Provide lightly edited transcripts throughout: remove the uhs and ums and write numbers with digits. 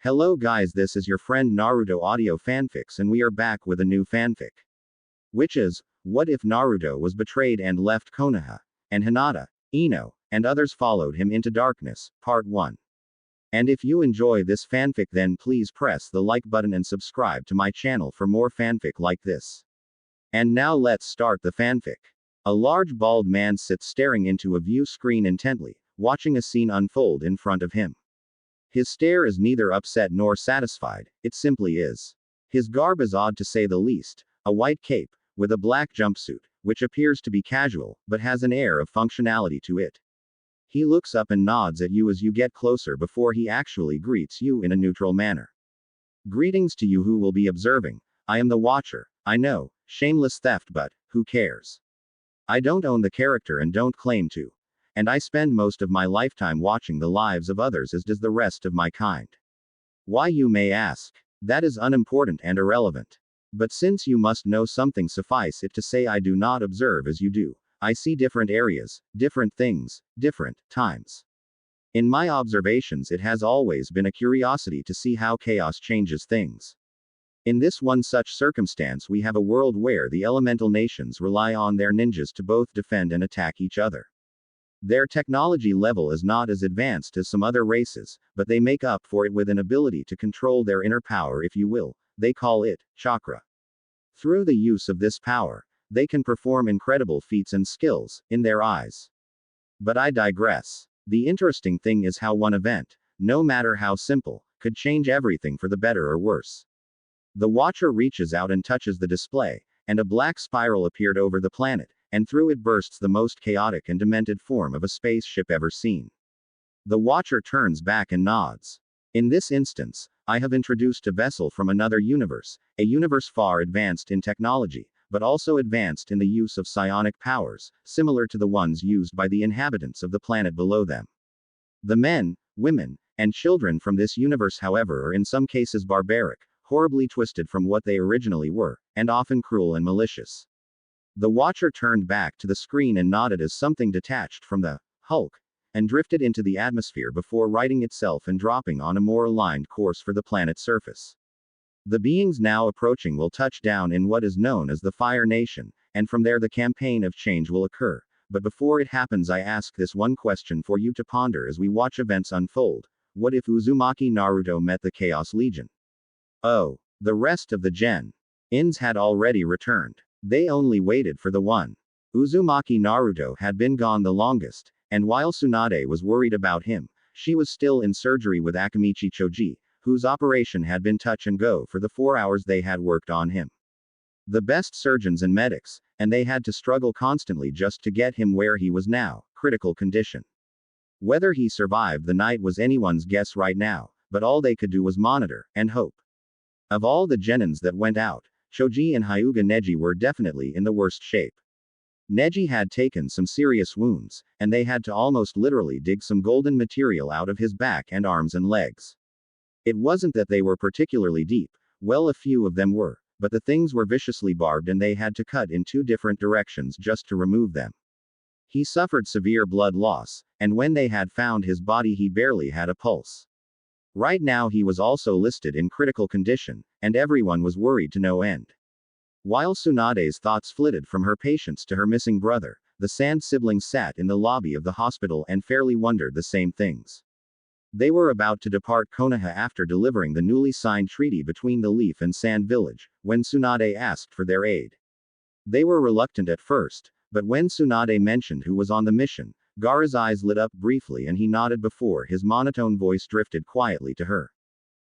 Hello guys, this is your friend Naruto Audio Fanfics and we are back with a new fanfic. Which is, what if Naruto was betrayed and left Konoha, and Hinata, Ino, and others followed him into darkness, part 1. And if you enjoy this fanfic then please press the like button and subscribe to my channel for more fanfic like this. And now let's start the fanfic. A large bald man sits staring into a view screen intently, watching a scene unfold in front of him. His stare is neither upset nor satisfied, it simply is. His garb is odd to say the least, a white cape, with a black jumpsuit, which appears to be casual, but has an air of functionality to it. He looks up and nods at you as you get closer before he actually greets you in a neutral manner. Greetings to you who will be observing. I am the Watcher, I know, shameless theft but, who cares? I don't own the character and don't claim to. And I spend most of my lifetime watching the lives of others as does the rest of my kind. Why you may ask? That is unimportant and irrelevant. But since you must know something suffice it to say I do not observe as you do. I see different areas, different things, different times. In my observations it has always been a curiosity to see how chaos changes things. In this one such circumstance we have a world where the elemental nations rely on their ninjas to both defend and attack each other. Their technology level is not as advanced as some other races, but they make up for it with an ability to control their inner power if you will, they call it, chakra. Through the use of this power, they can perform incredible feats and skills, in their eyes. But I digress. The interesting thing is how one event, no matter how simple, could change everything for the better or worse. The Watcher reaches out and touches the display, and a black spiral appeared over the planet, and through it bursts the most chaotic and demented form of a spaceship ever seen. The Watcher turns back and nods. In this instance, I have introduced a vessel from another universe, a universe far advanced in technology, but also advanced in the use of psionic powers, similar to the ones used by the inhabitants of the planet below them. The men, women, and children from this universe however are in some cases barbaric, horribly twisted from what they originally were, and often cruel and malicious. The Watcher turned back to the screen and nodded as something detached from the Hulk and drifted into the atmosphere before righting itself and dropping on a more aligned course for the planet's surface. The beings now approaching will touch down in what is known as the Fire Nation, and from there the campaign of change will occur. But before it happens I ask this one question for you to ponder as we watch events unfold. What if Uzumaki Naruto met the Chaos Legion? Oh, the rest of the Gens had already returned. They only waited for the one. Uzumaki Naruto had been gone the longest, and while Tsunade was worried about him, she was still in surgery with Akamichi Choji, whose operation had been touch and go for the 4 hours they had worked on him. The best surgeons and medics, and they had to struggle constantly just to get him where he was now, critical condition. Whether he survived the night was anyone's guess right now, but all they could do was monitor, and hope. Of all the genins that went out, Choji and Hyuga Neji were definitely in the worst shape. Neji had taken some serious wounds, and they had to almost literally dig some golden material out of his back and arms and legs. It wasn't that they were particularly deep, well a few of them were, but the things were viciously barbed and they had to cut in 2 different directions just to remove them. He suffered severe blood loss, and when they had found his body he barely had a pulse. Right now he was also listed in critical condition, and everyone was worried to no end. While Tsunade's thoughts flitted from her patients to her missing brother, the Sand siblings sat in the lobby of the hospital and fairly wondered the same things. They were about to depart Konoha after delivering the newly signed treaty between the Leaf and Sand Village, when Tsunade asked for their aid. They were reluctant at first, but when Tsunade mentioned who was on the mission, Gaara's eyes lit up briefly and he nodded before his monotone voice drifted quietly to her.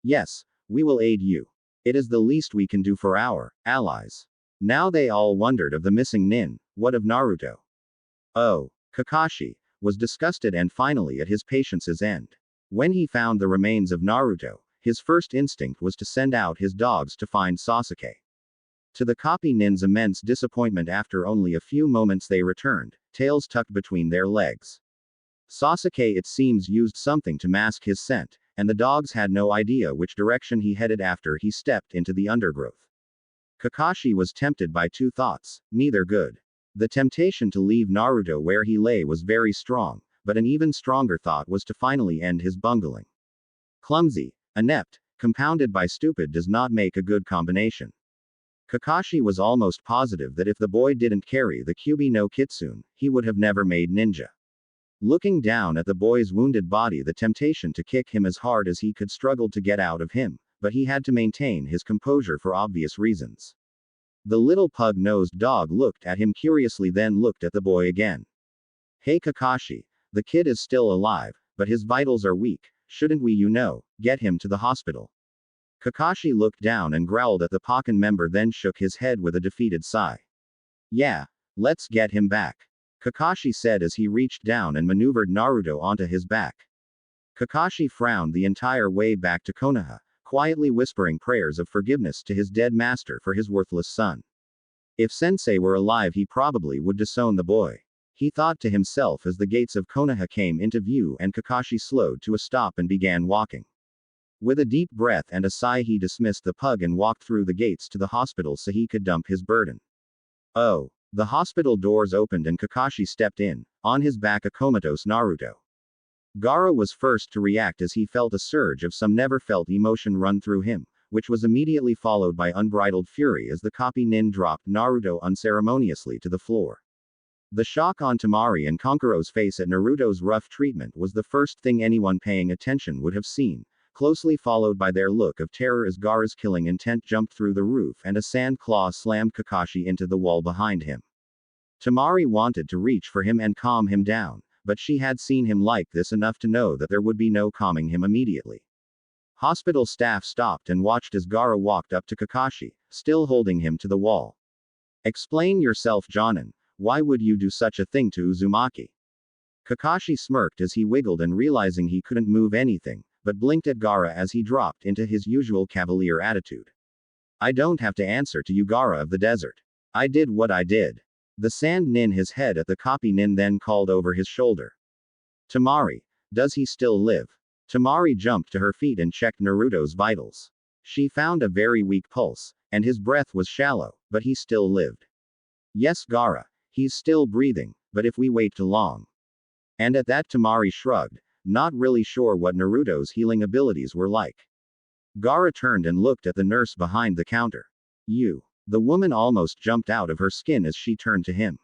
Yes, we will aid you. It is the least we can do for our allies. Now they all wondered of the missing nin, what of Naruto? Oh, Kakashi was disgusted and finally at his patience's end. When he found the remains of Naruto, his first instinct was to send out his dogs to find Sasuke. To the copy nin's immense disappointment after only a few moments they returned, tails tucked between their legs. Sasuke it seems used something to mask his scent, and the dogs had no idea which direction he headed after he stepped into the undergrowth. Kakashi was tempted by 2 thoughts, neither good. The temptation to leave Naruto where he lay was very strong, but an even stronger thought was to finally end his bungling. Clumsy, Inept, compounded by stupid does not make a good combination. Kakashi was almost positive that if the boy didn't carry the Kyuubi no Kitsune, he would have never made ninja. Looking down at the boy's wounded body, the temptation to kick him as hard as he could struggled to get out of him, but he had to maintain his composure for obvious reasons. The little pug-nosed dog looked at him curiously, then looked at the boy again. Hey Kakashi, the kid is still alive, but his vitals are weak. Shouldn't we, get him to the hospital? Kakashi looked down and growled at the Pakken member, then shook his head with a defeated sigh. Yeah, let's get him back, Kakashi said as he reached down and maneuvered Naruto onto his back. Kakashi frowned the entire way back to Konoha, quietly whispering prayers of forgiveness to his dead master for his worthless son. If Sensei were alive, he probably would disown the boy. He thought to himself as the gates of Konoha came into view and Kakashi slowed to a stop and began walking. With a deep breath and a sigh, he dismissed the pug and walked through the gates to the hospital so he could dump his burden. Oh. The hospital doors opened and Kakashi stepped in, on his back a comatose Naruto. Gaara was first to react as he felt a surge of some never-felt emotion run through him, which was immediately followed by unbridled fury as the copy nin dropped Naruto unceremoniously to the floor. The shock on Temari and Kankuro's face at Naruto's rough treatment was the first thing anyone paying attention would have seen, closely followed by their look of terror as Gaara's killing intent jumped through the roof and a sand claw slammed Kakashi into the wall behind him. Temari wanted to reach for him and calm him down, but she had seen him like this enough to know that there would be no calming him immediately. Hospital staff stopped and watched as Gaara walked up to Kakashi, still holding him to the wall. Explain yourself, Jonin. Why would you do such a thing to Uzumaki? Kakashi smirked as he wiggled and realizing he couldn't move anything, but blinked at Gaara as he dropped into his usual cavalier attitude. I don't have to answer to you, Gaara of the desert. I did what I did. The sand nin his head at the copy nin then called over his shoulder. Temari, does he still live? Temari jumped to her feet and checked Naruto's vitals. She found a very weak pulse, and his breath was shallow, but he still lived. Yes, Gaara, he's still breathing, but if we wait too long. And at that Temari shrugged, not really sure what Naruto's healing abilities were like. Gaara turned and looked at the nurse behind the counter. You. The woman almost jumped out of her skin as she turned to him.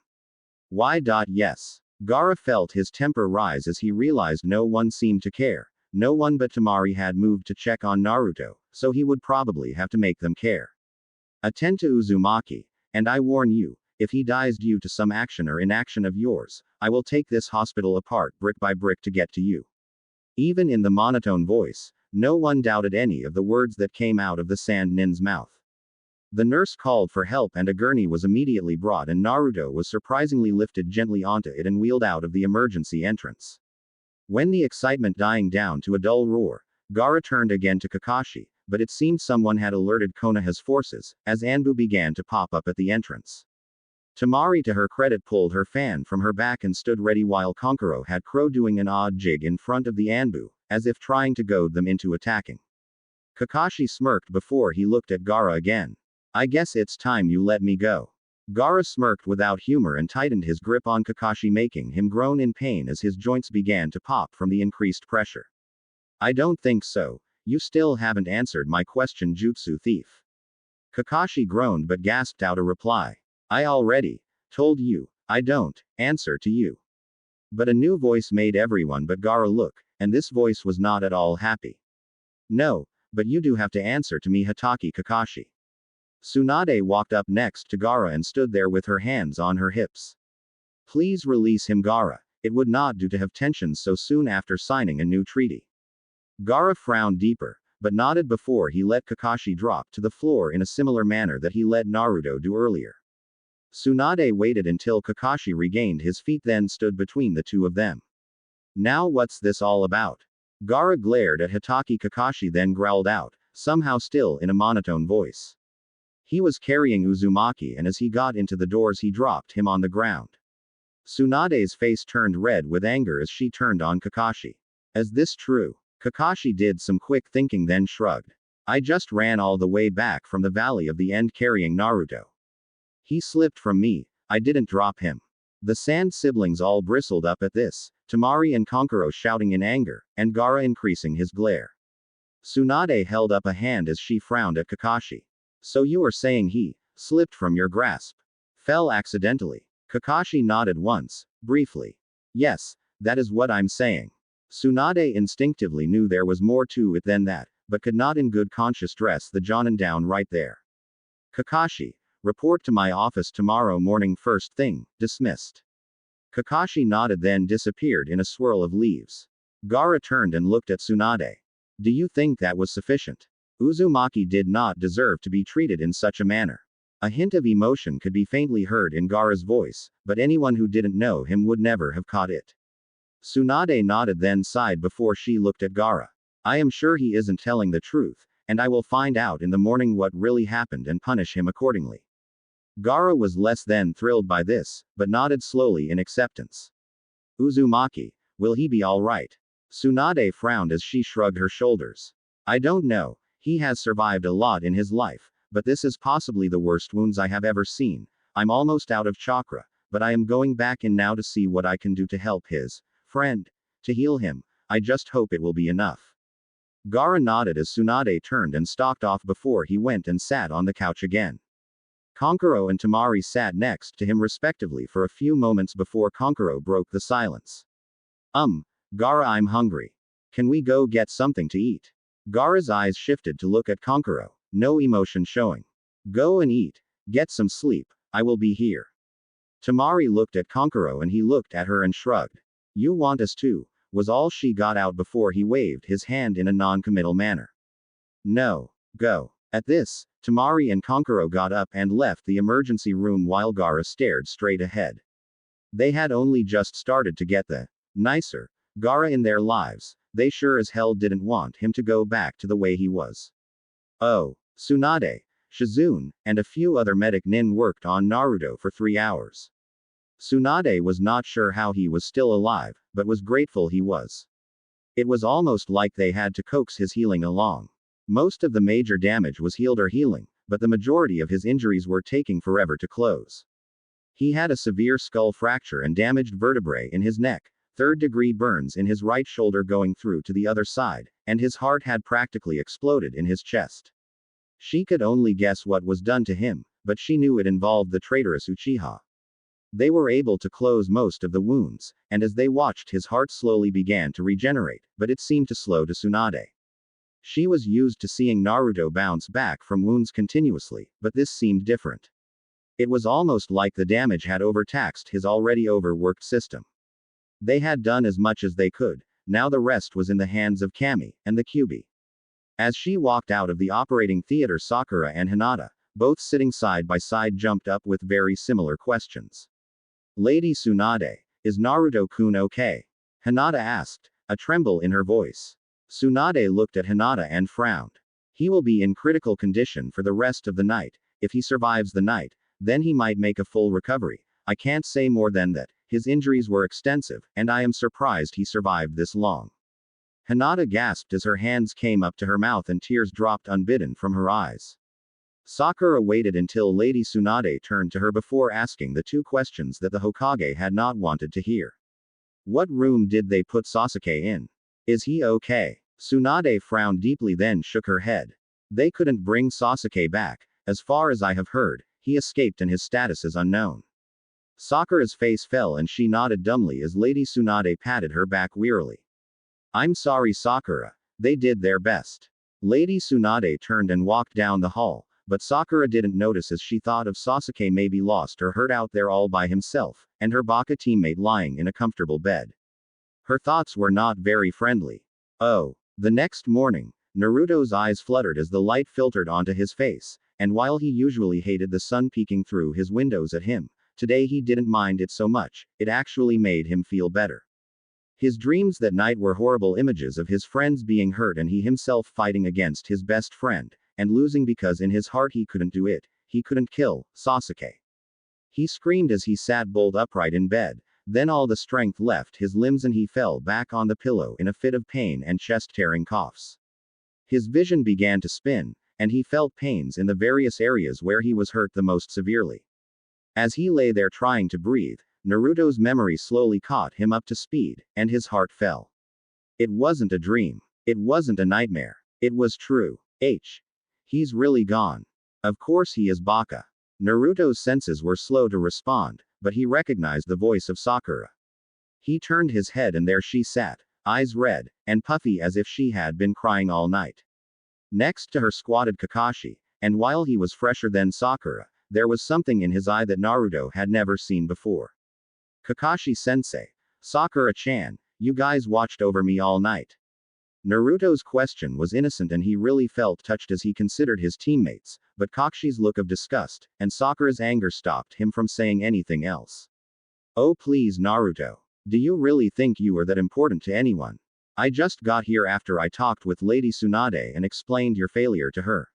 Why? Yes. Gaara felt his temper rise as he realized no one seemed to care. No one but Temari had moved to check on Naruto, so he would probably have to make them care. Attend to Uzumaki, and I warn you, if he dies due to some action or inaction of yours, I will take this hospital apart brick by brick to get to you. Even in the monotone voice, no one doubted any of the words that came out of the sand nin's mouth. The nurse called for help and a gurney was immediately brought and Naruto was surprisingly lifted gently onto it and wheeled out of the emergency entrance. When the excitement dying down to a dull roar, Gaara turned again to Kakashi, but it seemed someone had alerted Konoha's forces, as Anbu began to pop up at the entrance. Temari, to her credit, pulled her fan from her back and stood ready while Kankuro had Crow doing an odd jig in front of the Anbu, as if trying to goad them into attacking. Kakashi smirked before he looked at Gaara again. I guess it's time you let me go. Gaara smirked without humor and tightened his grip on Kakashi, making him groan in pain as his joints began to pop from the increased pressure. I don't think so. You still haven't answered my question, Jutsu thief. Kakashi groaned but gasped out a reply. I already told you, I don't answer to you. But a new voice made everyone but Gaara look, and this voice was not at all happy. No, but you do have to answer to me, Hatake Kakashi. Tsunade walked up next to Gaara and stood there with her hands on her hips. Please release him, Gaara. It would not do to have tensions so soon after signing a new treaty. Gaara frowned deeper, but nodded before he let Kakashi drop to the floor in a similar manner that he let Naruto do earlier. Tsunade waited until Kakashi regained his feet, then stood between the two of them. Now what's this all about? Gaara glared at Hatake Kakashi, then growled out, somehow still in a monotone voice. He was carrying Uzumaki, and as he got into the doors he dropped him on the ground. Tsunade's face turned red with anger as she turned on Kakashi. Is this true? Kakashi did some quick thinking then shrugged. I just ran all the way back from the Valley of the End carrying Naruto. He slipped from me, I didn't drop him. The Sand siblings all bristled up at this, Temari and Kankuro shouting in anger, and Gaara increasing his glare. Tsunade held up a hand as she frowned at Kakashi. So you are saying he slipped from your grasp? Fell accidentally? Kakashi nodded once, briefly. Yes, that is what I'm saying. Tsunade instinctively knew there was more to it than that, but could not in good conscience dress the Jonin down right there. Kakashi, report to my office tomorrow morning first thing, dismissed. Kakashi nodded then disappeared in a swirl of leaves. Gaara turned and looked at Tsunade. Do you think that was sufficient? Uzumaki did not deserve to be treated in such a manner. A hint of emotion could be faintly heard in Gaara's voice, but anyone who didn't know him would never have caught it. Tsunade nodded then sighed before she looked at Gaara. I am sure he isn't telling the truth, and I will find out in the morning what really happened and punish him accordingly. Gaara was less than thrilled by this, but nodded slowly in acceptance. Uzumaki, will he be all right? Tsunade frowned as she shrugged her shoulders. I don't know, he has survived a lot in his life, but this is possibly the worst wounds I have ever seen. I'm almost out of chakra, but I am going back in now to see what I can do to help his friend. To heal him, I just hope it will be enough. Gaara nodded as Tsunade turned and stalked off before he went and sat on the couch again. Konkuro and Temari sat next to him respectively for a few moments before Konkuro broke the silence. Gaara, I'm hungry. Can we go get something to eat? Gaara's eyes shifted to look at Konkuro, no emotion showing. Go and eat. Get some sleep, I will be here. Temari looked at Konkuro and he looked at her and shrugged. You want us to, was all she got out before he waved his hand in a non-committal manner. No. Go. At this, Temari and Konkuro got up and left the emergency room while Gaara stared straight ahead. They had only just started to get the nicer Gaara in their lives, they sure as hell didn't want him to go back to the way he was. Oh, Tsunade, Shizune, and a few other medic nin worked on Naruto for 3 hours. Tsunade was not sure how he was still alive, but was grateful he was. It was almost like they had to coax his healing along. Most of the major damage was healed or healing, but the majority of his injuries were taking forever to close. He had a severe skull fracture and damaged vertebrae in his neck, third-degree burns in his right shoulder going through to the other side, and his heart had practically exploded in his chest. She could only guess what was done to him, but she knew it involved the traitorous Uchiha. They were able to close most of the wounds, and as they watched his heart slowly began to regenerate, but it seemed to slow to Tsunade. She was used to seeing Naruto bounce back from wounds continuously, but this seemed different. It was almost like the damage had overtaxed his already overworked system. They had done as much as they could, now the rest was in the hands of Kami, and the Kyuubi. As she walked out of the operating theater, Sakura and Hinata, both sitting side by side, jumped up with very similar questions. Lady Tsunade, is Naruto-kun okay? Hinata asked, a tremble in her voice. Tsunade looked at Hinata and frowned. He will be in critical condition for the rest of the night. If he survives the night, then he might make a full recovery. I can't say more than that. His injuries were extensive, and I am surprised he survived this long. Hinata gasped as her hands came up to her mouth and tears dropped unbidden from her eyes. Sakura waited until Lady Tsunade turned to her before asking the 2 questions that the Hokage had not wanted to hear. What room did they put Sasuke in? Is he okay? Tsunade frowned deeply then shook her head. They couldn't bring Sasuke back. As far as I have heard, he escaped and his status is unknown. Sakura's face fell and she nodded dumbly as Lady Tsunade patted her back wearily. I'm sorry, Sakura. They did their best. Lady Tsunade turned and walked down the hall, but Sakura didn't notice as she thought of Sasuke maybe lost or hurt out there all by himself, and her Baka teammate lying in a comfortable bed. Her thoughts were not very friendly. Oh. The next morning, Naruto's eyes fluttered as the light filtered onto his face, and while he usually hated the sun peeking through his windows at him, today he didn't mind it so much, it actually made him feel better. His dreams that night were horrible images of his friends being hurt and he himself fighting against his best friend, and losing because in his heart he couldn't do it, he couldn't kill Sasuke. He screamed as he sat bolt upright in bed. Then all the strength left his limbs and he fell back on the pillow in a fit of pain and chest-tearing coughs. His vision began to spin, and he felt pains in the various areas where he was hurt the most severely. As he lay there trying to breathe, Naruto's memory slowly caught him up to speed, and his heart fell. It wasn't a dream. It wasn't a nightmare. It was true. He's really gone. Of course he is Baka. Naruto's senses were slow to respond, but he recognized the voice of Sakura. He turned his head and there she sat, eyes red, and puffy as if she had been crying all night. Next to her squatted Kakashi, and while he was fresher than Sakura, there was something in his eye that Naruto had never seen before. Kakashi-sensei. Sakura-chan, you guys watched over me all night. Naruto's question was innocent and he really felt touched as he considered his teammates, but Kakashi's look of disgust, and Sakura's anger stopped him from saying anything else. Oh please Naruto. Do you really think you are that important to anyone? I just got here after I talked with Lady Tsunade and explained your failure to her.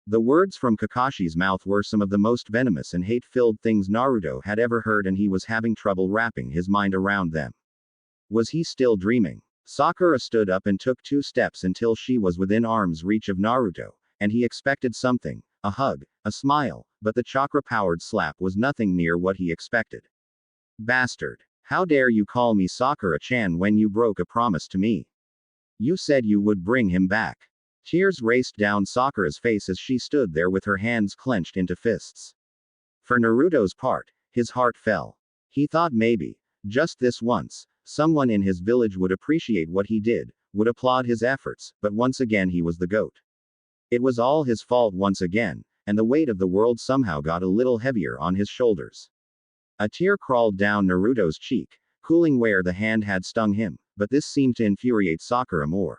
The words from Kakashi's mouth were some of the most venomous and hate-filled things Naruto had ever heard and he was having trouble wrapping his mind around them. Was he still dreaming? Sakura stood up and took 2 steps until she was within arm's reach of Naruto, and he expected something, a hug, a smile, but the chakra-powered slap was nothing near what he expected. Bastard. How dare you call me Sakura-chan when you broke a promise to me? You said you would bring him back. Tears raced down Sakura's face as she stood there with her hands clenched into fists. For Naruto's part, his heart fell. He thought maybe, just this once, someone in his village would appreciate what he did, would applaud his efforts, but once again he was the goat. It was all his fault once again, and the weight of the world somehow got a little heavier on his shoulders. A tear crawled down Naruto's cheek, cooling where the hand had stung him, but this seemed to infuriate Sakura more.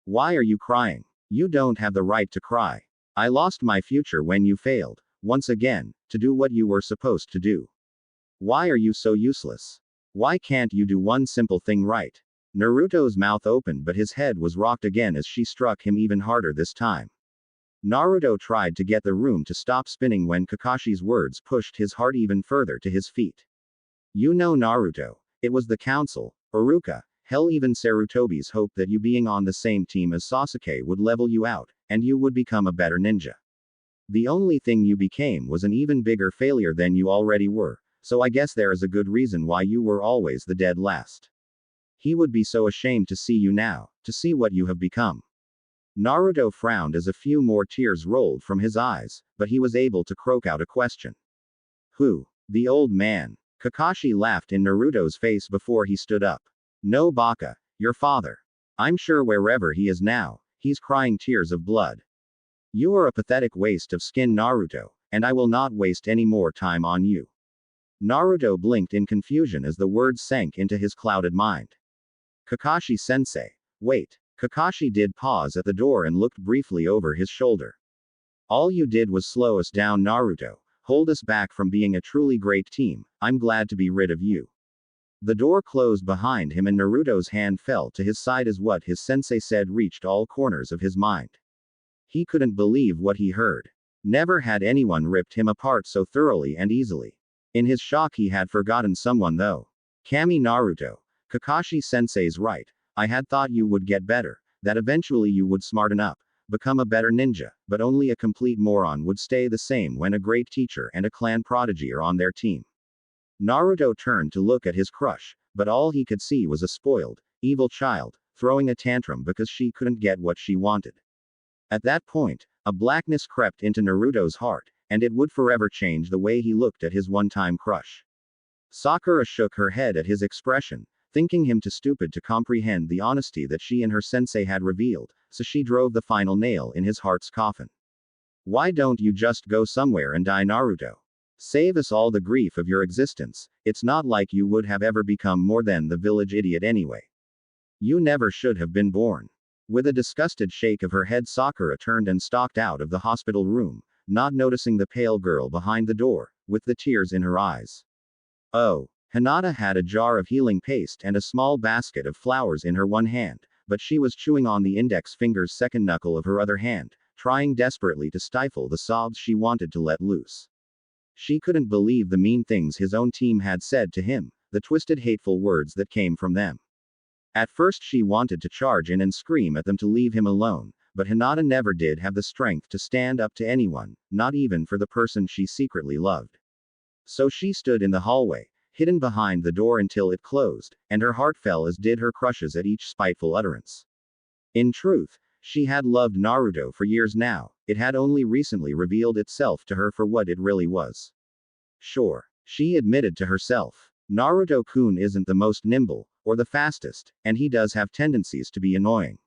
Why are you crying? You don't have the right to cry. I lost my future when you failed, once again, to do what you were supposed to do. Why are you so useless? Why can't you do one simple thing right? Naruto's mouth opened but his head was rocked again as she struck him even harder this time. Naruto tried to get the room to stop spinning when Kakashi's words pushed his heart even further to his feet. You know Naruto. It was the council, Iruka, hell even Sarutobi's hope that you being on the same team as Sasuke would level you out, and you would become a better ninja. The only thing you became was an even bigger failure than you already were, so I guess there is a good reason why you were always the dead last. He would be so ashamed to see you now, to see what you have become. Naruto frowned as a few more tears rolled from his eyes, but he was able to croak out a question. Who? The old man. Kakashi laughed in Naruto's face before he stood up. No Baka, your father. I'm sure wherever he is now, he's crying tears of blood. You are a pathetic waste of skin Naruto, and I will not waste any more time on you. Naruto blinked in confusion as the words sank into his clouded mind. Kakashi-sensei. Wait. Kakashi did pause at the door and looked briefly over his shoulder. All you did was slow us down Naruto, hold us back from being a truly great team. I'm glad to be rid of you. The door closed behind him and Naruto's hand fell to his side as what his sensei said reached all corners of his mind. He couldn't believe what he heard. Never had anyone ripped him apart so thoroughly and easily. In his shock he had forgotten someone though. Kami Naruto. Kakashi-sensei's right. I had thought you would get better, that eventually you would smarten up, become a better ninja, but only a complete moron would stay the same when a great teacher and a clan prodigy are on their team. Naruto turned to look at his crush, but all he could see was a spoiled, evil child, throwing a tantrum because she couldn't get what she wanted. At that point, a blackness crept into Naruto's heart, and it would forever change the way he looked at his one-time crush. Sakura shook her head at his expression, thinking him too stupid to comprehend the honesty that she and her sensei had revealed, so she drove the final nail in his heart's coffin. Why don't you just go somewhere and die Naruto? Save us all the grief of your existence, it's not like you would have ever become more than the village idiot anyway. You never should have been born. With a disgusted shake of her head Sakura turned and stalked out of the hospital room, not noticing the pale girl behind the door, with the tears in her eyes. Oh. Hinata had a jar of healing paste and a small basket of flowers in her one hand, but she was chewing on the index finger's second knuckle of her other hand, trying desperately to stifle the sobs she wanted to let loose. She couldn't believe the mean things his own team had said to him, the twisted hateful words that came from them. At first she wanted to charge in and scream at them to leave him alone, but Hinata never did have the strength to stand up to anyone, not even for the person she secretly loved. So she stood in the hallway, hidden behind the door until it closed, and her heart fell as did her crush's at each spiteful utterance. In truth, She had loved Naruto for years now, it had only recently revealed itself to her for what it really was. Sure, she admitted to herself, Naruto-kun isn't the most nimble, or the fastest, and he does have tendencies to be annoying.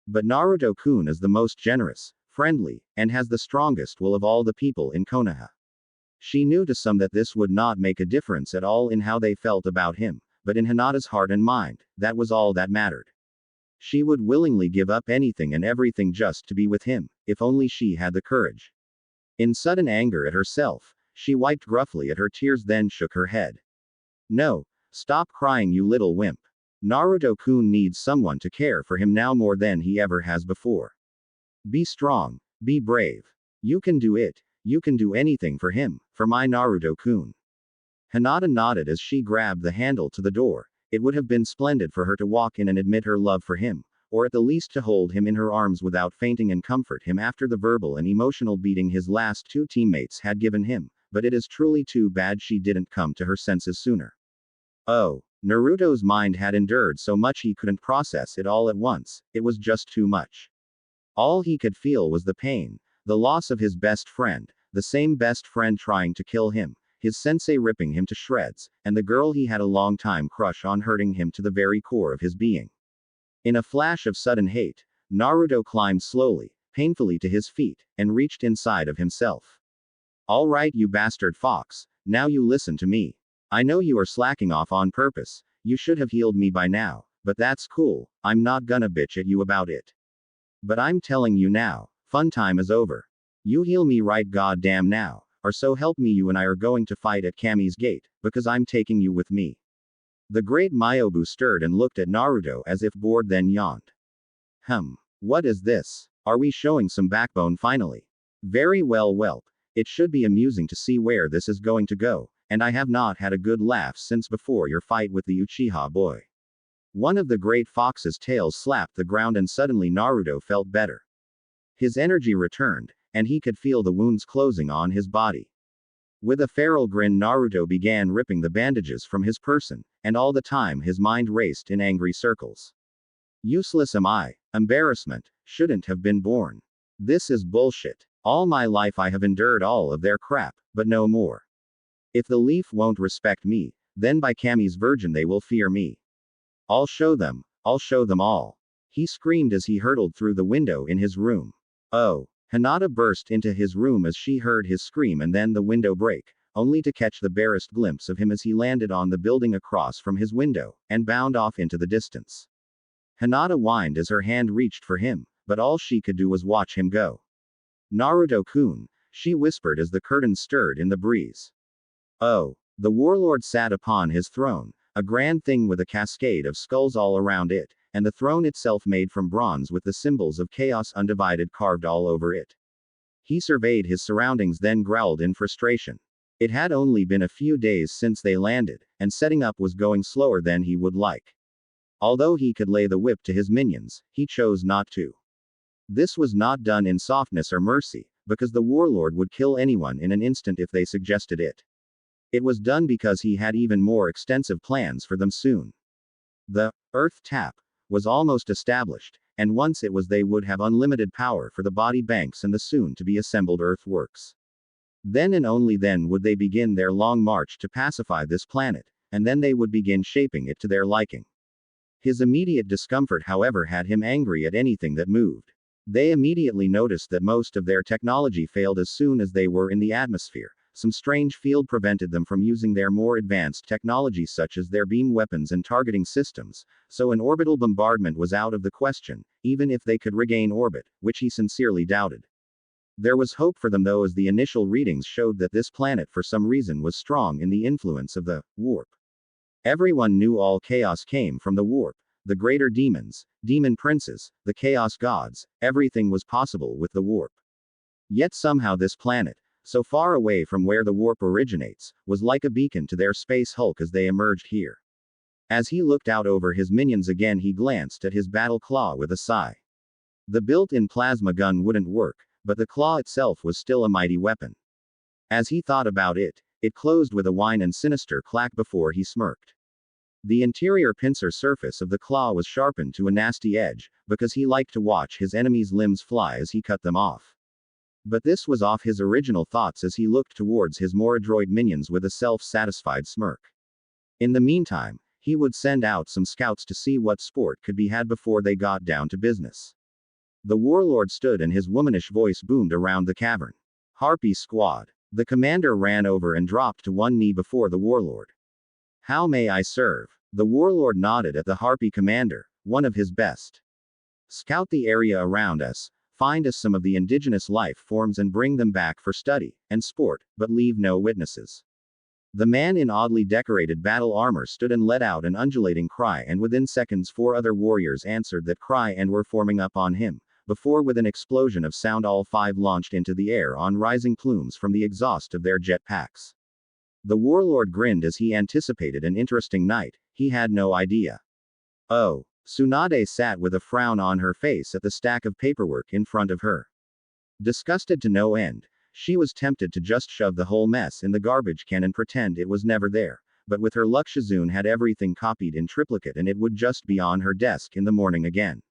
But Naruto-kun is the most generous, friendly, and has the strongest will of all the people in Konoha. She knew to some that this would not make a difference at all in how they felt about him, but in Hinata's heart and mind, that was all that mattered. She would willingly give up anything and everything just to be with him, if only she had the courage. In sudden anger at herself, she wiped gruffly at her tears, then shook her head. No, stop crying, you little wimp. Naruto-kun needs someone to care for him now more than he ever has before. Be strong, be brave. You can do it, you can do anything for him, for my Naruto-kun. Hinata nodded as she grabbed the handle to the door. It would have been splendid for her to walk in and admit her love for him, or at the least to hold him in her arms without fainting and comfort him after the verbal and emotional beating his last two teammates had given him, but it is truly too bad she didn't come to her senses sooner. Oh, Naruto's mind had endured so much he couldn't process it all at once, it was just too much. All he could feel was the pain, the loss of his best friend, the same best friend trying to kill him, his sensei ripping him to shreds, and the girl he had a long time crush on hurting him to the very core of his being. In a flash of sudden hate, Naruto climbed slowly, painfully to his feet, and reached inside of himself. All right, you bastard fox, now you listen to me. I know you are slacking off on purpose, you should have healed me by now, but that's cool, I'm not gonna bitch at you about it. But I'm telling you now, fun time is over. You heal me right goddamn now, or so help me you and I are going to fight at Kami's gate, because I'm taking you with me. The great Myobu stirred and looked at Naruto as if bored, then yawned. What is this? Are we showing some backbone finally? Very well, whelp. It should be amusing to see where this is going to go, and I have not had a good laugh since before your fight with the Uchiha boy. One of the great fox's tails slapped the ground and suddenly Naruto felt better. His energy returned, and he could feel the wounds closing on his body. With a feral grin, Naruto began ripping the bandages from his person, and all the time his mind raced in angry circles. Useless am I. Embarrassment. Shouldn't have been born. This is bullshit. All my life I have endured all of their crap, but no more. If the leaf won't respect me, then by Kami's virgin they will fear me. I'll show them all. He screamed as he hurtled through the window in his room. Oh. Hinata burst into his room as she heard his scream and then the window break, only to catch the barest glimpse of him as he landed on the building across from his window, and bound off into the distance. Hinata whined as her hand reached for him, but all she could do was watch him go. Naruto-kun, she whispered as the curtains stirred in the breeze. Oh. The warlord sat upon his throne, a grand thing with a cascade of skulls all around it, and the throne itself made from bronze with the symbols of chaos undivided carved all over it. He surveyed his surroundings, then growled in frustration. It had only been a few days since they landed, and setting up was going slower than he would like. Although he could lay the whip to his minions, he chose not to. This was not done in softness or mercy, because the warlord would kill anyone in an instant if they suggested it. It was done because he had even more extensive plans for them soon. The Earth Tap was almost established, and once it was they would have unlimited power for the body banks and the soon-to-be assembled earthworks. Then and only then would they begin their long march to pacify this planet, and then they would begin shaping it to their liking. His immediate discomfort, however, had him angry at anything that moved. They immediately noticed that most of their technology failed as soon as they were in the atmosphere. Some strange field prevented them from using their more advanced technology such as their beam weapons and targeting systems, so an orbital bombardment was out of the question, even if they could regain orbit, which he sincerely doubted. There was hope for them though, as the initial readings showed that this planet for some reason was strong in the influence of the warp. Everyone knew all chaos came from the warp. The greater demons, demon princes, the chaos gods, everything was possible with the warp. Yet somehow this planet, so far away from where the warp originates, was like a beacon to their space hulk as they emerged here. As he looked out over his minions again, he glanced at his battle claw with a sigh. The built-in plasma gun wouldn't work, but the claw itself was still a mighty weapon. As he thought about it, it closed with a whine and sinister clack before he smirked. The interior pincer surface of the claw was sharpened to a nasty edge, because he liked to watch his enemies' limbs fly as he cut them off. But this was off his original thoughts as he looked towards his more adroit minions with a self-satisfied smirk. In the meantime, he would send out some scouts to see what sport could be had before they got down to business. The warlord stood and his womanish voice boomed around the cavern. Harpy squad. The commander ran over and dropped to one knee before the warlord. How may I serve? The warlord nodded at the Harpy commander, one of his best. Scout the area around us, find us some of the indigenous life forms and bring them back for study and sport, but leave no witnesses. The man in oddly decorated battle armor stood and let out an undulating cry, and within seconds 4 other warriors answered that cry and were forming up on him, before with an explosion of sound all 5 launched into the air on rising plumes from the exhaust of their jet packs. The warlord grinned as he anticipated an interesting night. He had no idea. Oh. Tsunade sat with a frown on her face at the stack of paperwork in front of her. Disgusted to no end, she was tempted to just shove the whole mess in the garbage can and pretend it was never there, but with her luck Shizune had everything copied in triplicate and it would just be on her desk in the morning again.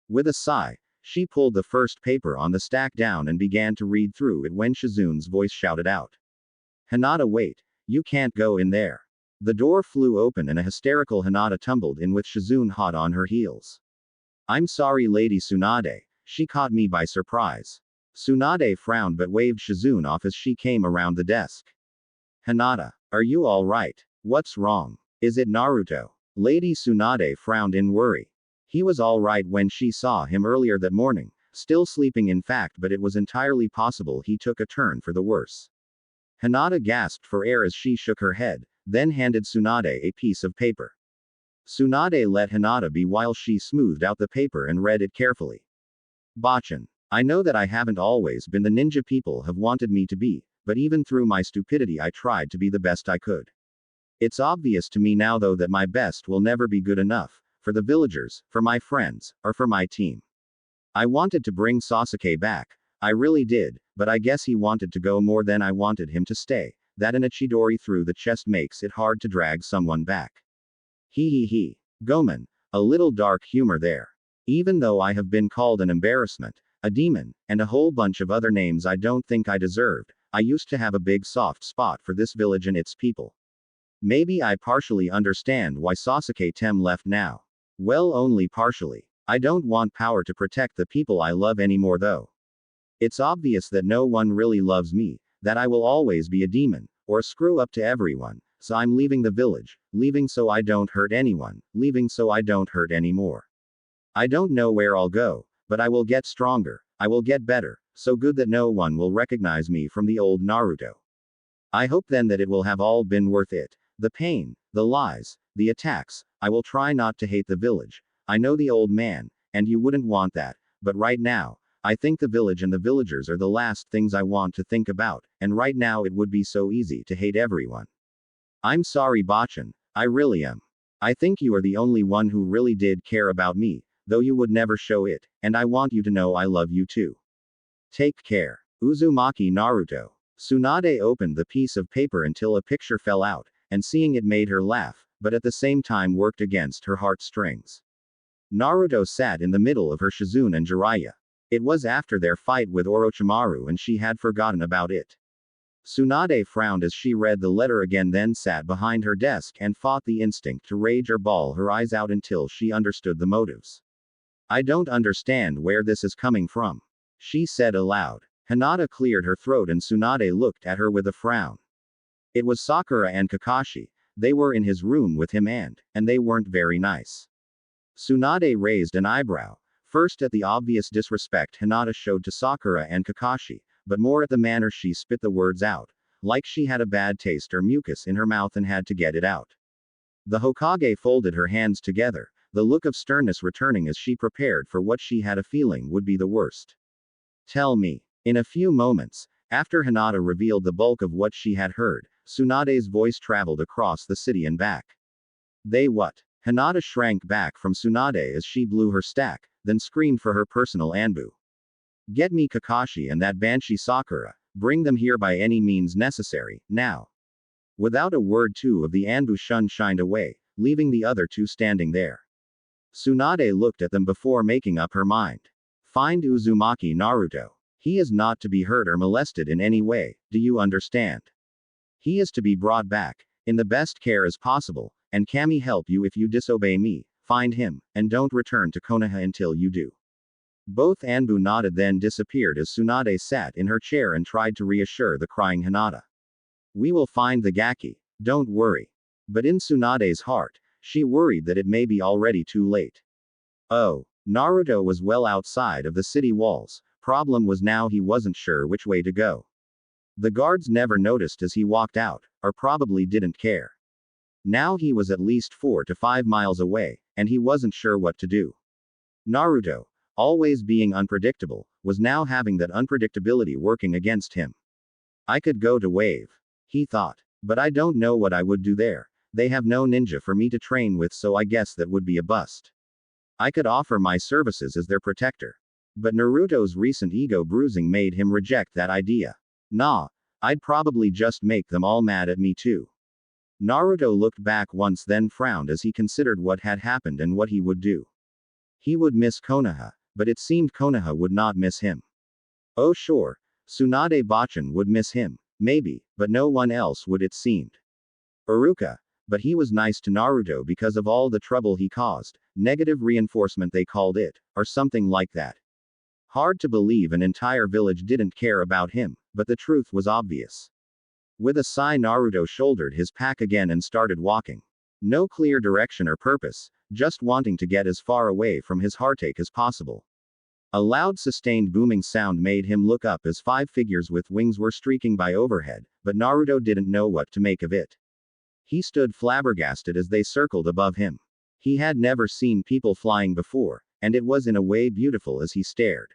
With a sigh, she pulled the first paper on the stack down and began to read through it when Shizune's voice shouted out. Hinata, wait, you can't go in there. The door flew open and a hysterical Hinata tumbled in with Shizune hot on her heels. I'm sorry Lady Tsunade, she caught me by surprise. Tsunade frowned but waved Shizune off as she came around the desk. Hinata, are you alright? What's wrong? Is it Naruto? Lady Tsunade frowned in worry. He was alright when she saw him earlier that morning, still sleeping in fact, but it was entirely possible he took a turn for the worse. Hinata gasped for air as she shook her head, then handed Tsunade a piece of paper. Tsunade let Hinata be while she smoothed out the paper and read it carefully. Bachan. I know that I haven't always been the ninja people have wanted me to be, but even through my stupidity I tried to be the best I could. It's obvious to me now though that my best will never be good enough, for the villagers, for my friends, or for my team. I wanted to bring Sasuke back, I really did, but I guess he wanted to go more than I wanted him to stay. That an Chidori through the chest makes it hard to drag someone back. He. Gomen, a little dark humor there. Even though I have been called an embarrassment, a demon, and a whole bunch of other names I don't think I deserved, I used to have a big soft spot for this village and its people. Maybe I partially understand why Sasuke Tem left now. Well, only partially. I don't want power to protect the people I love anymore though. It's obvious that no one really loves me, that I will always be a demon, or a screw up to everyone, so I'm leaving the village, leaving so I don't hurt anyone, leaving so I don't hurt anymore. I don't know where I'll go, but I will get stronger, I will get better, so good that no one will recognize me from the old Naruto. I hope then that it will have all been worth it. The pain, the lies, the attacks. I will try not to hate the village. I know the old man, and you wouldn't want that, but right now, I think the village and the villagers are the last things I want to think about, and right now it would be so easy to hate everyone. I'm sorry Bachan, I really am. I think you are the only one who really did care about me, though you would never show it, and I want you to know I love you too. Take care. Uzumaki Naruto. Tsunade opened the piece of paper until a picture fell out, and seeing it made her laugh, but at the same time worked against her heartstrings. Naruto sat in the middle of her Shizune and Jiraiya. It was after their fight with Orochimaru and she had forgotten about it. Tsunade frowned as she read the letter again, then sat behind her desk and fought the instinct to rage or bawl her eyes out until she understood the motives. I don't understand where this is coming from, she said aloud. Hinata cleared her throat and Tsunade looked at her with a frown. It was Sakura and Kakashi. They were in his room with him and they weren't very nice. Tsunade raised an eyebrow. First at the obvious disrespect Hinata showed to Sakura and Kakashi, but more at the manner she spit the words out, like she had a bad taste or mucus in her mouth and had to get it out. The Hokage folded her hands together, the look of sternness returning as she prepared for what she had a feeling would be the worst. Tell me. In a few moments, after Hinata revealed the bulk of what she had heard, Tsunade's voice traveled across the city and back. They what? Hinata shrank back from Tsunade as she blew her stack, then screamed for her personal Anbu. Get me Kakashi and that Banshee Sakura, bring them here by any means necessary, now. Without a word 2 of the Anbu shined away, leaving the other two standing there. Tsunade looked at them before making up her mind. Find Uzumaki Naruto. He is not to be hurt or molested in any way, do you understand? He is to be brought back, in the best care as possible, and Kami help you if you disobey me. Find him, and don't return to Konoha until you do. Both Anbu nodded then disappeared as Tsunade sat in her chair and tried to reassure the crying Hinata. We will find the Gaki, don't worry. But in Tsunade's heart, she worried that it may be already too late. Oh, Naruto was well outside of the city walls, problem was now he wasn't sure which way to go. The guards never noticed as he walked out, or probably didn't care. Now he was at least 4 to 5 miles away, and he wasn't sure what to do. Naruto, always being unpredictable, was now having that unpredictability working against him. I could go to Wave, he thought. But I don't know what I would do there. They have no ninja for me to train with, so I guess that would be a bust. I could offer my services as their protector. But Naruto's recent ego bruising made him reject that idea. Nah, I'd probably just make them all mad at me too. Naruto looked back once then frowned as he considered what had happened and what he would do. He would miss Konoha, but it seemed Konoha would not miss him. Oh sure, Tsunade Bachan would miss him, maybe, but no one else would it seemed. Iruka, but he was nice to Naruto because of all the trouble he caused, negative reinforcement they called it, or something like that. Hard to believe an entire village didn't care about him, but the truth was obvious. With a sigh Naruto shouldered his pack again and started walking. No clear direction or purpose, just wanting to get as far away from his heartache as possible. A loud sustained booming sound made him look up as 5 figures with wings were streaking by overhead, but Naruto didn't know what to make of it. He stood flabbergasted as they circled above him. He had never seen people flying before, and it was in a way beautiful as he stared.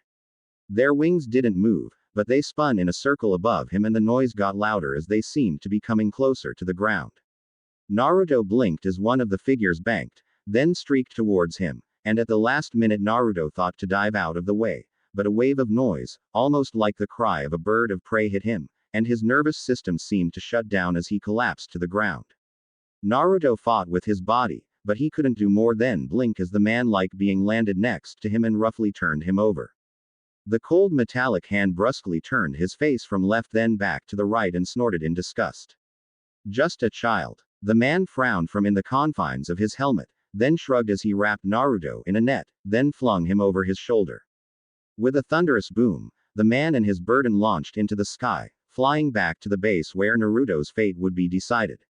Their wings didn't move, but they spun in a circle above him and the noise got louder as they seemed to be coming closer to the ground. Naruto blinked as one of the figures banked, then streaked towards him, and at the last minute Naruto thought to dive out of the way, but a wave of noise, almost like the cry of a bird of prey hit him, and his nervous system seemed to shut down as he collapsed to the ground. Naruto fought with his body, but he couldn't do more than blink as the man-like being landed next to him and roughly turned him over. The cold metallic hand brusquely turned his face from left then back to the right and snorted in disgust. Just a child. The man frowned from in the confines of his helmet, then shrugged as he wrapped Naruto in a net, then flung him over his shoulder. With a thunderous boom, the man and his burden launched into the sky, flying back to the base where Naruto's fate would be decided.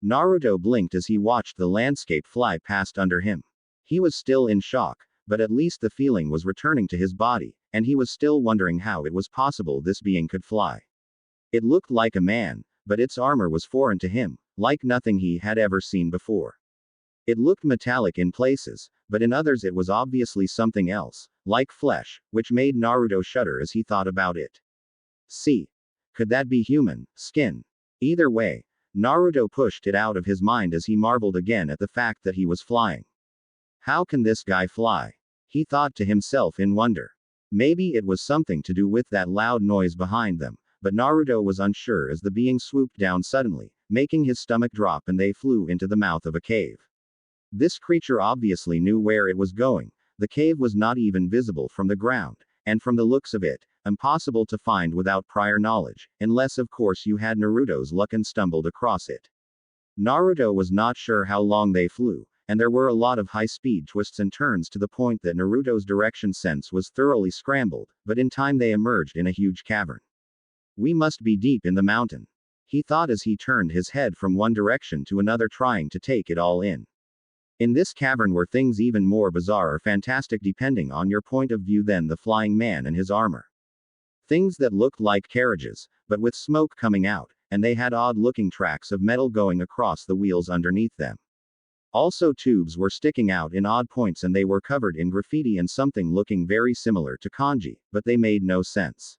Naruto blinked as he watched the landscape fly past under him. He was still in shock, but at least the feeling was returning to his body, and he was still wondering how it was possible this being could fly. It looked like a man, but its armor was foreign to him, like nothing he had ever seen before. It looked metallic in places, but in others it was obviously something else, like flesh, which made Naruto shudder as he thought about it. See? Could that be human skin? Either way, Naruto pushed it out of his mind as he marveled again at the fact that he was flying. How can this guy fly? He thought to himself in wonder. Maybe it was something to do with that loud noise behind them, but Naruto was unsure as the being swooped down suddenly, making his stomach drop and they flew into the mouth of a cave. This creature obviously knew where it was going. The cave was not even visible from the ground, and from the looks of it, impossible to find without prior knowledge, unless of course you had Naruto's luck and stumbled across it. Naruto was not sure how long they flew, and there were a lot of high-speed twists and turns to the point that Naruto's direction sense was thoroughly scrambled, but in time they emerged in a huge cavern. We must be deep in the mountain, he thought as he turned his head from one direction to another trying to take it all in. In this cavern were things even more bizarre or fantastic depending on your point of view than the flying man and his armor. Things that looked like carriages, but with smoke coming out, and they had odd-looking tracks of metal going across the wheels underneath them. Also tubes were sticking out in odd points and they were covered in graffiti and something looking very similar to kanji, but they made no sense.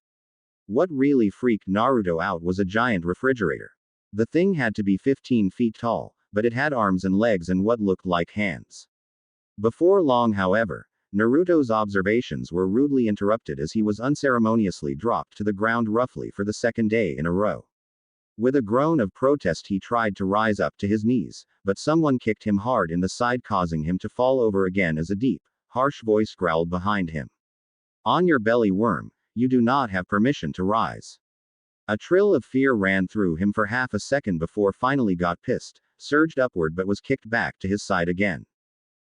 What really freaked Naruto out was a giant refrigerator. The thing had to be 15 feet tall, but it had arms and legs and what looked like hands. Before long, however, Naruto's observations were rudely interrupted as he was unceremoniously dropped to the ground roughly for the second day in a row. With a groan of protest, he tried to rise up to his knees, but someone kicked him hard in the side, causing him to fall over again as a deep, harsh voice growled behind him. On your belly, worm, you do not have permission to rise. A trill of fear ran through him for half a second before finally got pissed, surged upward but was kicked back to his side again.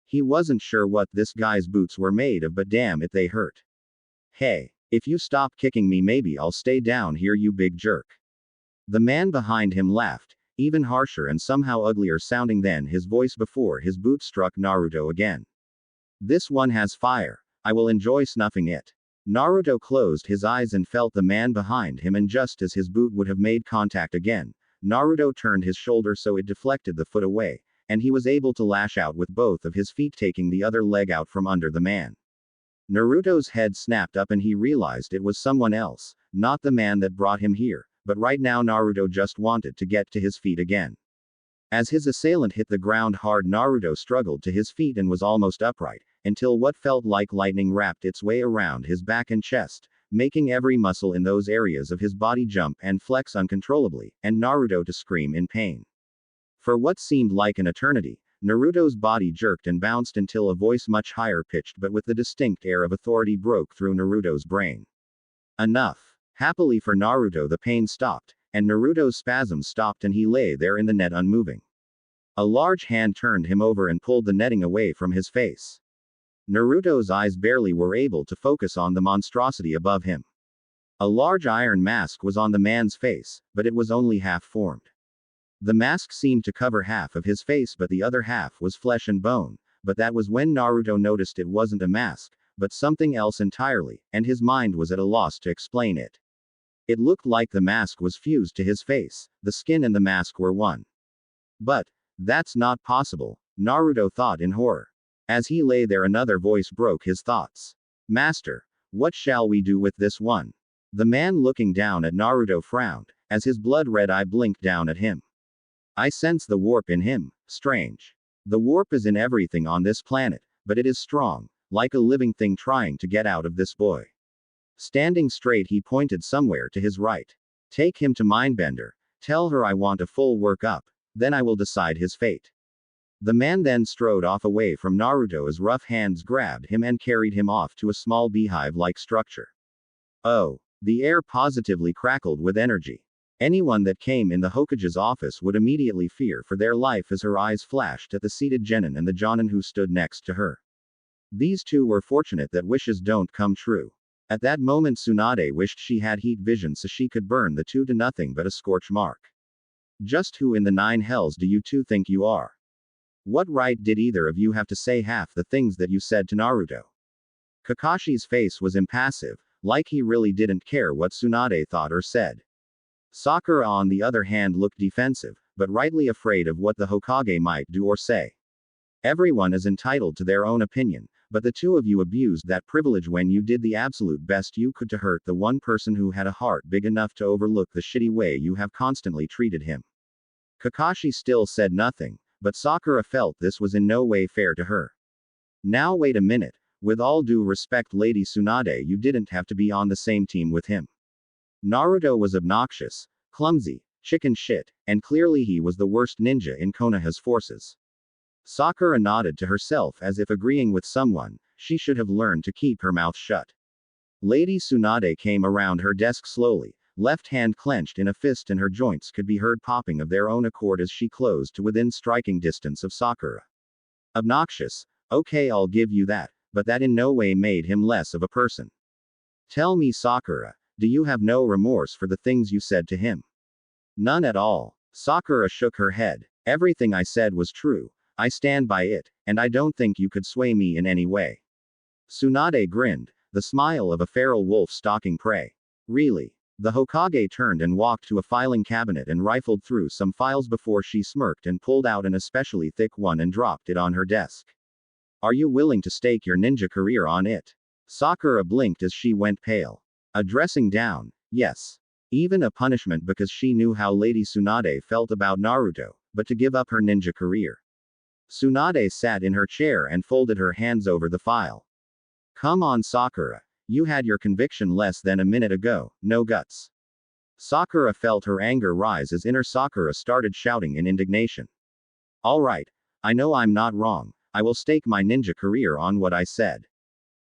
He wasn't sure what this guy's boots were made of, but damn it, they hurt. Hey, if you stop kicking me, maybe I'll stay down here, you big jerk. The man behind him laughed, even harsher and somehow uglier sounding than his voice before his boot struck Naruto again. This one has fire. I will enjoy snuffing it. Naruto closed his eyes and felt the man behind him, and just as his boot would have made contact again, Naruto turned his shoulder so it deflected the foot away, and he was able to lash out with both of his feet, taking the other leg out from under the man. Naruto's head snapped up and he realized it was someone else, not the man that brought him here, but right now Naruto just wanted to get to his feet again. As his assailant hit the ground hard, Naruto struggled to his feet and was almost upright, until what felt like lightning wrapped its way around his back and chest, making every muscle in those areas of his body jump and flex uncontrollably, and Naruto to scream in pain. For what seemed like an eternity, Naruto's body jerked and bounced until a voice much higher pitched but with the distinct air of authority broke through Naruto's brain. Enough. Happily for Naruto, the pain stopped, and Naruto's spasms stopped, and he lay there in the net unmoving. A large hand turned him over and pulled the netting away from his face. Naruto's eyes barely were able to focus on the monstrosity above him. A large iron mask was on the man's face, but it was only half formed. The mask seemed to cover half of his face, but the other half was flesh and bone, but that was when Naruto noticed it wasn't a mask, but something else entirely, and his mind was at a loss to explain it. It looked like the mask was fused to his face, the skin and the mask were one. But that's not possible, Naruto thought in horror. As he lay there, another voice broke his thoughts. Master, what shall we do with this one? The man looking down at Naruto frowned, as his blood-red eye blinked down at him. I sense the warp in him. Strange. The warp is in everything on this planet, but it is strong, like a living thing trying to get out of this boy. Standing straight, he pointed somewhere to his right. Take him to Mindbender. Tell her I want a full workup. Then I will decide his fate. The man then strode off away from Naruto as rough hands grabbed him and carried him off to a small beehive-like structure. Oh, the air positively crackled with energy. Anyone that came in the Hokage's office would immediately fear for their life as her eyes flashed at the seated Genin and the Jonin who stood next to her. These two were fortunate that wishes don't come true. At that moment Tsunade wished she had heat vision so she could burn the two to nothing but a scorch mark. Just who in the nine hells do you two think you are? What right did either of you have to say half the things that you said to Naruto? Kakashi's face was impassive, like he really didn't care what Tsunade thought or said. Sakura on the other hand looked defensive, but rightly afraid of what the Hokage might do or say. Everyone is entitled to their own opinion, but the two of you abused that privilege when you did the absolute best you could to hurt the one person who had a heart big enough to overlook the shitty way you have constantly treated him. Kakashi still said nothing, but Sakura felt this was in no way fair to her. Now wait a minute, with all due respect Lady Tsunade, you didn't have to be on the same team with him. Naruto was obnoxious, clumsy, chicken shit, and clearly he was the worst ninja in Konoha's forces. Sakura nodded to herself as if agreeing with someone. She should have learned to keep her mouth shut. Lady Tsunade came around her desk slowly, left hand clenched in a fist, and her joints could be heard popping of their own accord as she closed to within striking distance of Sakura. Obnoxious, okay, I'll give you that, but that in no way made him less of a person. Tell me, Sakura, do you have no remorse for the things you said to him? None at all. Sakura shook her head. Everything I said was true. I stand by it, and I don't think you could sway me in any way. Tsunade grinned, the smile of a feral wolf stalking prey. Really? The Hokage turned and walked to a filing cabinet and rifled through some files before she smirked and pulled out an especially thick one and dropped it on her desk. Are you willing to stake your ninja career on it? Sakura blinked as she went pale. A dressing down, yes. Even a punishment, because she knew how Lady Tsunade felt about Naruto, but to give up her ninja career. Tsunade sat in her chair and folded her hands over the file. Come on, Sakura. You had your conviction less than a minute ago, no guts. Sakura felt her anger rise as inner Sakura started shouting in indignation. Alright, I know I'm not wrong, I will stake my ninja career on what I said.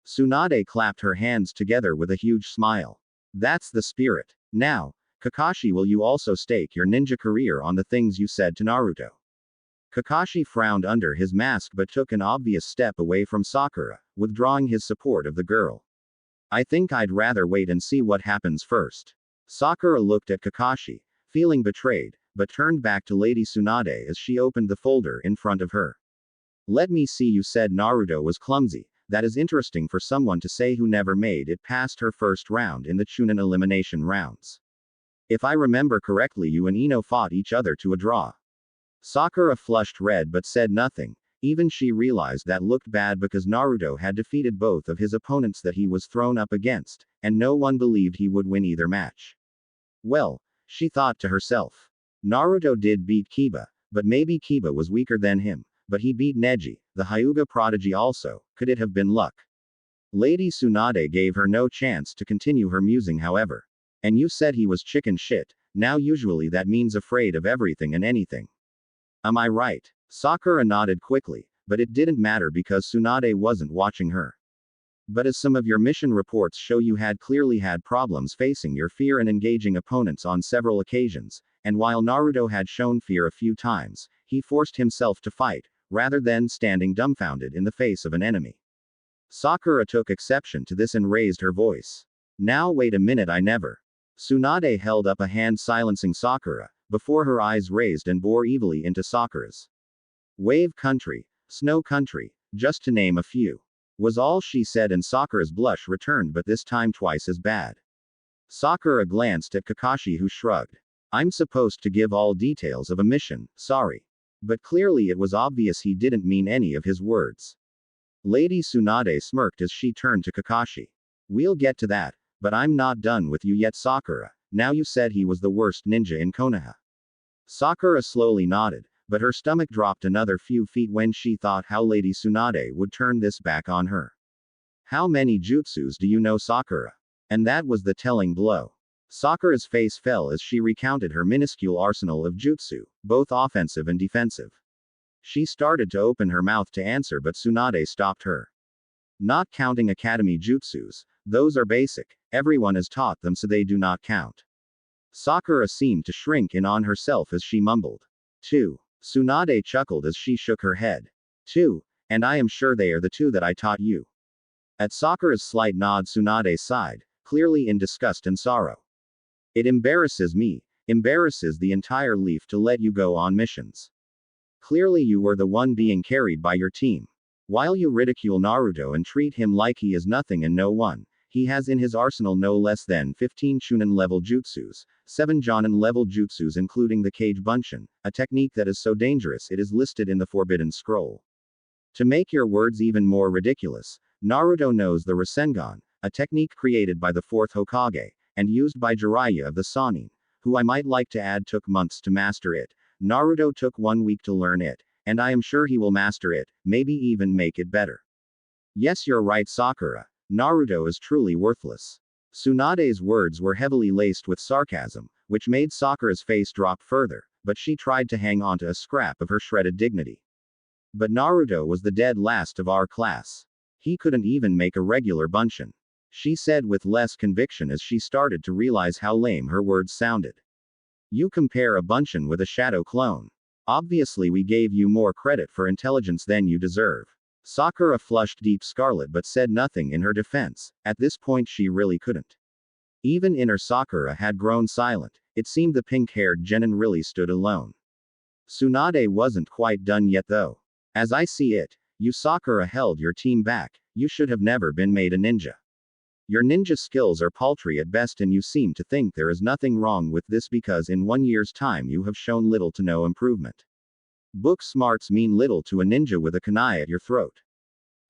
Tsunade clapped her hands together with a huge smile. That's the spirit. Now, Kakashi, will you also stake your ninja career on the things you said to Naruto? Kakashi frowned under his mask but took an obvious step away from Sakura, withdrawing his support of the girl. I think I'd rather wait and see what happens first. Sakura looked at Kakashi, feeling betrayed, but turned back to Lady Tsunade as she opened the folder in front of her. Let me see, you said Naruto was clumsy. That is interesting for someone to say who never made it past her first round in the Chunin elimination rounds. If I remember correctly, you and Ino fought each other to a draw. Sakura flushed red but said nothing. Even she realized that looked bad because Naruto had defeated both of his opponents that he was thrown up against, and no one believed he would win either match. Well, she thought to herself. Naruto did beat Kiba, but maybe Kiba was weaker than him. But he beat Neji, the Hyuga prodigy also. Could it have been luck? Lady Tsunade gave her no chance to continue her musing, however. And you said he was chicken shit. Now usually that means afraid of everything and anything. Am I right? Sakura nodded quickly, but it didn't matter because Tsunade wasn't watching her. But as some of your mission reports show, you had clearly had problems facing your fear and engaging opponents on several occasions, and while Naruto had shown fear a few times, he forced himself to fight, rather than standing dumbfounded in the face of an enemy. Sakura took exception to this and raised her voice. Now wait a minute, I never. Tsunade held up a hand silencing Sakura, before her eyes raised and bore evilly into Sakura's. Wave country, snow country, just to name a few. Was all she said, and Sakura's blush returned, but this time twice as bad. Sakura glanced at Kakashi, who shrugged. I'm supposed to give all details of a mission, sorry. But clearly it was obvious he didn't mean any of his words. Lady Tsunade smirked as she turned to Kakashi. We'll get to that, but I'm not done with you yet, Sakura. Now you said he was the worst ninja in Konoha. Sakura slowly nodded, but her stomach dropped another few feet when she thought how Lady Tsunade would turn this back on her. How many jutsus do you know, Sakura? And that was the telling blow. Sakura's face fell as she recounted her minuscule arsenal of jutsu, both offensive and defensive. She started to open her mouth to answer, but Tsunade stopped her. Not counting academy jutsus, those are basic, everyone has taught them, so they do not count. Sakura seemed to shrink in on herself as she mumbled. 2. Tsunade chuckled as she shook her head. 2. And I am sure they are the 2 that I taught you. At Sakura's slight nod, Tsunade sighed, clearly in disgust and sorrow. It embarrasses me, embarrasses the entire leaf to let you go on missions. Clearly you were the one being carried by your team. While you ridicule Naruto and treat him like he is nothing and no one, he has in his arsenal no less than 15 Chunin level jutsus, 7 Jonin level jutsus including the Kage Bunshin, a technique that is so dangerous it is listed in the Forbidden Scroll. To make your words even more ridiculous, Naruto knows the Rasengan, a technique created by the 4th Hokage, and used by Jiraiya of the Sannin, who I might like to add took months to master it. Naruto took 1 week to learn it, and I am sure he will master it, maybe even make it better. Yes, you're right, Sakura. Naruto is truly worthless. Tsunade's words were heavily laced with sarcasm, which made Sakura's face drop further, but she tried to hang on to a scrap of her shredded dignity. But Naruto was the dead last of our class. He couldn't even make a regular bunshin. She said with less conviction as she started to realize how lame her words sounded. You compare a bunshin with a shadow clone. Obviously we gave you more credit for intelligence than you deserve. Sakura flushed deep scarlet but said nothing in her defense. At this point she really couldn't. Even inner Sakura had grown silent. It seemed the pink-haired genin really stood alone. Tsunade wasn't quite done yet though. As I see it, you Sakura held your team back. You should have never been made a ninja. Your ninja skills are paltry at best, and you seem to think there is nothing wrong with this because in 1 year's time you have shown little to no improvement. Book smarts mean little to a ninja with a kunai at your throat.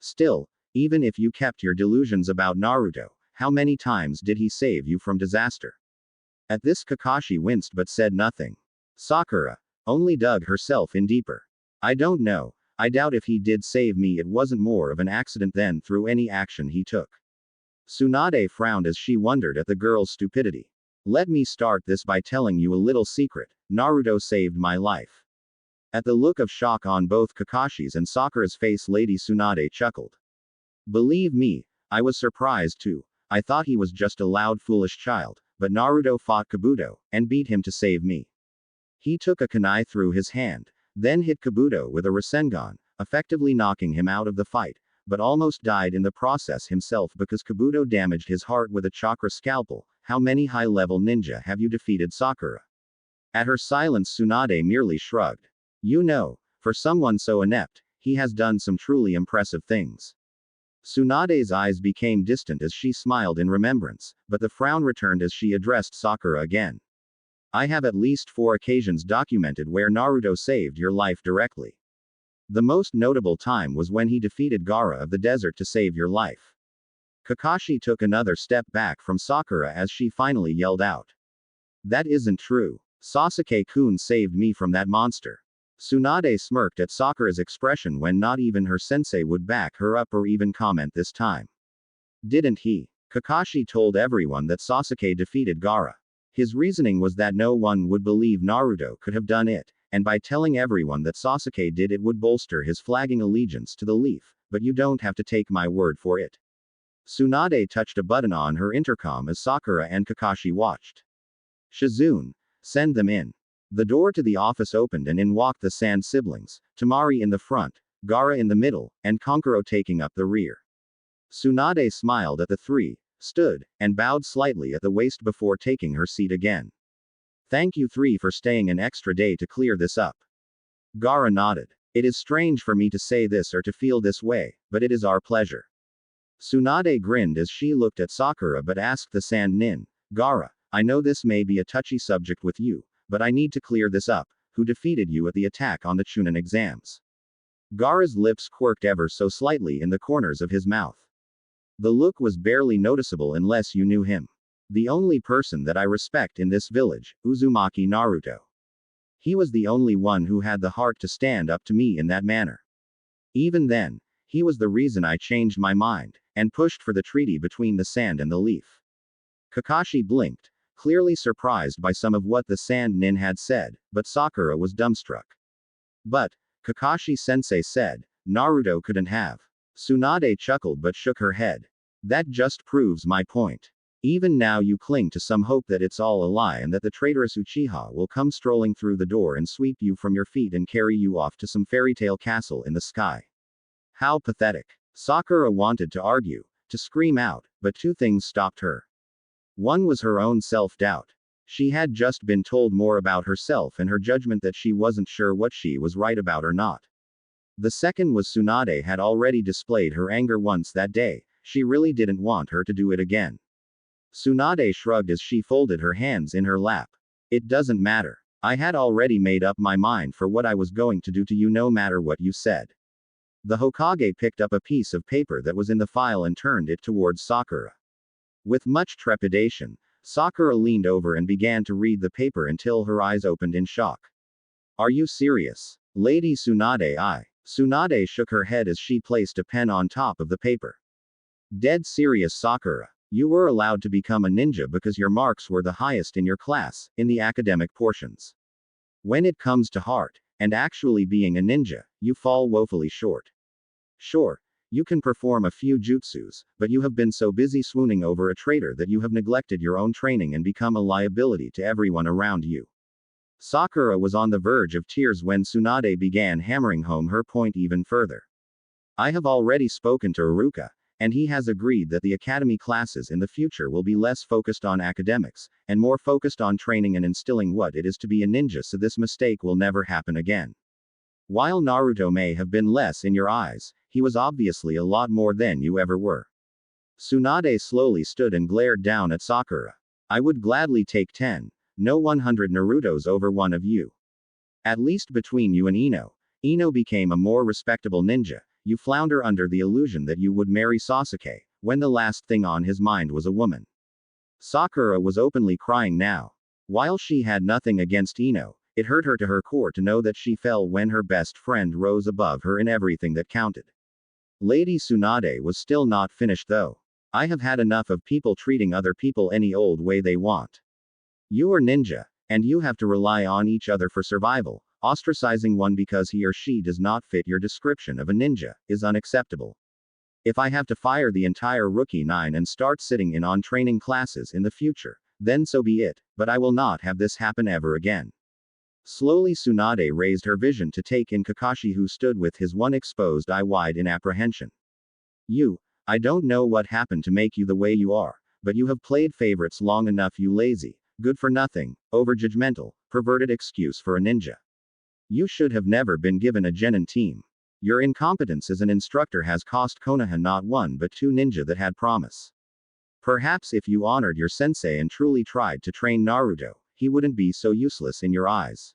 Still, even if you kept your delusions about Naruto, how many times did he save you from disaster? At this Kakashi winced but said nothing. Sakura only dug herself in deeper. I don't know, I doubt if he did save me, it wasn't more of an accident than through any action he took. Tsunade frowned as she wondered at the girl's stupidity. Let me start this by telling you a little secret. Naruto saved my life. At the look of shock on both Kakashi's and Sakura's face, Lady Tsunade chuckled. Believe me, I was surprised too. I thought he was just a loud foolish child, but Naruto fought Kabuto, and beat him to save me. He took a kunai through his hand, then hit Kabuto with a Rasengan, effectively knocking him out of the fight, but almost died in the process himself because Kabuto damaged his heart with a chakra scalpel. How many high-level ninja have you defeated, Sakura? At her silence, Tsunade merely shrugged. You know, for someone so inept, he has done some truly impressive things. Tsunade's eyes became distant as she smiled in remembrance, but the frown returned as she addressed Sakura again. I have at least 4 occasions documented where Naruto saved your life directly. The most notable time was when he defeated Gaara of the desert to save your life. Kakashi took another step back from Sakura as she finally yelled out. That isn't true. Sasuke-kun saved me from that monster. Tsunade smirked at Sakura's expression when not even her sensei would back her up or even comment this time. Didn't he? Kakashi told everyone that Sasuke defeated Gaara. His reasoning was that no one would believe Naruto could have done it, and by telling everyone that Sasuke did it would bolster his flagging allegiance to the Leaf, but you don't have to take my word for it. Tsunade touched a button on her intercom as Sakura and Kakashi watched. Shizune, send them in. The door to the office opened and in walked the Sand siblings, Temari in the front, Gaara in the middle, and Kankuro taking up the rear. Tsunade smiled at the 3, stood, and bowed slightly at the waist before taking her seat again. Thank you 3 for staying an extra day to clear this up. Gaara nodded. It is strange for me to say this or to feel this way, but it is our pleasure. Tsunade grinned as she looked at Sakura but asked the Sand Nin, Gaara, I know this may be a touchy subject with you, but I need to clear this up. Who defeated you at the attack on the Chunin exams? Gaara's lips quirked ever so slightly in the corners of his mouth. The look was barely noticeable unless you knew him. The only person that I respect in this village, Uzumaki Naruto. He was the only one who had the heart to stand up to me in that manner. Even then, he was the reason I changed my mind, and pushed for the treaty between the Sand and the Leaf. Kakashi blinked, clearly surprised by some of what the Sand Nin had said, but Sakura was dumbstruck. But, Kakashi-sensei said, Naruto couldn't have. Tsunade chuckled but shook her head. That just proves my point. Even now you cling to some hope that it's all a lie and that the traitorous Uchiha will come strolling through the door and sweep you from your feet and carry you off to some fairy tale castle in the sky. How pathetic. Sakura wanted to argue, to scream out, but 2 things stopped her. One was her own self-doubt. She had just been told more about herself and her judgment that she wasn't sure what she was right about or not. The second was Tsunade had already displayed her anger once that day. She really didn't want her to do it again. Tsunade shrugged as she folded her hands in her lap. It doesn't matter. I had already made up my mind for what I was going to do to you no matter what you said. The Hokage picked up a piece of paper that was in the file and turned it towards Sakura. With much trepidation, Sakura leaned over and began to read the paper until her eyes opened in shock. Are you serious? Lady Tsunade? Tsunade shook her head as she placed a pen on top of the paper. Dead serious, Sakura. You were allowed to become a ninja because your marks were the highest in your class, in the academic portions. When it comes to heart, and actually being a ninja, you fall woefully short. Sure, you can perform a few jutsus, but you have been so busy swooning over a traitor that you have neglected your own training and become a liability to everyone around you. Sakura was on the verge of tears when Tsunade began hammering home her point even further. I have already spoken to Iruka, and he has agreed that the academy classes in the future will be less focused on academics, and more focused on training and instilling what it is to be a ninja, so this mistake will never happen again. While Naruto may have been less in your eyes, he was obviously a lot more than you ever were. Tsunade slowly stood and glared down at Sakura. I would gladly take 10, no 100 Narutos over one of you. At least between you and Ino. Ino became a more respectable ninja. You flounder under the illusion that you would marry Sasuke, when the last thing on his mind was a woman. Sakura was openly crying now. While she had nothing against Ino, it hurt her to her core to know that she fell when her best friend rose above her in everything that counted. Lady Tsunade was still not finished though. I have had enough of people treating other people any old way they want. You are ninja, and you have to rely on each other for survival. Ostracizing one because he or she does not fit your description of a ninja is unacceptable. If I have to fire the entire Rookie 9 and start sitting in on training classes in the future, then so be it, but I will not have this happen ever again. Slowly Tsunade raised her vision to take in Kakashi, who stood with his one exposed eye wide in apprehension. I don't know what happened to make you the way you are, but you have played favorites long enough, you lazy, good for nothing, over-judgmental, perverted excuse for a ninja. You should have never been given a genin team. Your incompetence as an instructor has cost Konoha not one but two ninja that had promise. Perhaps if you honored your sensei and truly tried to train Naruto, he wouldn't be so useless in your eyes.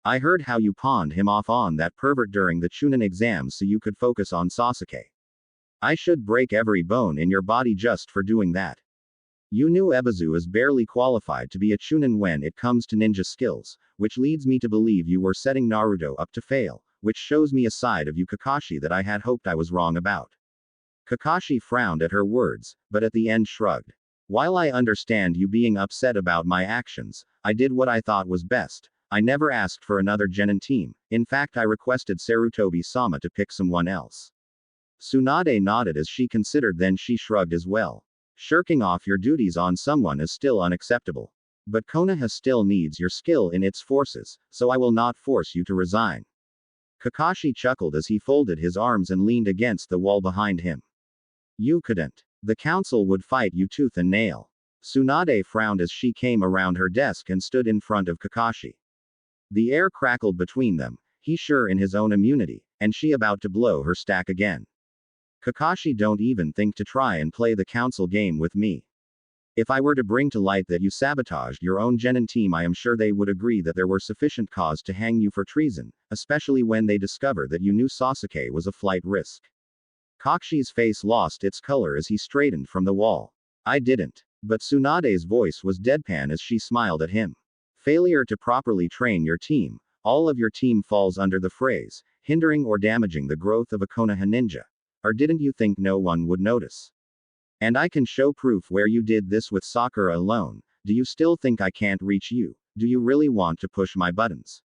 I heard how you pawned him off on that pervert during the Chunin exams so you could focus on Sasuke. I should break every bone in your body just for doing that. You knew Ebizu is barely qualified to be a Chunin when it comes to ninja skills, which leads me to believe you were setting Naruto up to fail, which shows me a side of you, Kakashi, that I had hoped I was wrong about. Kakashi frowned at her words, but at the end shrugged. While I understand you being upset about my actions, I did what I thought was best. I never asked for another genin team. In fact, I requested Sarutobi-sama to pick someone else. Tsunade nodded as she considered, then she shrugged as well. Shirking off your duties on someone is still unacceptable. But Konoha still needs your skill in its forces, so I will not force you to resign. Kakashi chuckled as he folded his arms and leaned against the wall behind him. You couldn't. The council would fight you tooth and nail. Tsunade frowned as she came around her desk and stood in front of Kakashi. The air crackled between them, he sure in his own immunity, and she about to blow her stack again. Kakashi, don't even think to try and play the council game with me. If I were to bring to light that you sabotaged your own genin team, I am sure they would agree that there were sufficient cause to hang you for treason, especially when they discover that you knew Sasuke was a flight risk. Kakushi's face lost its color as he straightened from the wall. I didn't. But Tsunade's voice was deadpan as she smiled at him. Failure to properly train your team, all of your team falls under the phrase, hindering or damaging the growth of a Konoha ninja. Or didn't you think no one would notice? And I can show proof where you did this with Sakura alone. Do you still think I can't reach you? Do you really want to push my buttons?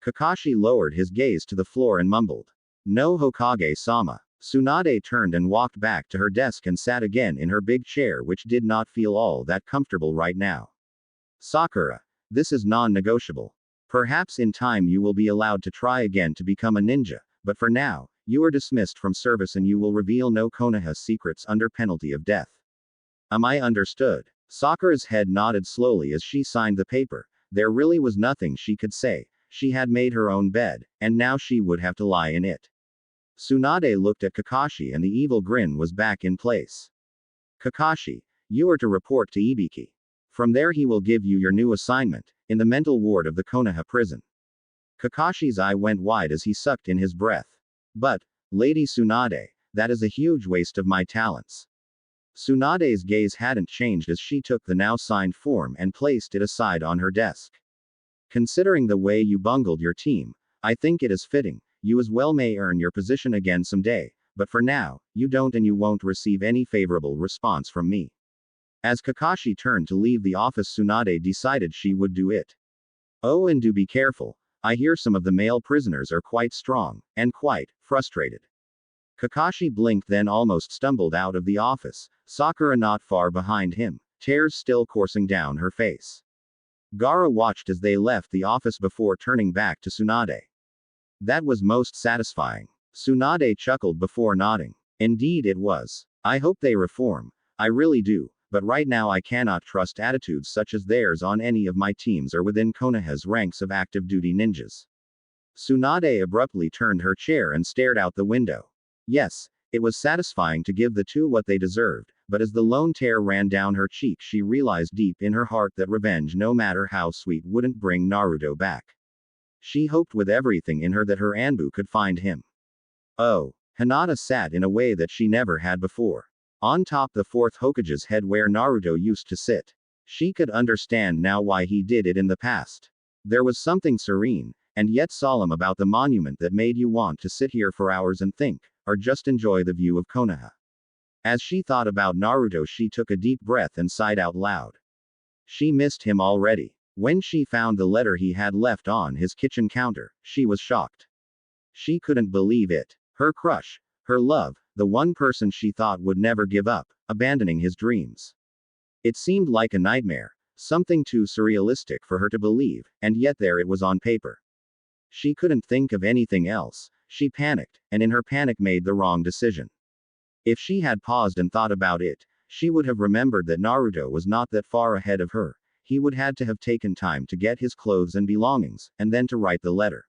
Kakashi lowered his gaze to the floor and mumbled. No, Hokage-sama. Tsunade turned and walked back to her desk and sat again in her big chair, which did not feel all that comfortable right now. Sakura. This is non-negotiable. Perhaps in time you will be allowed to try again to become a ninja, but for now, you are dismissed from service and you will reveal no Konoha secrets under penalty of death. Am I understood? Sakura's head nodded slowly as she signed the paper. There really was nothing she could say. She had made her own bed, and now she would have to lie in it. Tsunade looked at Kakashi and the evil grin was back in place. Kakashi, you are to report to Ibiki. From there he will give you your new assignment, in the mental ward of the Konoha prison. Kakashi's eye went wide as he sucked in his breath. But, Lady Tsunade, that is a huge waste of my talents. Tsunade's gaze hadn't changed as she took the now signed form and placed it aside on her desk. Considering the way you bungled your team, I think it is fitting. You as well may earn your position again someday, but for now, you don't and you won't receive any favorable response from me. As Kakashi turned to leave the office, Tsunade decided she would do it. Oh, and do be careful. I hear some of the male prisoners are quite strong, and quite frustrated. Kakashi blinked, then almost stumbled out of the office, Sakura not far behind him, tears still coursing down her face. Gaara watched as they left the office before turning back to Tsunade. That was most satisfying. Tsunade chuckled before nodding. Indeed it was. I hope they reform. I really do, but right now I cannot trust attitudes such as theirs on any of my teams or within Konoha's ranks of active duty ninjas. Tsunade abruptly turned her chair and stared out the window. Yes, it was satisfying to give the two what they deserved, but as the lone tear ran down her cheek, she realized deep in her heart that revenge, no matter how sweet, wouldn't bring Naruto back. She hoped with everything in her that her Anbu could find him. Oh, Hinata sat in a way that she never had before. On top the fourth Hokage's head where Naruto used to sit. She could understand now why he did it in the past. There was something serene, and yet solemn about the monument that made you want to sit here for hours and think, or just enjoy the view of Konoha. As she thought about Naruto, she took a deep breath and sighed out loud. She missed him already. When she found the letter he had left on his kitchen counter, she was shocked. She couldn't believe it. Her crush, her love, the one person she thought would never give up, abandoning his dreams. It seemed like a nightmare, something too surrealistic for her to believe, and yet there it was on paper. She couldn't think of anything else. She panicked, and in her panic made the wrong decision. If she had paused and thought about it, she would have remembered that Naruto was not that far ahead of her. He would had to have taken time to get his clothes and belongings, and then to write the letter.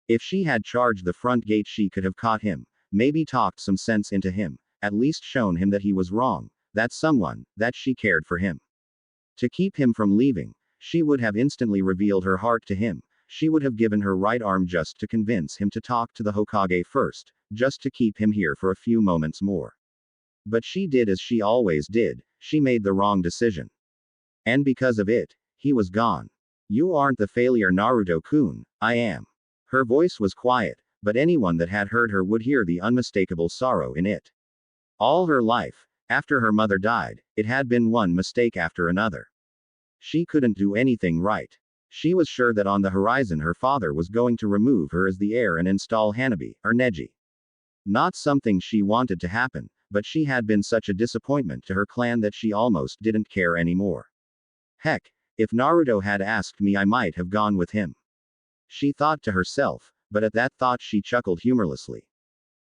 If she had charged the front gate, she could have caught him, maybe talked some sense into him, at least shown him that he was wrong, that someone, that she cared for him. To keep him from leaving, she would have instantly revealed her heart to him. She would have given her right arm just to convince him to talk to the Hokage first, just to keep him here for a few moments more. But she did as she always did, she made the wrong decision. And because of it, he was gone. You aren't the failure, Naruto-kun, I am. Her voice was quiet, but anyone that had heard her would hear the unmistakable sorrow in it. All her life, after her mother died, it had been one mistake after another. She couldn't do anything right. She was sure that on the horizon her father was going to remove her as the heir and install Hanabi, or Neji. Not something she wanted to happen, but she had been such a disappointment to her clan that she almost didn't care anymore. Heck, if Naruto had asked me, I might have gone with him. She thought to herself, but at that thought she chuckled humorlessly.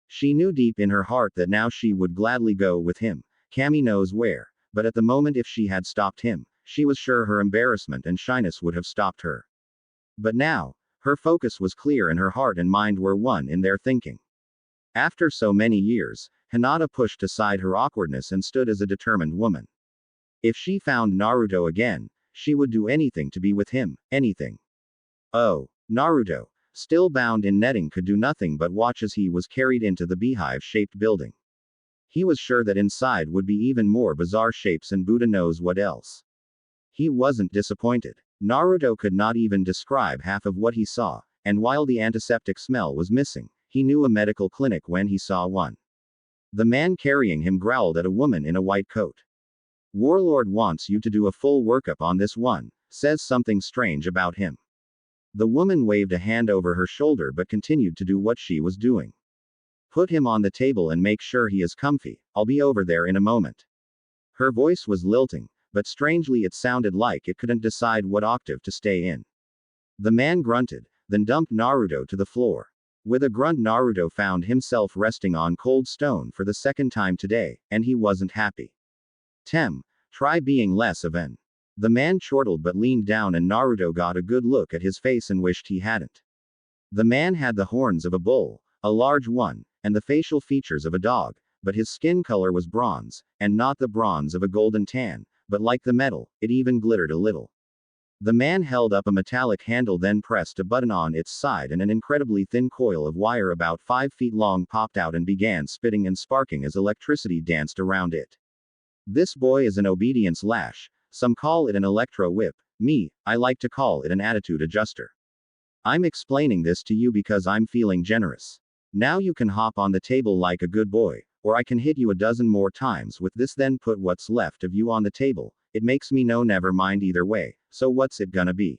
She knew deep in her heart that now she would gladly go with him, Kami knows where, but at the moment if she had stopped him, she was sure her embarrassment and shyness would have stopped her. But now, her focus was clear and her heart and mind were one in their thinking. After so many years, Hinata pushed aside her awkwardness and stood as a determined woman. If she found Naruto again, she would do anything to be with him, anything. Oh, Naruto, still bound in netting, could do nothing but watch as he was carried into the beehive-shaped building. He was sure that inside would be even more bizarre shapes and Buddha knows what else. He wasn't disappointed. Naruto could not even describe half of what he saw, and while the antiseptic smell was missing, he knew a medical clinic when he saw one. The man carrying him growled at a woman in a white coat. Warlord wants you to do a full workup on this one, says something strange about him. The woman waved a hand over her shoulder but continued to do what she was doing. Put him on the table and make sure he is comfy, I'll be over there in a moment. Her voice was lilting, but strangely it sounded like it couldn't decide what octave to stay in. The man grunted, then dumped Naruto to the floor. With a grunt, Naruto found himself resting on cold stone for the second time today, and he wasn't happy. Try being less of an. The man chortled but leaned down and Naruto got a good look at his face and wished he hadn't. The man had the horns of a bull, a large one, and the facial features of a dog, but his skin color was bronze, and not the bronze of a golden tan, but like the metal, it even glittered a little. The man held up a metallic handle, then pressed a button on its side and an incredibly thin coil of wire about 5 feet long popped out and began spitting and sparking as electricity danced around it. This boy is an obedience lash, some call it an electro whip, I like to call it an attitude adjuster. I'm explaining this to you because I'm feeling generous. Now you can hop on the table like a good boy, or I can hit you a dozen more times with this, then put what's left of you on the table. It makes me no never mind either way, so what's it gonna be?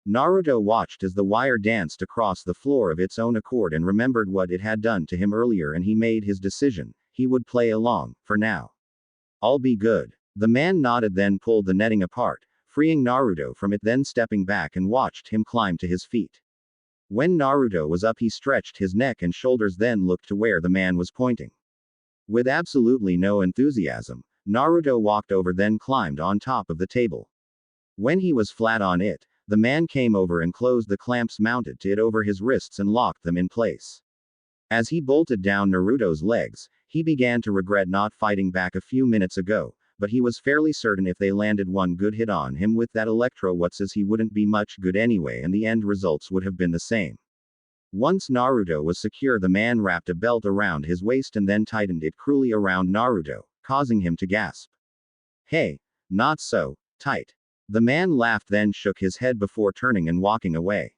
Naruto watched as the wire danced across the floor of its own accord and remembered what it had done to him earlier, and he made his decision. He would play along, for now. I'll be good. The man nodded, then pulled the netting apart, freeing Naruto from it, then stepping back and watched him climb to his feet. When Naruto was up, he stretched his neck and shoulders, then looked to where the man was pointing. With absolutely no enthusiasm, Naruto walked over, then climbed on top of the table. When he was flat on it, the man came over and closed the clamps mounted to it over his wrists and locked them in place. As he bolted down Naruto's legs, he began to regret not fighting back a few minutes ago, but he was fairly certain if they landed one good hit on him with that electro whatsays, he wouldn't be much good anyway and the end results would have been the same. Once Naruto was secure, the man wrapped a belt around his waist and then tightened it cruelly around Naruto, causing him to gasp. Hey, not so tight. The man laughed, then shook his head before turning and walking away.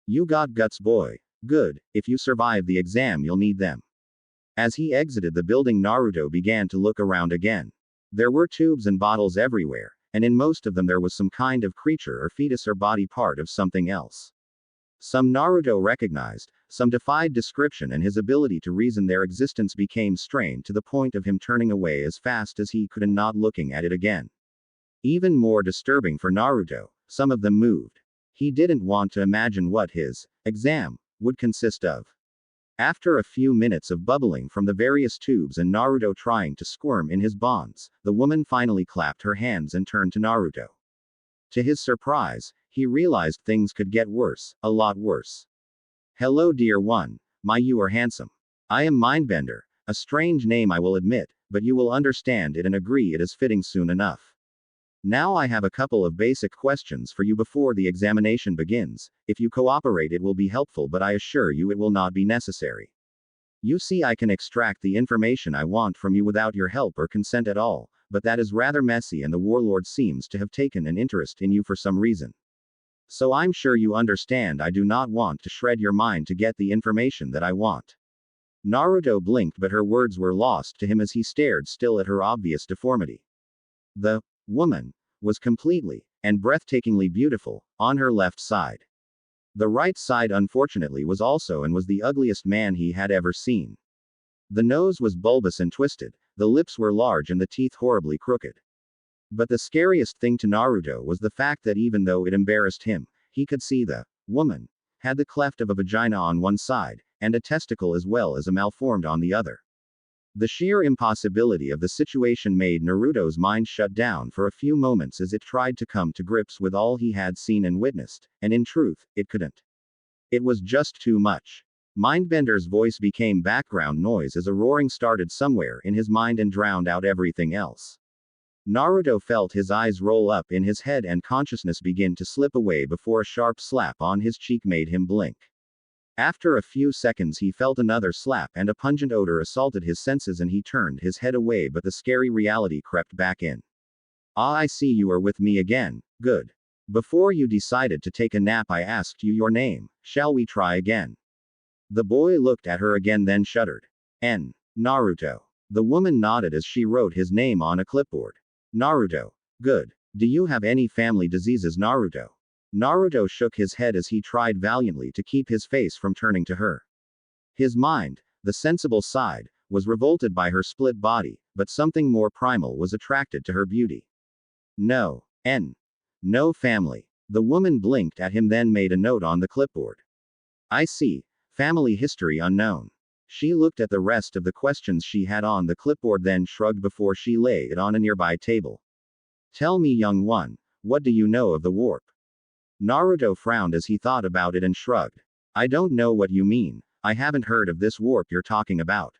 You got guts, boy. Good, if you survive the exam you'll need them. As he exited the building, Naruto began to look around again. There were tubes and bottles everywhere, and in most of them there was some kind of creature or fetus or body part of something else. Some Naruto recognized, some defied description, and his ability to reason their existence became strained to the point of him turning away as fast as he could and not looking at it again. Even more disturbing for Naruto, some of them moved. He didn't want to imagine what his exam would consist of. After a few minutes of bubbling from the various tubes and Naruto trying to squirm in his bonds, the woman finally clapped her hands and turned to Naruto. To his surprise, he realized things could get worse, a lot worse. Hello dear one, you are handsome. I am Mindbender, a strange name I will admit, but you will understand it and agree it is fitting soon enough. Now I have a couple of basic questions for you before the examination begins. If you cooperate it will be helpful, but I assure you it will not be necessary. You see, I can extract the information I want from you without your help or consent at all, but that is rather messy and the warlord seems to have taken an interest in you for some reason. So I'm sure you understand I do not want to shred your mind to get the information that I want. Naruto blinked, but her words were lost to him as he stared still at her obvious deformity. The woman was completely and breathtakingly beautiful on her left side. The right side unfortunately was also and was the ugliest man he had ever seen. The nose was bulbous and twisted, the lips were large and the teeth horribly crooked. But the scariest thing to Naruto was the fact that even though it embarrassed him, he could see the woman had the cleft of a vagina on one side, and a testicle as well as a malformed on the other. The sheer impossibility of the situation made Naruto's mind shut down for a few moments as it tried to come to grips with all he had seen and witnessed, and in truth, it couldn't. It was just too much. Mindbender's voice became background noise as a roaring started somewhere in his mind and drowned out everything else. Naruto felt his eyes roll up in his head and consciousness begin to slip away before a sharp slap on his cheek made him blink. After a few seconds he felt another slap and a pungent odor assaulted his senses and he turned his head away, but the scary reality crept back in. Ah, I see you are with me again, good. Before you decided to take a nap I asked you your name, shall we try again? The boy looked at her again then shuddered. Naruto. The woman nodded as she wrote his name on a clipboard. Naruto. Good. Do you have any family diseases, Naruto? Naruto shook his head as he tried valiantly to keep his face from turning to her. His mind, the sensible side, was revolted by her split body, but something more primal was attracted to her beauty. No. No family. The woman blinked at him then made a note on the clipboard. I see. Family history unknown. She looked at the rest of the questions she had on the clipboard then shrugged before she laid it on a nearby table. Tell me, young one, what do you know of the warp? Naruto frowned as he thought about it and shrugged. I don't know what you mean. I haven't heard of this warp you're talking about.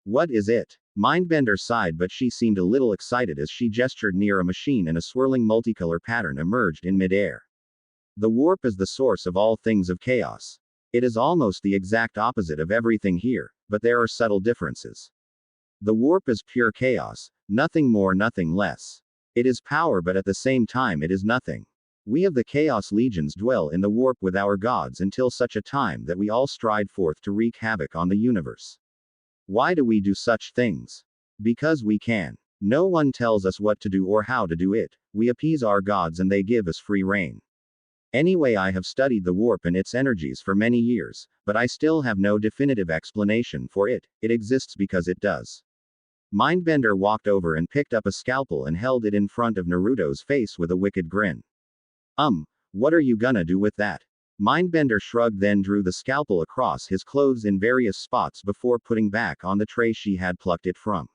What is it? Mindbender sighed, but she seemed a little excited as she gestured near a machine and a swirling multicolor pattern emerged in midair. The warp is the source of all things of chaos. It is almost the exact opposite of everything here, but there are subtle differences. The warp is pure chaos, nothing more, nothing less. It is power, but at the same time it is nothing. We of the Chaos Legions dwell in the warp with our gods until such a time that we all stride forth to wreak havoc on the universe. Why do we do such things? Because we can. No one tells us what to do or how to do it, we appease our gods and they give us free reign. Anyway, I have studied the warp and its energies for many years, but I still have no definitive explanation for it. It exists because it does. Mindbender walked over and picked up a scalpel and held it in front of Naruto's face with a wicked grin. What are you gonna do with that? Mindbender shrugged then drew the scalpel across his clothes in various spots before putting back on the tray she had plucked it from.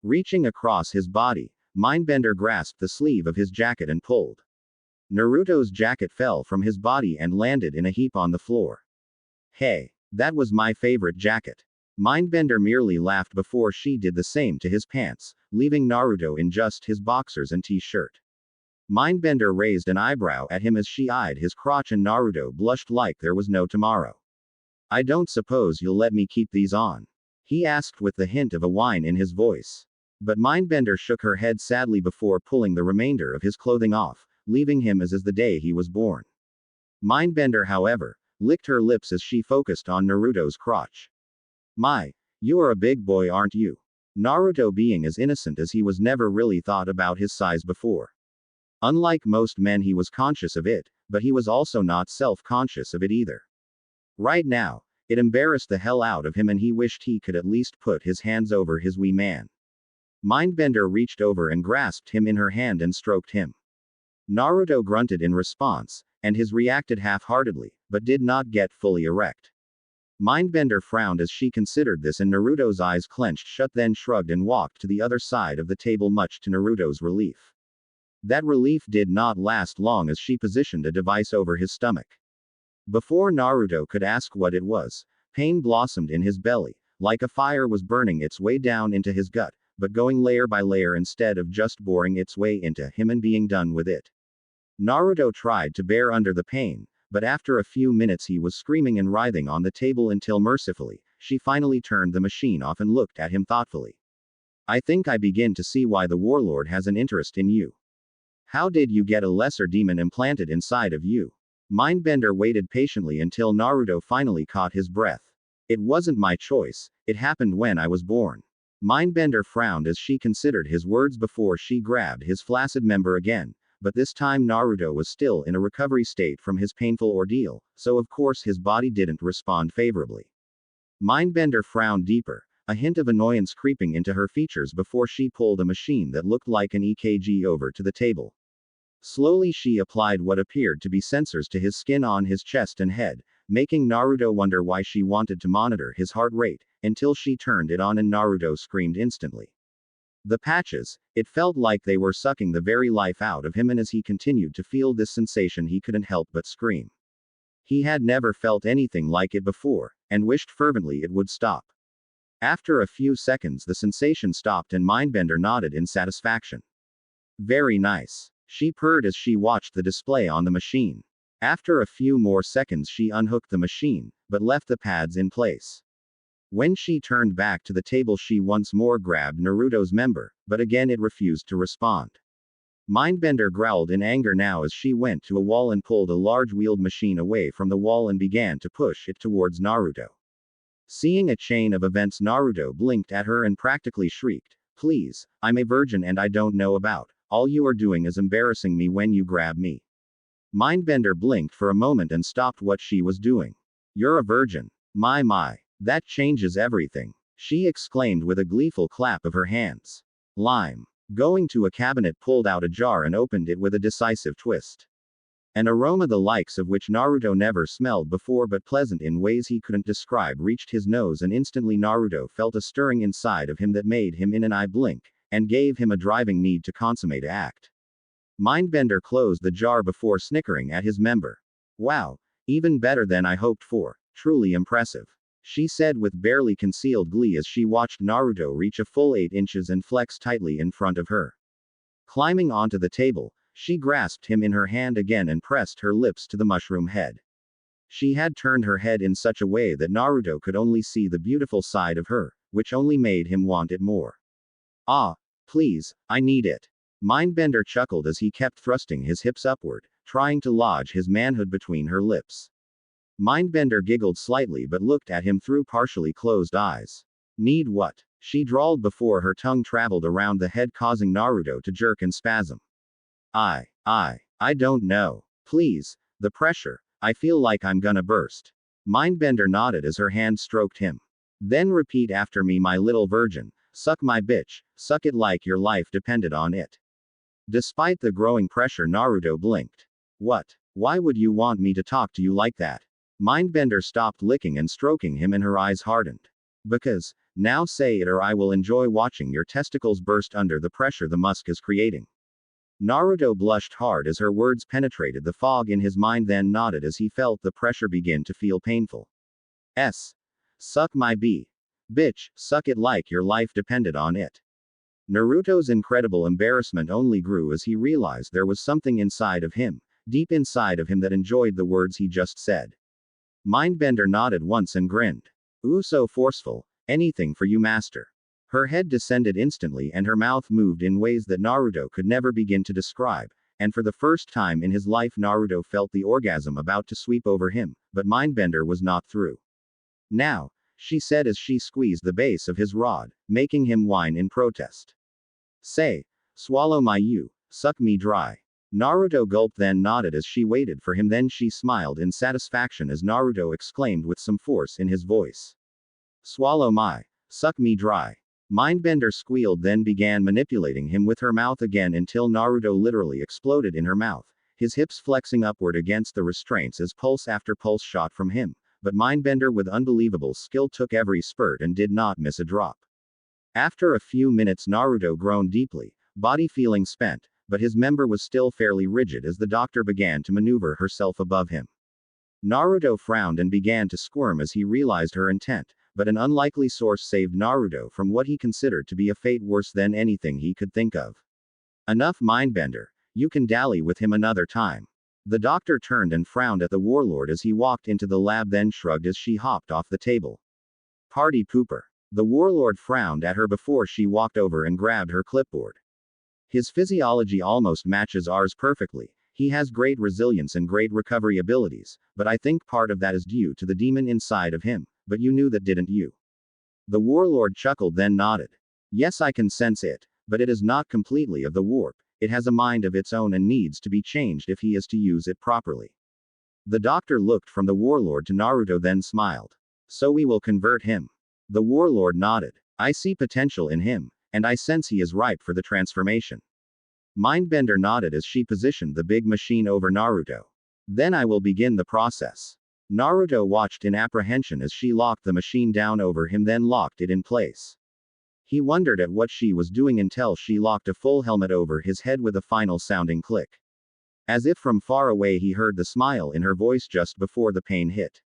Reaching across his body, Mindbender grasped the sleeve of his jacket and pulled. Naruto's jacket fell from his body and landed in a heap on the floor. Hey, that was my favorite jacket. Mindbender merely laughed before she did the same to his pants, leaving Naruto in just his boxers and t-shirt. Mindbender raised an eyebrow at him as she eyed his crotch and Naruto blushed like there was no tomorrow. I don't suppose you'll let me keep these on? He asked with the hint of a whine in his voice. But Mindbender shook her head sadly before pulling the remainder of his clothing off, leaving him as the day he was born. Mindbender, however, licked her lips as she focused on Naruto's crotch. You are a big boy, aren't you? Naruto, being as innocent as he was, never really thought about his size before. Unlike most men, he was conscious of it, but he was also not self-conscious of it either. Right now, it embarrassed the hell out of him and he wished he could at least put his hands over his wee man. Mindbender reached over and grasped him in her hand and stroked him. Naruto grunted in response, and his reacted half-heartedly, but did not get fully erect. Mindbender frowned as she considered this and Naruto's eyes clenched shut, then shrugged and walked to the other side of the table, much to Naruto's relief. That relief did not last long as she positioned a device over his stomach. Before Naruto could ask what it was, pain blossomed in his belly, like a fire was burning its way down into his gut, but going layer by layer instead of just boring its way into him and being done with it. Naruto tried to bear under the pain, but after a few minutes he was screaming and writhing on the table until mercifully, she finally turned the machine off and looked at him thoughtfully. I think I begin to see why the warlord has an interest in you. How did you get a lesser demon implanted inside of you? Mindbender waited patiently until Naruto finally caught his breath. It wasn't my choice, it happened when I was born. Mindbender frowned as she considered his words before she grabbed his flaccid member again, but this time Naruto was still in a recovery state from his painful ordeal, so of course his body didn't respond favorably. Mindbender frowned deeper, a hint of annoyance creeping into her features before she pulled a machine that looked like an EKG over to the table. Slowly she applied what appeared to be sensors to his skin on his chest and head, making Naruto wonder why she wanted to monitor his heart rate, until she turned it on and Naruto screamed instantly. The patches, it felt like they were sucking the very life out of him, and as he continued to feel this sensation he couldn't help but scream. He had never felt anything like it before, and wished fervently it would stop. After a few seconds the sensation stopped and Mindbender nodded in satisfaction. Very nice, she purred as she watched the display on the machine. After a few more seconds she unhooked the machine, but left the pads in place. When she turned back to the table she once more grabbed Naruto's member, but again it refused to respond. Mindbender growled in anger now as she went to a wall and pulled a large wheeled machine away from the wall and began to push it towards Naruto. Seeing a chain of events, Naruto blinked at her and practically shrieked, "Please, I'm a virgin and I don't know about, all you are doing is embarrassing me when you grab me." Mindbender blinked for a moment and stopped what she was doing. "You're a virgin. My. That changes everything," she exclaimed with a gleeful clap of her hands. Lime. Going to a cabinet pulled out a jar and opened it with a decisive twist. An aroma the likes of which Naruto never smelled before but pleasant in ways he couldn't describe reached his nose and instantly Naruto felt a stirring inside of him that made him in an eye blink, and gave him a driving need to consummate an act. Mindbender closed the jar before snickering at his member. "Wow, even better than I hoped for, truly impressive," she said with barely concealed glee as she watched Naruto reach a full 8 inches and flex tightly in front of her. Climbing onto the table, she grasped him in her hand again and pressed her lips to the mushroom head. She had turned her head in such a way that Naruto could only see the beautiful side of her, which only made him want it more. "Ah, please, I need it." Mindbender chuckled as he kept thrusting his hips upward, trying to lodge his manhood between her lips. Mindbender giggled slightly but looked at him through partially closed eyes. "Need what?" she drawled before her tongue traveled around the head, causing Naruto to jerk and spasm. I don't know. Please, the pressure. I feel like I'm gonna burst." Mindbender nodded as her hand stroked him. "Then repeat after me, my little virgin. Suck my bitch, suck it like your life depended on it." Despite the growing pressure, Naruto blinked. "What? Why would you want me to talk to you like that?" Mindbender stopped licking and stroking him and her eyes hardened. "Because, now say it or I will enjoy watching your testicles burst under the pressure the musk is creating." Naruto blushed hard as her words penetrated the fog in his mind, then nodded as he felt the pressure begin to feel painful. Suck my bitch, suck it like your life depended on it." Naruto's incredible embarrassment only grew as he realized there was something inside of him, deep inside of him, that enjoyed the words he just said. Mindbender nodded once and grinned. "Ooh, so forceful. Anything for you, master." Her head descended instantly and her mouth moved in ways that Naruto could never begin to describe, and for the first time in his life Naruto felt the orgasm about to sweep over him, but Mindbender was not through. "Now," she said as she squeezed the base of his rod, making him whine in protest. "Say, swallow my suck me dry." Naruto gulped then nodded as she waited for him, then she smiled in satisfaction as Naruto exclaimed with some force in his voice. Swallow my. Suck me dry. Mindbender squealed then began manipulating him with her mouth again until Naruto literally exploded in her mouth, his hips flexing upward against the restraints as pulse after pulse shot from him, but Mindbender with unbelievable skill took every spurt and did not miss a drop. After a few minutes Naruto groaned deeply, body feeling spent, but his member was still fairly rigid as the doctor began to maneuver herself above him. Naruto frowned and began to squirm as he realized her intent, but an unlikely source saved Naruto from what he considered to be a fate worse than anything he could think of. Enough, Mindbender. You can dally with him another time. The doctor turned and frowned at the warlord as he walked into the lab, then shrugged as she hopped off the table. Party pooper. The warlord frowned at her before she walked over and grabbed her clipboard. His physiology almost matches ours perfectly. He has great resilience and great recovery abilities, but I think part of that is due to the demon inside of him. But you knew that, didn't you? The warlord chuckled then nodded. Yes, I can sense it, but it is not completely of the warp. It has a mind of its own and needs to be changed if he is to use it properly. The doctor looked from the warlord to Naruto then smiled. So we will convert him. The warlord nodded. I see potential in him, and I sense he is ripe for the transformation. Mindbender nodded as she positioned the big machine over Naruto. Then I will begin the process. Naruto watched in apprehension as she locked the machine down over him, then locked it in place. He wondered at what she was doing until she locked a full helmet over his head with a final sounding click. As if from far away he heard the smile in her voice just before the pain hit.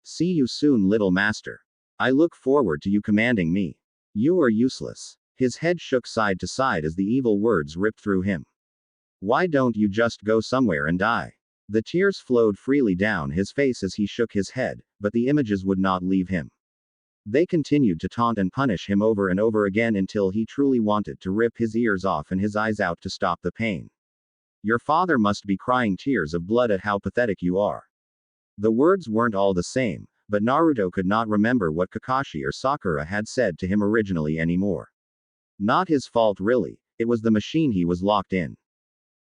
See you soon, little master. I look forward to you commanding me. You are useless. His head shook side to side as the evil words ripped through him. Why don't you just go somewhere and die? The tears flowed freely down his face as he shook his head, but the images would not leave him. They continued to taunt and punish him over and over again until he truly wanted to rip his ears off and his eyes out to stop the pain. Your father must be crying tears of blood at how pathetic you are. The words weren't all the same, but Naruto could not remember what Kakashi or Sakura had said to him originally anymore. Not his fault really, it was the machine he was locked in.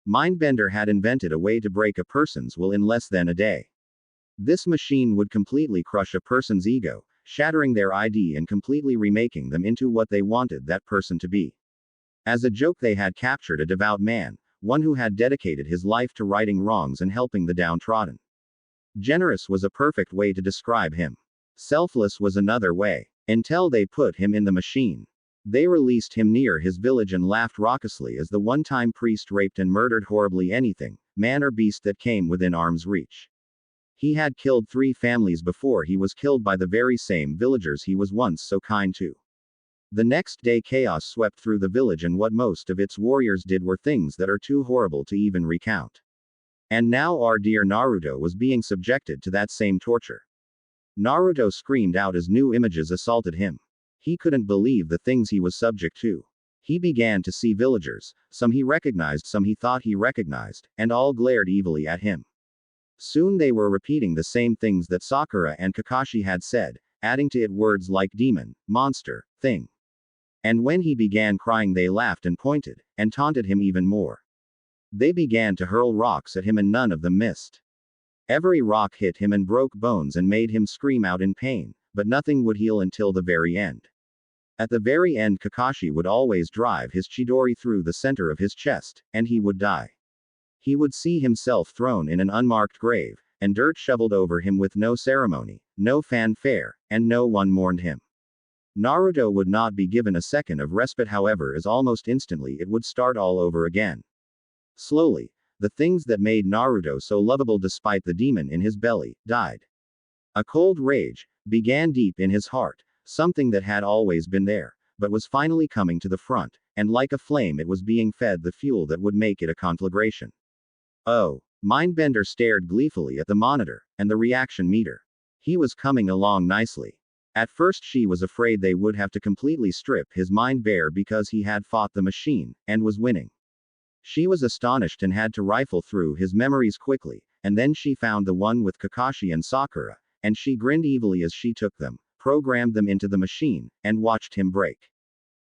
Mindbender had invented a way to break a person's will in less than a day. This machine would completely crush a person's ego, shattering their ID and completely remaking them into what they wanted that person to be. As a joke, they had captured a devout man, one who had dedicated his life to righting wrongs and helping the downtrodden. Generous was a perfect way to describe him. Selfless was another way. Until they put him in the machine. They released him near his village and laughed raucously as the one-time priest raped and murdered horribly anything, man or beast, that came within arm's reach. He had killed 3 families before he was killed by the very same villagers he was once so kind to. The next day chaos swept through the village, and what most of its warriors did were things that are too horrible to even recount. And now our dear Naruto was being subjected to that same torture. Naruto screamed out as new images assaulted him. He couldn't believe the things he was subject to. He began to see villagers, some he recognized, some he thought he recognized, and all glared evilly at him. Soon they were repeating the same things that Sakura and Kakashi had said, adding to it words like demon, monster, thing. And when he began crying, they laughed and pointed, and taunted him even more. They began to hurl rocks at him, and none of them missed. Every rock hit him and broke bones and made him scream out in pain, but nothing would heal until the very end. At the very end, Kakashi would always drive his Chidori through the center of his chest, and he would die. He would see himself thrown in an unmarked grave, and dirt shoveled over him with no ceremony, no fanfare, and no one mourned him. Naruto would not be given a second of respite, however, as almost instantly it would start all over again. Slowly, the things that made Naruto so lovable despite the demon in his belly, died. A cold rage began deep in his heart, something that had always been there, but was finally coming to the front, and like a flame it was being fed the fuel that would make it a conflagration. Oh! Mindbender stared gleefully at the monitor, and the reaction meter. He was coming along nicely. At first she was afraid they would have to completely strip his mind bare because he had fought the machine, and was winning. She was astonished and had to rifle through his memories quickly, and then she found the one with Kakashi and Sakura, and she grinned evilly as she took them, programmed them into the machine, and watched him break.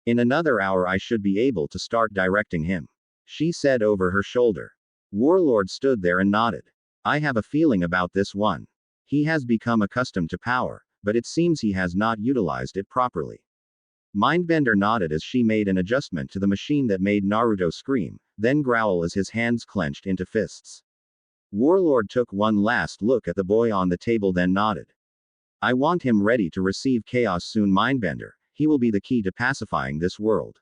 In another hour I should be able to start directing him, she said over her shoulder. Warlord stood there and nodded. I have a feeling about this one. He has become accustomed to power, but it seems he has not utilized it properly. Mindbender nodded as she made an adjustment to the machine that made Naruto scream, then growl as his hands clenched into fists. Warlord took one last look at the boy on the table then nodded. I want him ready to receive chaos soon, Mindbender. He will be the key to pacifying this world.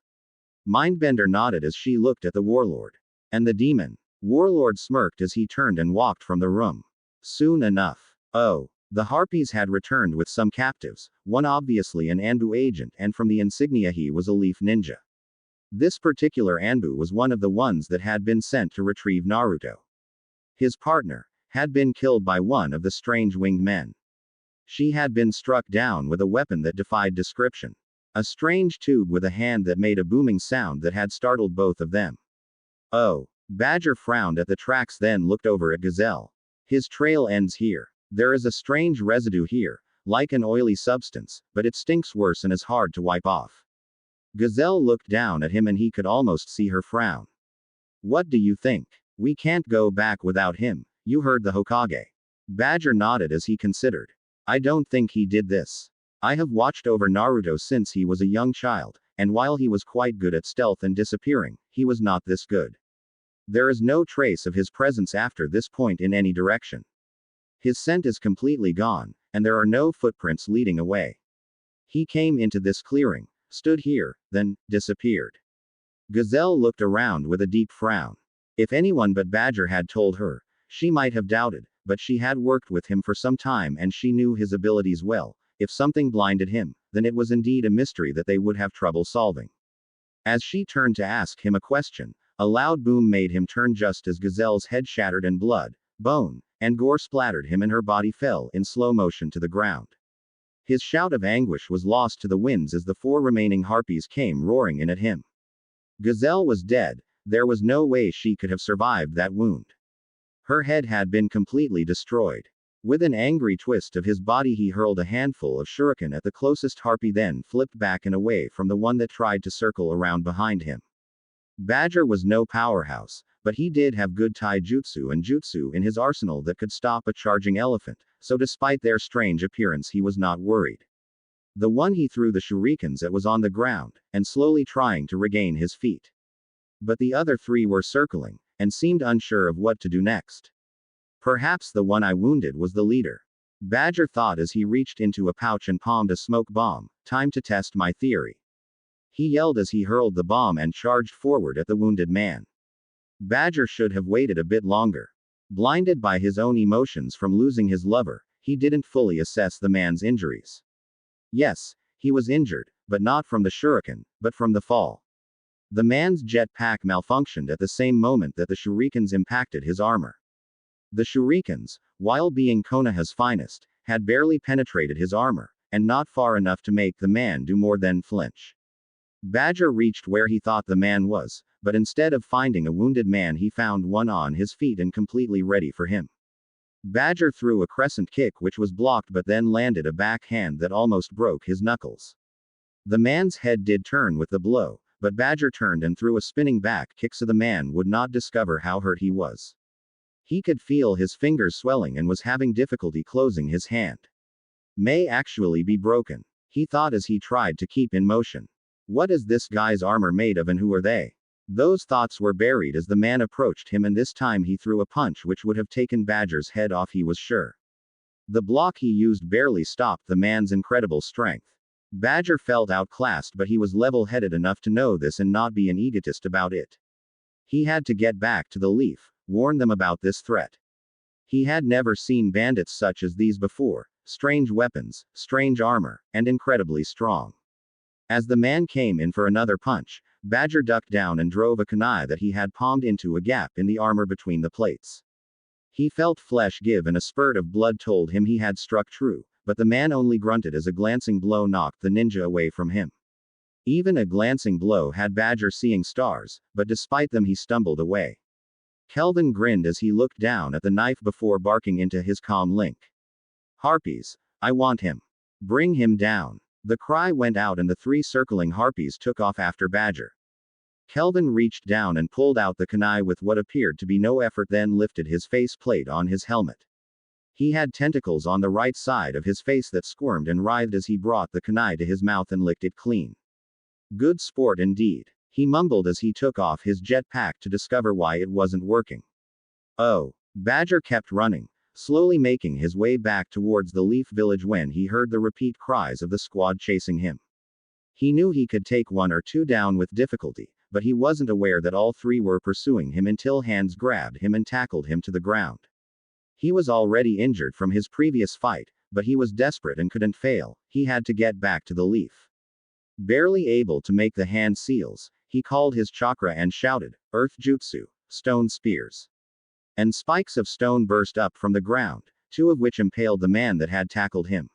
Mindbender nodded as she looked at the warlord. And the demon. Warlord smirked as he turned and walked from the room. Soon enough. Oh. The Harpies had returned with some captives, one obviously an Anbu agent, and from the insignia he was a leaf ninja. This particular Anbu was one of the ones that had been sent to retrieve Naruto. His partner had been killed by one of the strange winged men. She had been struck down with a weapon that defied description. A strange tube with a hand that made a booming sound that had startled both of them. Oh. Badger frowned at the tracks then looked over at Gazelle. His trail ends here. There is a strange residue here, like an oily substance, but it stinks worse and is hard to wipe off. Gazelle looked down at him and he could almost see her frown. What do you think? We can't go back without him, you heard the Hokage. Badger nodded as he considered. I don't think he did this. I have watched over Naruto since he was a young child, and while he was quite good at stealth and disappearing, he was not this good. There is no trace of his presence after this point in any direction. His scent is completely gone, and there are no footprints leading away. He came into this clearing, stood here, then disappeared. Gazelle looked around with a deep frown. If anyone but Badger had told her, she might have doubted, but she had worked with him for some time and she knew his abilities well. If something blinded him, then it was indeed a mystery that they would have trouble solving. As she turned to ask him a question, a loud boom made him turn just as Gazelle's head shattered and blood, bone, and gore splattered him and her body fell in slow motion to the ground. His shout of anguish was lost to the winds as the 4 remaining harpies came roaring in at him. Gazelle was dead, there was no way she could have survived that wound. Her head had been completely destroyed. With an angry twist of his body he hurled a handful of shuriken at the closest harpy then flipped back and away from the one that tried to circle around behind him. Badger was no powerhouse, but he did have good taijutsu and jutsu in his arsenal that could stop a charging elephant, so despite their strange appearance he was not worried. The one he threw the shurikens at was on the ground, and slowly trying to regain his feet. But the other 3 were circling, and seemed unsure of what to do next. Perhaps the one I wounded was the leader. Badger thought as he reached into a pouch and palmed a smoke bomb. Time to test my theory. He yelled as he hurled the bomb and charged forward at the wounded man. Badger should have waited a bit longer. Blinded by his own emotions from losing his lover, he didn't fully assess the man's injuries. Yes, he was injured, but not from the shuriken, but from the fall. The man's jetpack malfunctioned at the same moment that the shurikens impacted his armor. The shurikens, while being Konoha's finest, had barely penetrated his armor, and not far enough to make the man do more than flinch. Badger reached where he thought the man was, but instead of finding a wounded man he found one on his feet and completely ready for him. Badger threw a crescent kick which was blocked but then landed a backhand that almost broke his knuckles. The man's head did turn with the blow, but Badger turned and threw a spinning back kick so the man would not discover how hurt he was. He could feel his fingers swelling and was having difficulty closing his hand. May actually be broken, he thought as he tried to keep in motion. What is this guy's armor made of and who are they? Those thoughts were buried as the man approached him and this time he threw a punch which would have taken Badger's head off, he was sure. The block he used barely stopped the man's incredible strength. Badger felt outclassed but he was level-headed enough to know this and not be an egotist about it. He had to get back to the Leaf, warn them about this threat. He had never seen bandits such as these before, strange weapons, strange armor, and incredibly strong. As the man came in for another punch, Badger ducked down and drove a kunai that he had palmed into a gap in the armor between the plates. He felt flesh give and a spurt of blood told him he had struck true, but the man only grunted as a glancing blow knocked the ninja away from him. Even a glancing blow had Badger seeing stars, but despite them he stumbled away. Kelvin grinned as he looked down at the knife before barking into his comm link. Harpies, I want him. Bring him down. The cry went out and the 3 circling harpies took off after Badger. Kelvin reached down and pulled out the kunai with what appeared to be no effort, then lifted his face plate on his helmet. He had tentacles on the right side of his face that squirmed and writhed as he brought the kunai to his mouth and licked it clean. Good sport indeed, he mumbled as he took off his jetpack to discover why it wasn't working. Oh. Badger kept running, slowly making his way back towards the Leaf Village when he heard the repeat cries of the squad chasing him. He knew he could take one or two down with difficulty, but he wasn't aware that all three were pursuing him until hands grabbed him and tackled him to the ground. He was already injured from his previous fight, but he was desperate and couldn't fail. He had to get back to the Leaf. Barely able to make the hand seals, he called his chakra and shouted, "Earth Jutsu, stone spears." And spikes of stone burst up from the ground, two of which impaled the man that had tackled him.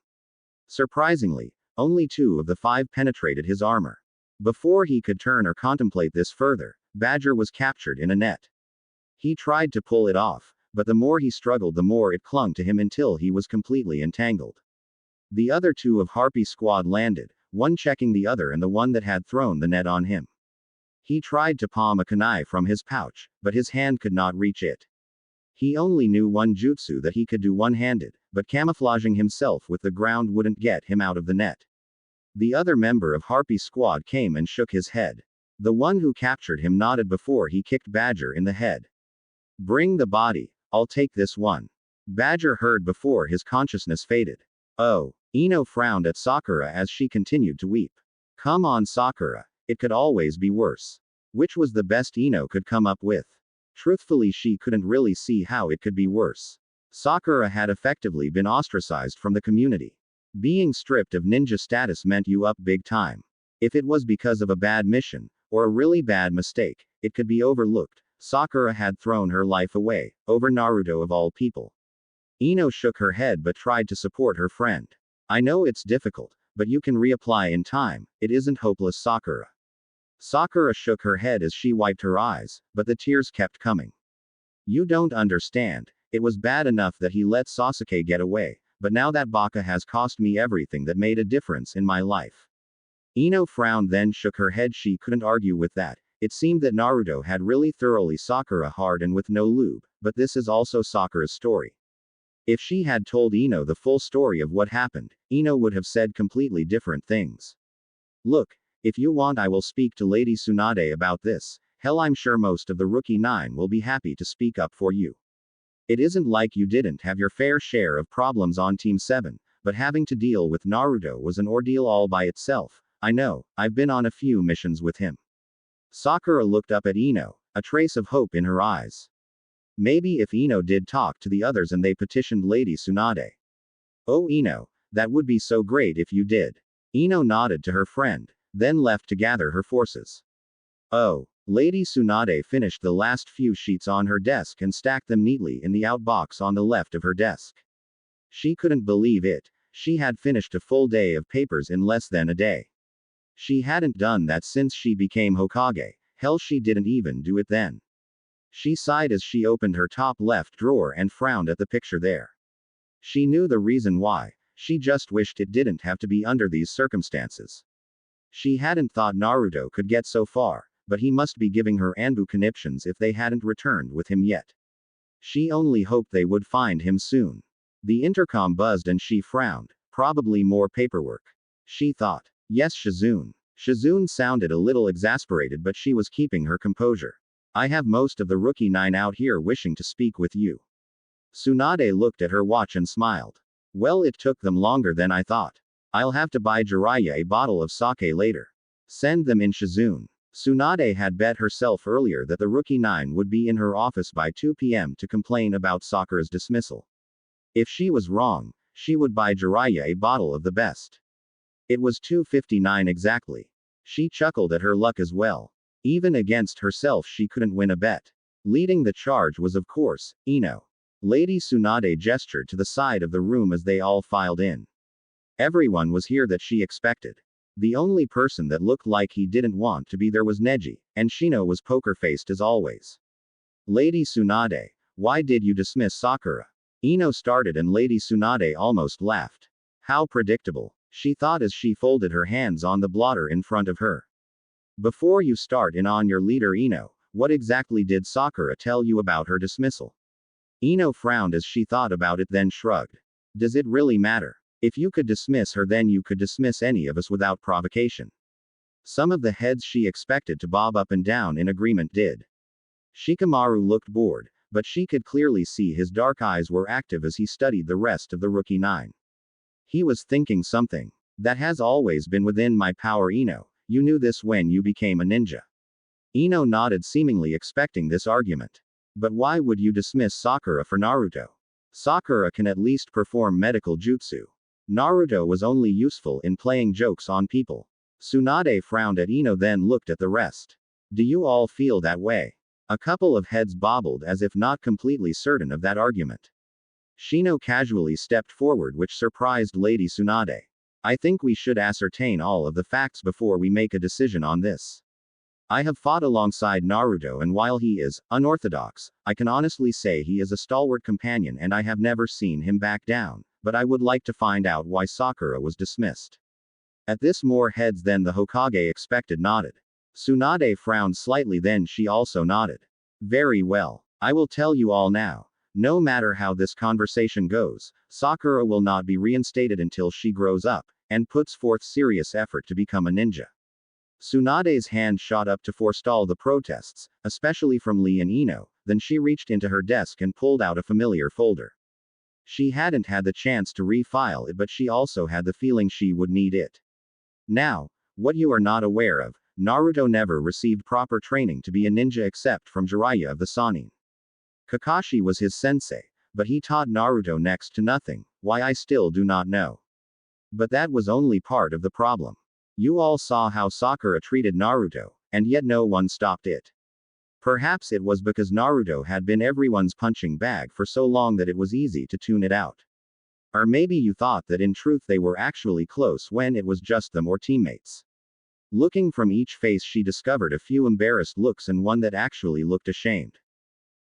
Surprisingly, only 2 of the 5 penetrated his armor. Before he could turn or contemplate this further, Badger was captured in a net. He tried to pull it off, but the more he struggled, the more it clung to him until he was completely entangled. The other 2 of Harpy Squad landed, one checking the other and the one that had thrown the net on him. He tried to palm a kunai from his pouch, but his hand could not reach it. He only knew one jutsu that he could do one-handed, but camouflaging himself with the ground wouldn't get him out of the net. The other member of Harpy Squad came and shook his head. The one who captured him nodded before he kicked Badger in the head. "Bring the body, I'll take this one." Badger heard before his consciousness faded. "Oh." Ino frowned at Sakura as she continued to weep. "Come on, Sakura, it could always be worse." Which was the best Ino could come up with. Truthfully, she couldn't really see how it could be worse. Sakura had effectively been ostracized from the community. Being stripped of ninja status meant you up big time. If it was because of a bad mission, or a really bad mistake, it could be overlooked. Sakura had thrown her life away, over Naruto of all people. Ino shook her head but tried to support her friend. "I know it's difficult, but you can reapply in time, it isn't hopeless, Sakura." Sakura shook her head as she wiped her eyes, but the tears kept coming. "You don't understand, it was bad enough that he let Sasuke get away, but now that Baka has cost me everything that made a difference in my life." Ino frowned then shook her head. She couldn't argue with that. It seemed that Naruto had really thoroughly Sakura hard and with no lube, but this is also Sakura's story. If she had told Ino the full story of what happened, Ino would have said completely different things. "Look, if you want I will speak to Lady Tsunade about this. Hell, I'm sure most of the Rookie 9 will be happy to speak up for you. It isn't like you didn't have your fair share of problems on Team 7, but having to deal with Naruto was an ordeal all by itself. I know, I've been on a few missions with him." Sakura looked up at Ino, a trace of hope in her eyes. Maybe if Ino did talk to the others and they petitioned Lady Tsunade. "Oh Ino, that would be so great if you did." Ino nodded to her friend, then left to gather her forces. "Oh." Lady Tsunade finished the last few sheets on her desk and stacked them neatly in the outbox on the left of her desk. She couldn't believe it. She had finished a full day of papers in less than a day. She hadn't done that since she became Hokage. Hell, she didn't even do it then. She sighed as she opened her top left drawer and frowned at the picture there. She knew the reason why. She just wished it didn't have to be under these circumstances. She hadn't thought Naruto could get so far, but he must be giving her Anbu conniptions if they hadn't returned with him yet. She only hoped they would find him soon. The intercom buzzed and she frowned. Probably more paperwork. She thought. Yes, Shizune. Shizune sounded a little exasperated, but she was keeping her composure. "I have most of the Rookie 9 out here wishing to speak with you." Tsunade looked at her watch and smiled. "Well, it took them longer than I thought. I'll have to buy Jiraiya a bottle of sake later. Send them in, Shizune." Tsunade had bet herself earlier that the Rookie 9 would be in her office by 2 p.m. to complain about Sakura's dismissal. If she was wrong, she would buy Jiraiya a bottle of the best. It was 2:59 exactly. She chuckled at her luck as well. Even against herself she couldn't win a bet. Leading the charge was of course, Ino. Lady Tsunade gestured to the side of the room as they all filed in. Everyone was here that she expected. The only person that looked like he didn't want to be there was Neji, and Shino was poker-faced as always. "Lady Tsunade, why did you dismiss Sakura?" Ino started and Lady Tsunade almost laughed. How predictable, she thought as she folded her hands on the blotter in front of her. Before you start in on your leader Ino, what exactly did Sakura tell you about her dismissal? Ino frowned as she thought about it, then shrugged. Does it really matter? If you could dismiss her, then you could dismiss any of us without provocation. Some of the heads she expected to bob up and down in agreement did. Shikamaru looked bored, but she could clearly see his dark eyes were active as he studied the rest of the rookie nine. He was thinking something. That has always been within my power, Ino. You knew this when you became a ninja. Ino nodded, seemingly expecting this argument. But why would you dismiss Sakura for Naruto? Sakura can at least perform medical jutsu. Naruto was only useful in playing jokes on people. Tsunade frowned at Ino, then looked at the rest. Do you all feel that way? A couple of heads bobbled as if not completely certain of that argument. Shino casually stepped forward, which surprised Lady Tsunade. I think we should ascertain all of the facts before we make a decision on this. I have fought alongside Naruto, and while he is unorthodox, I can honestly say he is a stalwart companion and I have never seen him back down, but I would like to find out why Sakura was dismissed. At this, more heads than the Hokage expected nodded. Tsunade frowned slightly, then she also nodded. Very well. I will tell you all now. No matter how this conversation goes, Sakura will not be reinstated until she grows up and puts forth serious effort to become a ninja. Tsunade's hand shot up to forestall the protests, especially from Lee and Ino, then she reached into her desk and pulled out a familiar folder. She hadn't had the chance to refile it, but she also had the feeling she would need it. Now, what you are not aware of, Naruto never received proper training to be a ninja except from Jiraiya of the Sannin. Kakashi was his sensei, but he taught Naruto next to nothing, why I still do not know. But that was only part of the problem. You all saw how Sakura treated Naruto, and yet no one stopped it. Perhaps it was because Naruto had been everyone's punching bag for so long that it was easy to tune it out. Or maybe you thought that in truth they were actually close when it was just them or teammates. Looking from each face, she discovered a few embarrassed looks and one that actually looked ashamed.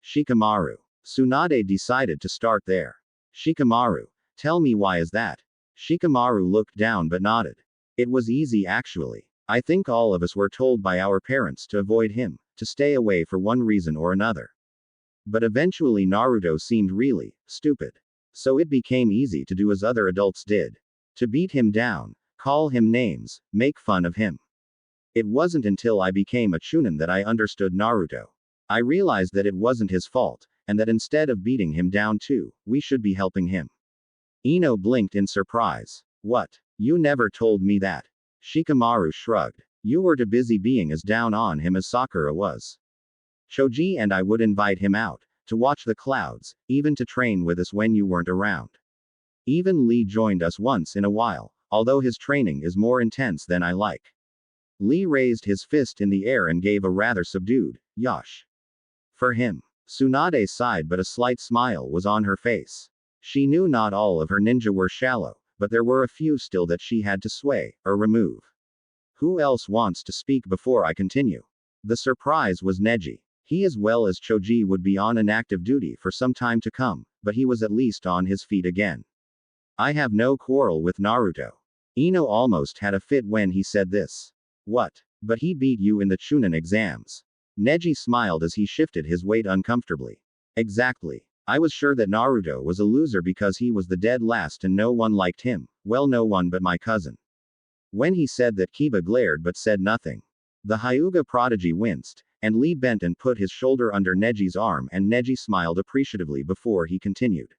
Shikamaru. Tsunade decided to start there. Shikamaru. Tell me, why is that? Shikamaru looked down but nodded. It was easy actually. I think all of us were told by our parents to avoid him, to stay away for one reason or another. But eventually Naruto seemed really stupid. So it became easy to do as other adults did. To beat him down, call him names, make fun of him. It wasn't until I became a chunin that I understood Naruto. I realized that it wasn't his fault, and that instead of beating him down too, we should be helping him. Ino blinked in surprise. What? You never told me that. Shikamaru shrugged. You were too busy being as down on him as Sakura was. Choji and I would invite him out, to watch the clouds, even to train with us when you weren't around. Even Lee joined us once in a while, although his training is more intense than I like. Lee raised his fist in the air and gave a rather subdued, yosh. For him. Tsunade sighed, but a slight smile was on her face. She knew not all of her ninja were shallow, but there were a few still that she had to sway, or remove. Who else wants to speak before I continue? The surprise was Neji. He as well as Choji would be on inactive duty for some time to come, but he was at least on his feet again. I have no quarrel with Naruto. Ino almost had a fit when he said this. What? But he beat you in the Chunin exams. Neji smiled as he shifted his weight uncomfortably. Exactly. I was sure that Naruto was a loser because he was the dead last and no one liked him, well, no one but my cousin. When he said that, Kiba glared but said nothing. The Hyuga prodigy winced, and Lee bent and put his shoulder under Neji's arm, and Neji smiled appreciatively before he continued.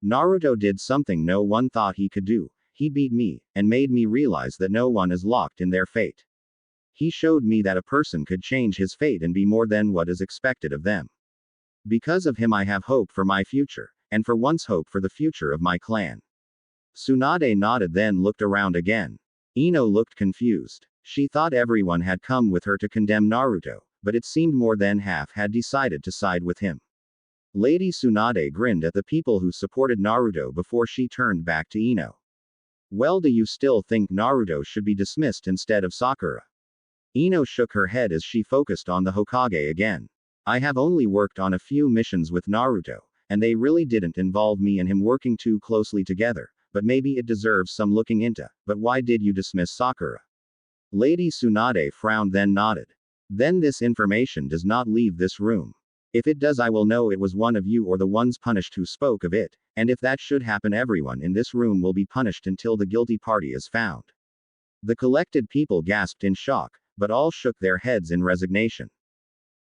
Naruto did something no one thought he could do. He beat me, and made me realize that no one is locked in their fate. He showed me that a person could change his fate and be more than what is expected of them. Because of him I have hope for my future, and for once hope for the future of my clan. Tsunade nodded, then looked around again. Ino looked confused. She thought everyone had come with her to condemn Naruto, but it seemed more than half had decided to side with him. Lady Tsunade grinned at the people who supported Naruto before she turned back to Ino. Well, do you still think Naruto should be dismissed instead of Sakura? Ino shook her head as she focused on the Hokage again. I have only worked on a few missions with Naruto, and they really didn't involve me and him working too closely together, but maybe it deserves some looking into. But why did you dismiss Sakura? Lady Tsunade frowned then nodded. Then this information does not leave this room. If it does, I will know it was one of you or the ones punished who spoke of it, and if that should happen, everyone in this room will be punished until the guilty party is found. The collected people gasped in shock, but all shook their heads in resignation.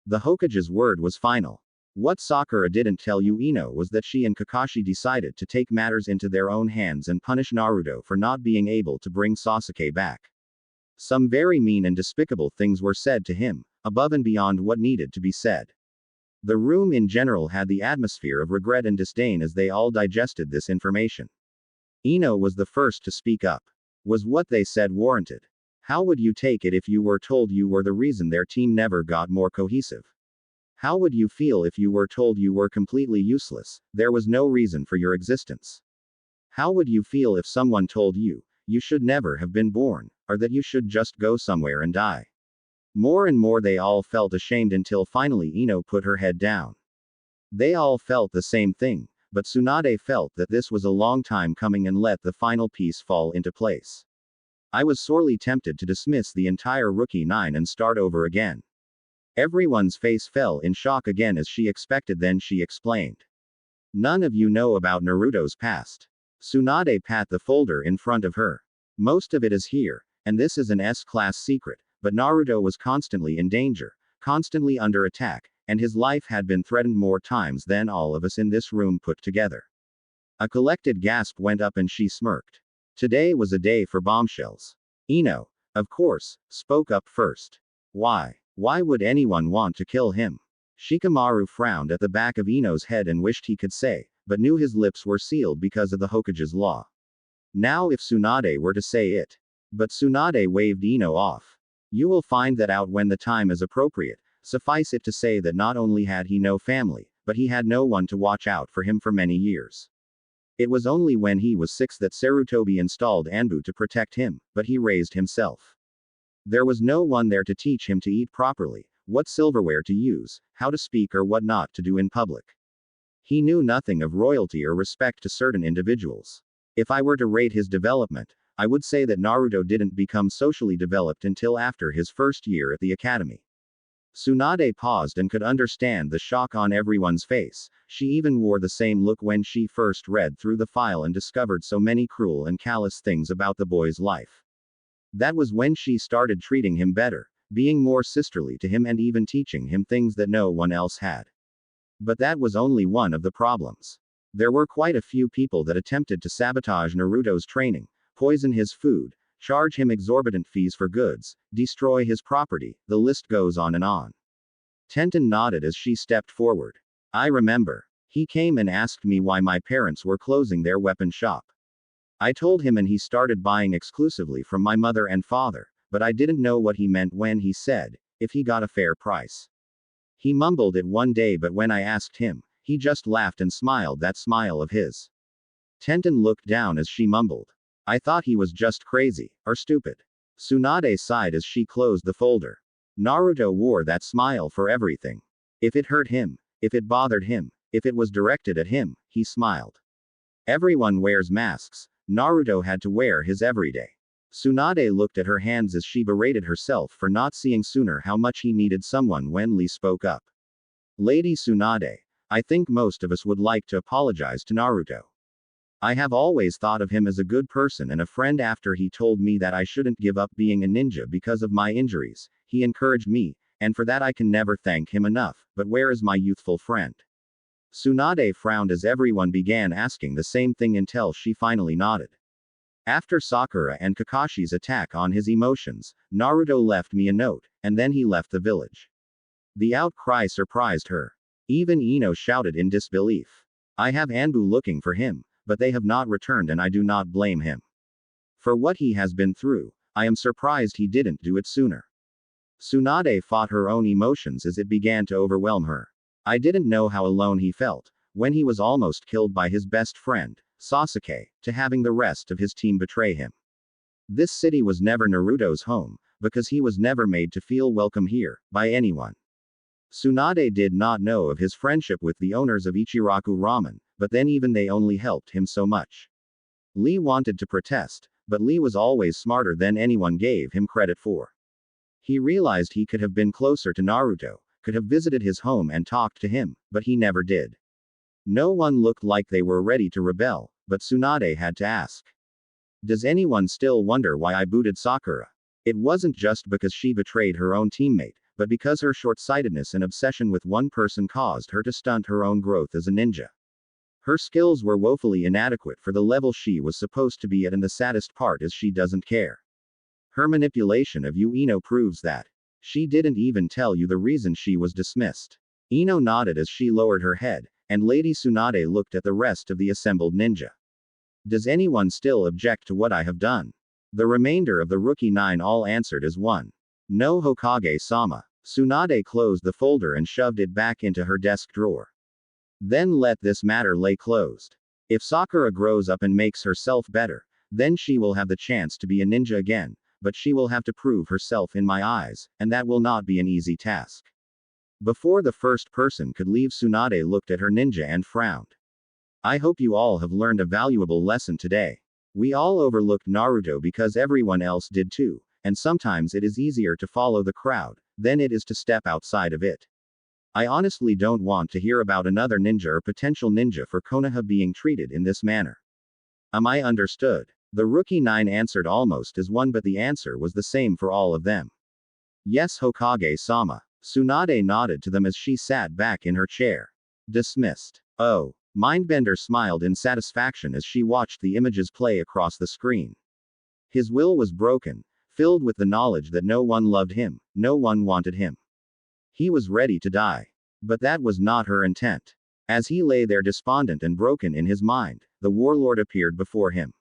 The Hokage's word was final. What Sakura didn't tell Ino was that she and Kakashi decided to take matters into their own hands and punish Naruto for not being able to bring Sasuke back. Some very mean and despicable things were said to him, above and beyond what needed to be said. The room in general had the atmosphere of regret and disdain as they all digested this information. Ino was the first to speak up. Was what they said warranted? How would you take it if you were told you were the reason their team never got more cohesive? How would you feel if you were told you were completely useless, there was no reason for your existence? How would you feel if someone told you, you should never have been born, or that you should just go somewhere and die? More and more they all felt ashamed until finally Ino put her head down. They all felt the same thing, but Tsunade felt that this was a long time coming and let the final piece fall into place. I was sorely tempted to dismiss the entire Rookie 9 and start over again. Everyone's face fell in shock again as she expected, then she explained. None of you know about Naruto's past. Tsunade pat the folder in front of her. Most of it is here, and this is an S-class secret, but Naruto was constantly in danger, constantly under attack, and his life had been threatened more times than all of us in this room put together. A collected gasp went up and she smirked. Today was a day for bombshells. Ino, of course, spoke up first. Why? Why would anyone want to kill him? Shikamaru frowned at the back of Ino's head and wished he could say, but knew his lips were sealed because of the Hokage's law. Now if Tsunade were to say it. But Tsunade waved Ino off. You will find that out when the time is appropriate. Suffice it to say that not only had he no family, but he had no one to watch out for him for many years. It was only when he was 6 that Sarutobi installed Anbu to protect him, but he raised himself. There was no one there to teach him to eat properly, what silverware to use, how to speak or what not to do in public. He knew nothing of royalty or respect to certain individuals. If I were to rate his development, I would say that Naruto didn't become socially developed until after his first year at the academy. Tsunade paused and could understand the shock on everyone's face. She even wore the same look when she first read through the file and discovered so many cruel and callous things about the boy's life. That was when she started treating him better, being more sisterly to him and even teaching him things that no one else had. But that was only one of the problems. There were quite a few people that attempted to sabotage Naruto's training, poison his food, charge him exorbitant fees for goods, destroy his property, the list goes on and on. Tenten nodded as she stepped forward. I remember. He came and asked me why my parents were closing their weapon shop. I told him and he started buying exclusively from my mother and father, but I didn't know what he meant when he said, if he got a fair price. He mumbled it one day, but when I asked him, he just laughed and smiled that smile of his. Tenten looked down as she mumbled. I thought he was just crazy, or stupid. Tsunade sighed as she closed the folder. Naruto wore that smile for everything. If it hurt him, if it bothered him, if it was directed at him, he smiled. Everyone wears masks. Naruto had to wear his every day. Tsunade looked at her hands as she berated herself for not seeing sooner how much he needed someone when Lee spoke up. Lady Tsunade, I think most of us would like to apologize to Naruto. I have always thought of him as a good person and a friend. After he told me that I shouldn't give up being a ninja because of my injuries, he encouraged me, and for that I can never thank him enough, but where is my youthful friend? Tsunade frowned as everyone began asking the same thing until she finally nodded. After Sakura and Kakashi's attack on his emotions, Naruto left me a note, and then he left the village. The outcry surprised her. Even Ino shouted in disbelief. I have Anbu looking for him, but they have not returned and I do not blame him. For what he has been through, I am surprised he didn't do it sooner. Tsunade fought her own emotions as it began to overwhelm her. I didn't know how alone he felt, when he was almost killed by his best friend, Sasuke, to having the rest of his team betray him. This city was never Naruto's home, because he was never made to feel welcome here, by anyone. Tsunade did not know of his friendship with the owners of Ichiraku Ramen, but then even they only helped him so much. Lee wanted to protest, but Lee was always smarter than anyone gave him credit for. He realized he could have been closer to Naruto, could have visited his home and talked to him, but he never did. No one looked like they were ready to rebel, but Tsunade had to ask. Does anyone still wonder why I booted Sakura? It wasn't just because she betrayed her own teammate, but because her short-sightedness and obsession with one person caused her to stunt her own growth as a ninja. Her skills were woefully inadequate for the level she was supposed to be at, and the saddest part is she doesn't care. Her manipulation of you, Ino, proves that. She didn't even tell you the reason she was dismissed. Ino nodded as she lowered her head, and Lady Tsunade looked at the rest of the assembled ninja. Does anyone still object to what I have done? The remainder of the Rookie 9 all answered as one. No, Hokage-sama. Tsunade closed the folder and shoved it back into her desk drawer. Then let this matter lay closed. If Sakura grows up and makes herself better, then she will have the chance to be a ninja again, but she will have to prove herself in my eyes, and that will not be an easy task. Before the first person could leave, Tsunade looked at her ninja and frowned. I hope you all have learned a valuable lesson today. We all overlooked Naruto because everyone else did too, and sometimes it is easier to follow the crowd than it is to step outside of it. I honestly don't want to hear about another ninja or potential ninja for Konoha being treated in this manner. Am I understood? The Rookie 9 answered almost as one, but the answer was the same for all of them. Yes, Hokage-sama. Tsunade nodded to them as she sat back in her chair. Dismissed. Oh. Mindbender smiled in satisfaction as she watched the images play across the screen. His will was broken, filled with the knowledge that no one loved him, no one wanted him. He was ready to die. But that was not her intent. As he lay there despondent and broken in his mind, the warlord appeared before him.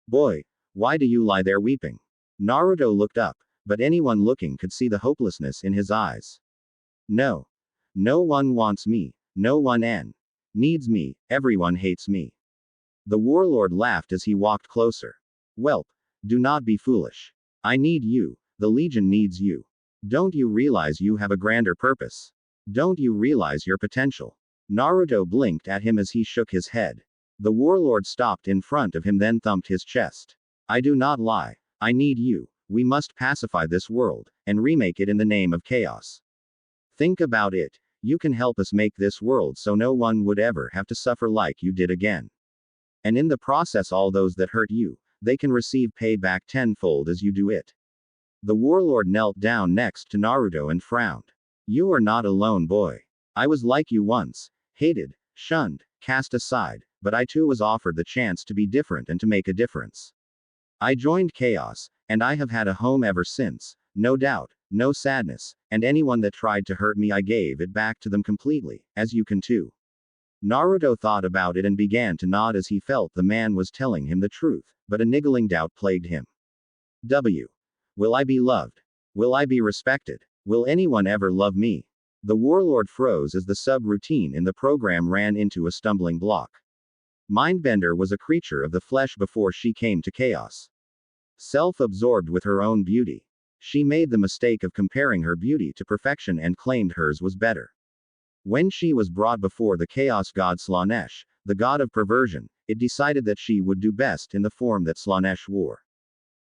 Boy, why do you lie there weeping? Naruto looked up, but anyone looking could see the hopelessness in his eyes. No. No one wants me, no one needs me, everyone hates me. The warlord laughed as he walked closer. Welp, do not be foolish. I need you, the Legion needs you. Don't you realize you have a grander purpose? Don't you realize your potential? Naruto blinked at him as he shook his head. The warlord stopped in front of him, then thumped his chest. I do not lie. I need you. We must pacify this world, and remake it in the name of chaos. Think about it. You can help us make this world so no one would ever have to suffer like you did again. And in the process, all those that hurt you, they can receive payback tenfold as you do it. The warlord knelt down next to Naruto and frowned. You are not alone, boy. I was like you once, hated, shunned, cast aside, but I too was offered the chance to be different and to make a difference. I joined chaos, and I have had a home ever since, no doubt, no sadness, and anyone that tried to hurt me I gave it back to them completely, as you can too. Naruto thought about it and began to nod as he felt the man was telling him the truth, but a niggling doubt plagued him. Will I be loved? Will I be respected? Will anyone ever love me? The warlord froze as the sub-routine in the program ran into a stumbling block. Mindbender was a creature of the flesh before she came to chaos. Self-absorbed with her own beauty, she made the mistake of comparing her beauty to perfection and claimed hers was better. When she was brought before the chaos god Slanesh, the god of perversion, it decided that she would do best in the form that Slanesh wore.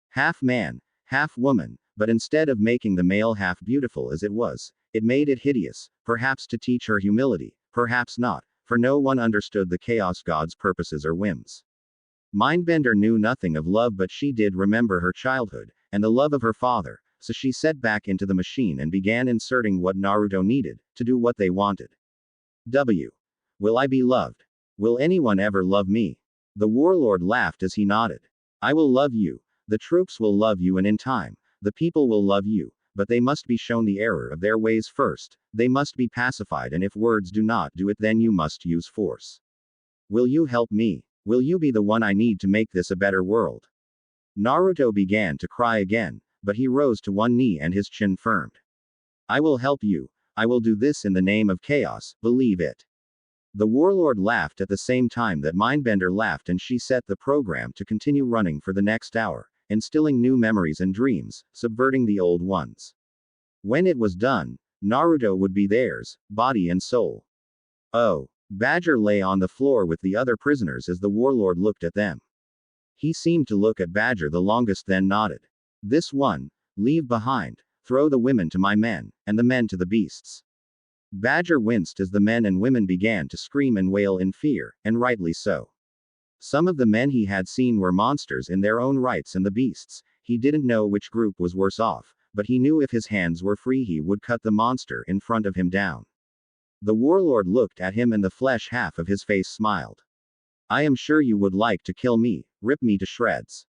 Half man, half woman, but instead of making the male half beautiful as it was, it made it hideous, perhaps to teach her humility, perhaps not, for no one understood the chaos god's purposes or whims. Mindbender knew nothing of love, but she did remember her childhood, and the love of her father, so she set back into the machine and began inserting what Naruto needed, to do what they wanted. Will I be loved? Will anyone ever love me? The warlord laughed as he nodded. I will love you, the troops will love you, and in time, the people will love you, but they must be shown the error of their ways first, they must be pacified, and if words do not do it, then you must use force. Will you help me? Will you be the one I need to make this a better world? Naruto began to cry again, but he rose to one knee and his chin firmed. I will help you. I will do this in the name of chaos, believe it. The warlord laughed at the same time that Mindbender laughed, and she set the program to continue running for the next hour, instilling new memories and dreams, subverting the old ones. When it was done, Naruto would be theirs, body and soul. Oh. Badger lay on the floor with the other prisoners as the warlord looked at them. He seemed to look at Badger the longest, then nodded. This one. Leave behind. Throw the women to my men, and the men to the beasts. Badger winced as the men and women began to scream and wail in fear, and rightly so. Some of the men he had seen were monsters in their own rights, and the beasts, he didn't know which group was worse off, but he knew if his hands were free he would cut the monster in front of him down. The warlord looked at him and the flesh half of his face smiled. I am sure you would like to kill me, rip me to shreds.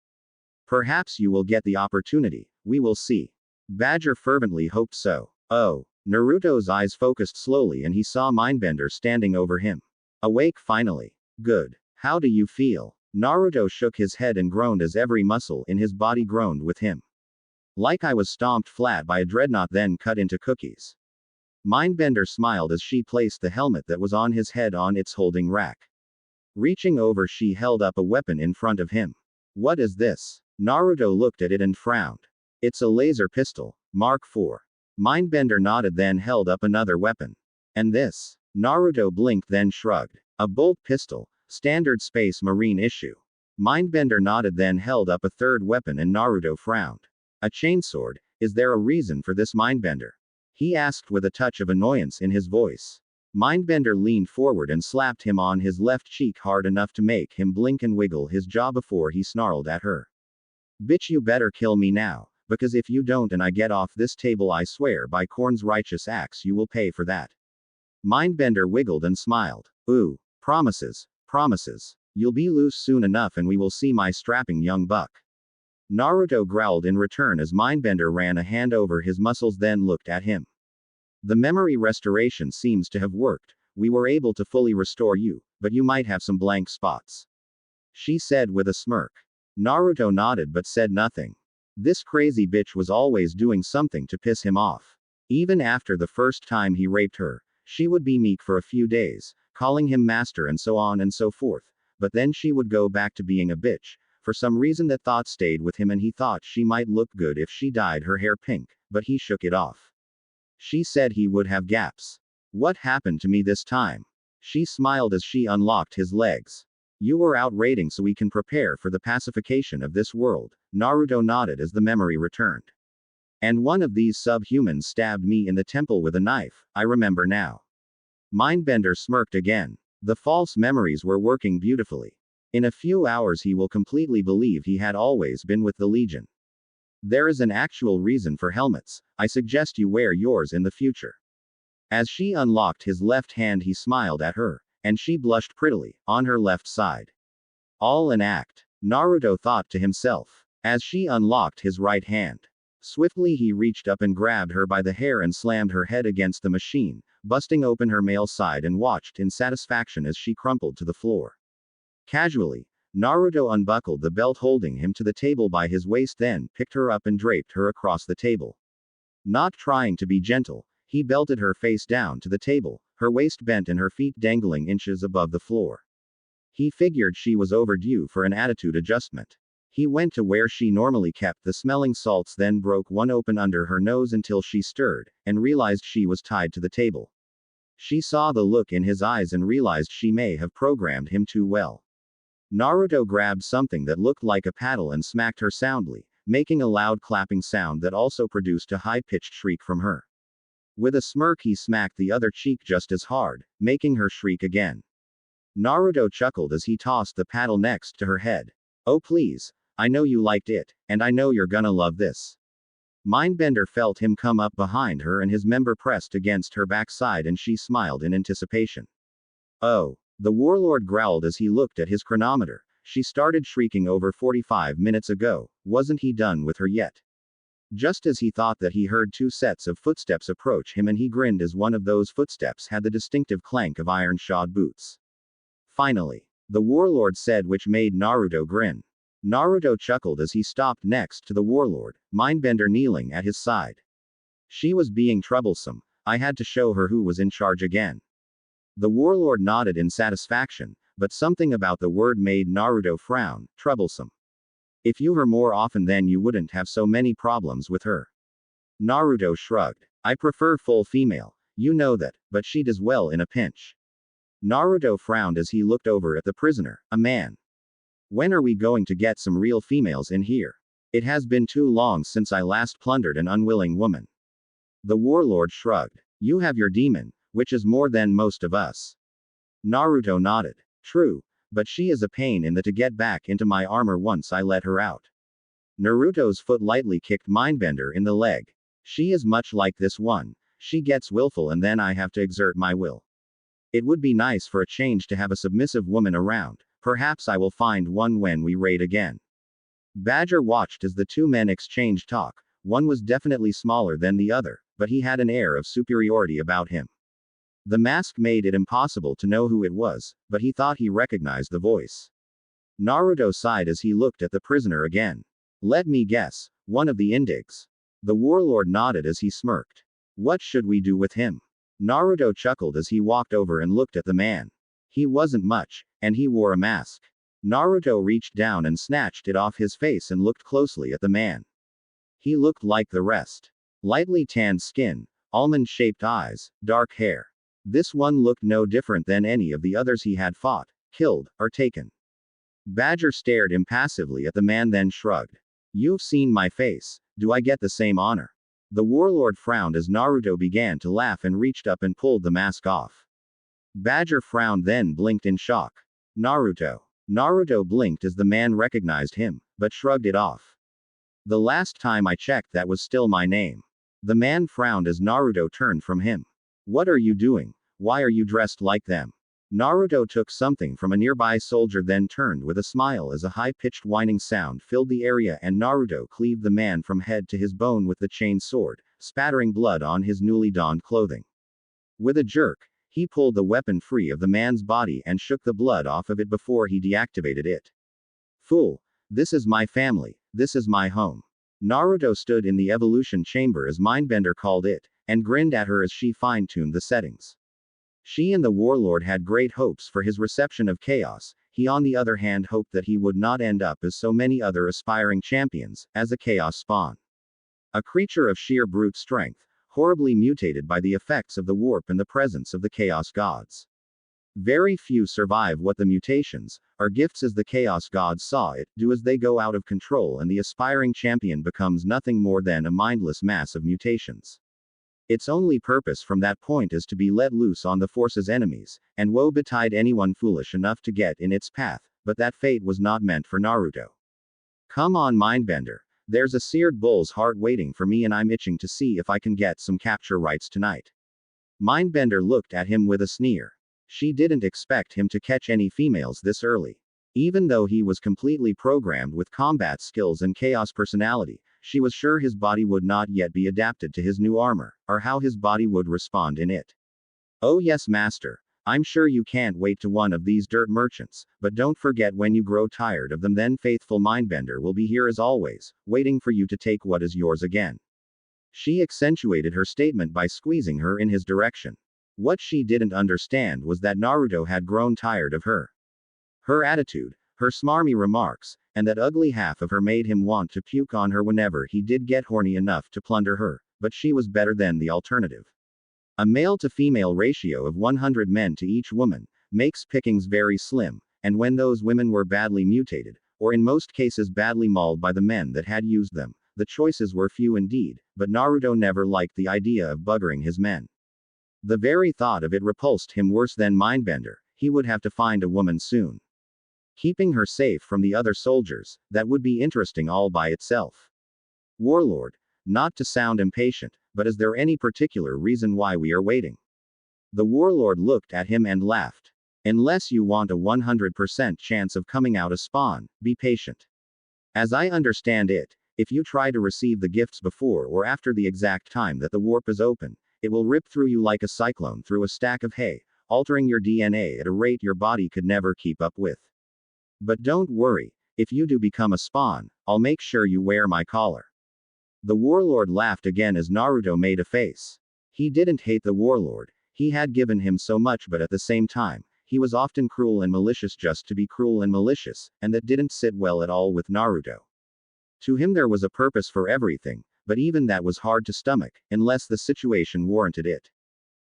Perhaps you will get the opportunity, we will see. Badger fervently hoped so. Oh. Naruto's eyes focused slowly and he saw Mindbender standing over him. Awake finally. Good. How do you feel? Naruto shook his head and groaned as every muscle in his body groaned with him. Like I was stomped flat by a dreadnought then cut into cookies. Mindbender smiled as she placed the helmet that was on his head on its holding rack. Reaching over, she held up a weapon in front of him. What is this? Naruto looked at it and frowned. It's a laser pistol, Mark IV. Mindbender nodded then held up another weapon. And this? Naruto blinked then shrugged. A bolt pistol, standard Space Marine issue. Mindbender nodded then held up a third weapon and Naruto frowned. A chainsword, is there a reason for this, Mindbender? He asked with a touch of annoyance in his voice. Mindbender leaned forward and slapped him on his left cheek hard enough to make him blink and wiggle his jaw before he snarled at her. Bitch, you better kill me now. Because if you don't and I get off this table, I swear by Korn's righteous axe you will pay for that. Mindbender wiggled and smiled. Ooh, promises, promises. You'll be loose soon enough and we will see, my strapping young buck. Naruto growled in return as Mindbender ran a hand over his muscles then looked at him. The memory restoration seems to have worked. We were able to fully restore you, but you might have some blank spots. She said with a smirk. Naruto nodded but said nothing. This crazy bitch was always doing something to piss him off. Even after the first time he raped her, she would be meek for a few days, calling him master and so on and so forth, but then she would go back to being a bitch. For some reason that thought stayed with him and he thought she might look good if she dyed her hair pink, but he shook it off. She said he would have gaps. What happened to me this time? She smiled as she unlocked his legs. You were out raiding so we can prepare for the pacification of this world. Naruto nodded as the memory returned. And one of these subhumans stabbed me in the temple with a knife, I remember now. Mindbender smirked again. The false memories were working beautifully. In a few hours he will completely believe he had always been with the Legion. There is an actual reason for helmets. I suggest you wear yours in the future. As she unlocked his left hand he smiled at her, and she blushed prettily, on her left side. All an act, Naruto thought to himself, as she unlocked his right hand. Swiftly he reached up and grabbed her by the hair and slammed her head against the machine, busting open her male side and watched in satisfaction as she crumpled to the floor. Casually, Naruto unbuckled the belt holding him to the table by his waist then picked her up and draped her across the table. Not trying to be gentle, he belted her face down to the table, her waist bent and her feet dangling inches above the floor. He figured she was overdue for an attitude adjustment. He went to where she normally kept the smelling salts then broke one open under her nose until she stirred, and realized she was tied to the table. She saw the look in his eyes and realized she may have programmed him too well. Naruto grabbed something that looked like a paddle and smacked her soundly, making a loud clapping sound that also produced a high-pitched shriek from her. With a smirk he smacked the other cheek just as hard, making her shriek again. Naruto chuckled as he tossed the paddle next to her head. Oh please, I know you liked it, and I know you're gonna love this. Mindbender felt him come up behind her and his member pressed against her backside and she smiled in anticipation. Oh. The warlord growled as he looked at his chronometer. She started shrieking over 45 minutes ago, wasn't he done with her yet? Just as he thought that he heard two sets of footsteps approach him and he grinned as one of those footsteps had the distinctive clank of iron-shod boots. Finally, the warlord said, which made Naruto grin. Naruto chuckled as he stopped next to the warlord, Mindbender kneeling at his side. She was being troublesome. I had to show her who was in charge again. The warlord nodded in satisfaction, but something about the word made Naruto frown. Troublesome. If you were more often then you wouldn't have so many problems with her. Naruto shrugged. I prefer full female, you know that, but she does well in a pinch. Naruto frowned as he looked over at the prisoner, a man. When are we going to get some real females in here? It has been too long since I last plundered an unwilling woman. The warlord shrugged. You have your demon, which is more than most of us. Naruto nodded. True, but she is a pain in the to get back into my armor once I let her out. Naruto's foot lightly kicked Mindbender in the leg. She is much like this one. She gets willful and then I have to exert my will. It would be nice for a change to have a submissive woman around. Perhaps I will find one when we raid again. Badger watched as the two men exchanged talk. One was definitely smaller than the other, but he had an air of superiority about him. The mask made it impossible to know who it was, but he thought he recognized the voice. Naruto sighed as he looked at the prisoner again. Let me guess, one of the Indigs. The warlord nodded as he smirked. What should we do with him? Naruto chuckled as he walked over and looked at the man. He wasn't much, and he wore a mask. Naruto reached down and snatched it off his face and looked closely at the man. He looked like the rest. Lightly tanned skin, almond-shaped eyes, dark hair. This one looked no different than any of the others he had fought, killed, or taken. Badger stared impassively at the man then shrugged. You've seen my face. Do I get the same honor? The warlord frowned as Naruto began to laugh and reached up and pulled the mask off. Badger frowned then blinked in shock. Naruto. Naruto blinked as the man recognized him, but shrugged it off. The last time I checked that was still my name. The man frowned as Naruto turned from him. What are you doing? Why are you dressed like them? Naruto took something from a nearby soldier then turned with a smile as a high-pitched whining sound filled the area and Naruto cleaved the man from head to his bone with the chain sword, spattering blood on his newly donned clothing. With a jerk, he pulled the weapon free of the man's body and shook the blood off of it before he deactivated it. Fool! This is my family, this is my home. Naruto stood in the evolution chamber as Mindbender called it, and grinned at her as she fine-tuned the settings. She and the warlord had great hopes for his reception of chaos. He on the other hand hoped that he would not end up as so many other aspiring champions, as a chaos spawn. A creature of sheer brute strength, horribly mutated by the effects of the warp and the presence of the chaos gods. Very few survive what the mutations, or gifts as the chaos gods saw it, do as they go out of control and the aspiring champion becomes nothing more than a mindless mass of mutations. Its only purpose from that point is to be let loose on the force's enemies, and woe betide anyone foolish enough to get in its path, but that fate was not meant for Naruto. Come on Mindbender, there's a seared bull's heart waiting for me and I'm itching to see if I can get some capture rights tonight. Mindbender looked at him with a sneer. She didn't expect him to catch any females this early. Even though he was completely programmed with combat skills and chaos personality, she was sure his body would not yet be adapted to his new armor, or how his body would respond in it. Oh yes master, I'm sure you can't wait to one of these dirt merchants, but don't forget when you grow tired of them then faithful Mindbender will be here as always, waiting for you to take what is yours again. She accentuated her statement by squeezing her in his direction. What she didn't understand was that Naruto had grown tired of her. Her attitude, her smarmy remarks, and that ugly half of her made him want to puke on her whenever he did get horny enough to plunder her, but she was better than the alternative. A male-to-female ratio of 100 men to each woman makes pickings very slim, and when those women were badly mutated, or in most cases badly mauled by the men that had used them, the choices were few indeed, but Naruto never liked the idea of buggering his men. The very thought of it repulsed him worse than Mindbender. He would have to find a woman soon. Keeping her safe from the other soldiers, that would be interesting all by itself. Warlord, not to sound impatient, but is there any particular reason why we are waiting? The warlord looked at him and laughed. Unless you want a 100% chance of coming out a spawn, be patient. As I understand it, if you try to receive the gifts before or after the exact time that the warp is open, it will rip through you like a cyclone through a stack of hay, altering your DNA at a rate your body could never keep up with. But don't worry, if you do become a spawn, I'll make sure you wear my collar. The warlord laughed again as Naruto made a face. He didn't hate the warlord, he had given him so much but at the same time, he was often cruel and malicious just to be cruel and malicious, and that didn't sit well at all with Naruto. To him there was a purpose for everything, but even that was hard to stomach, unless the situation warranted it.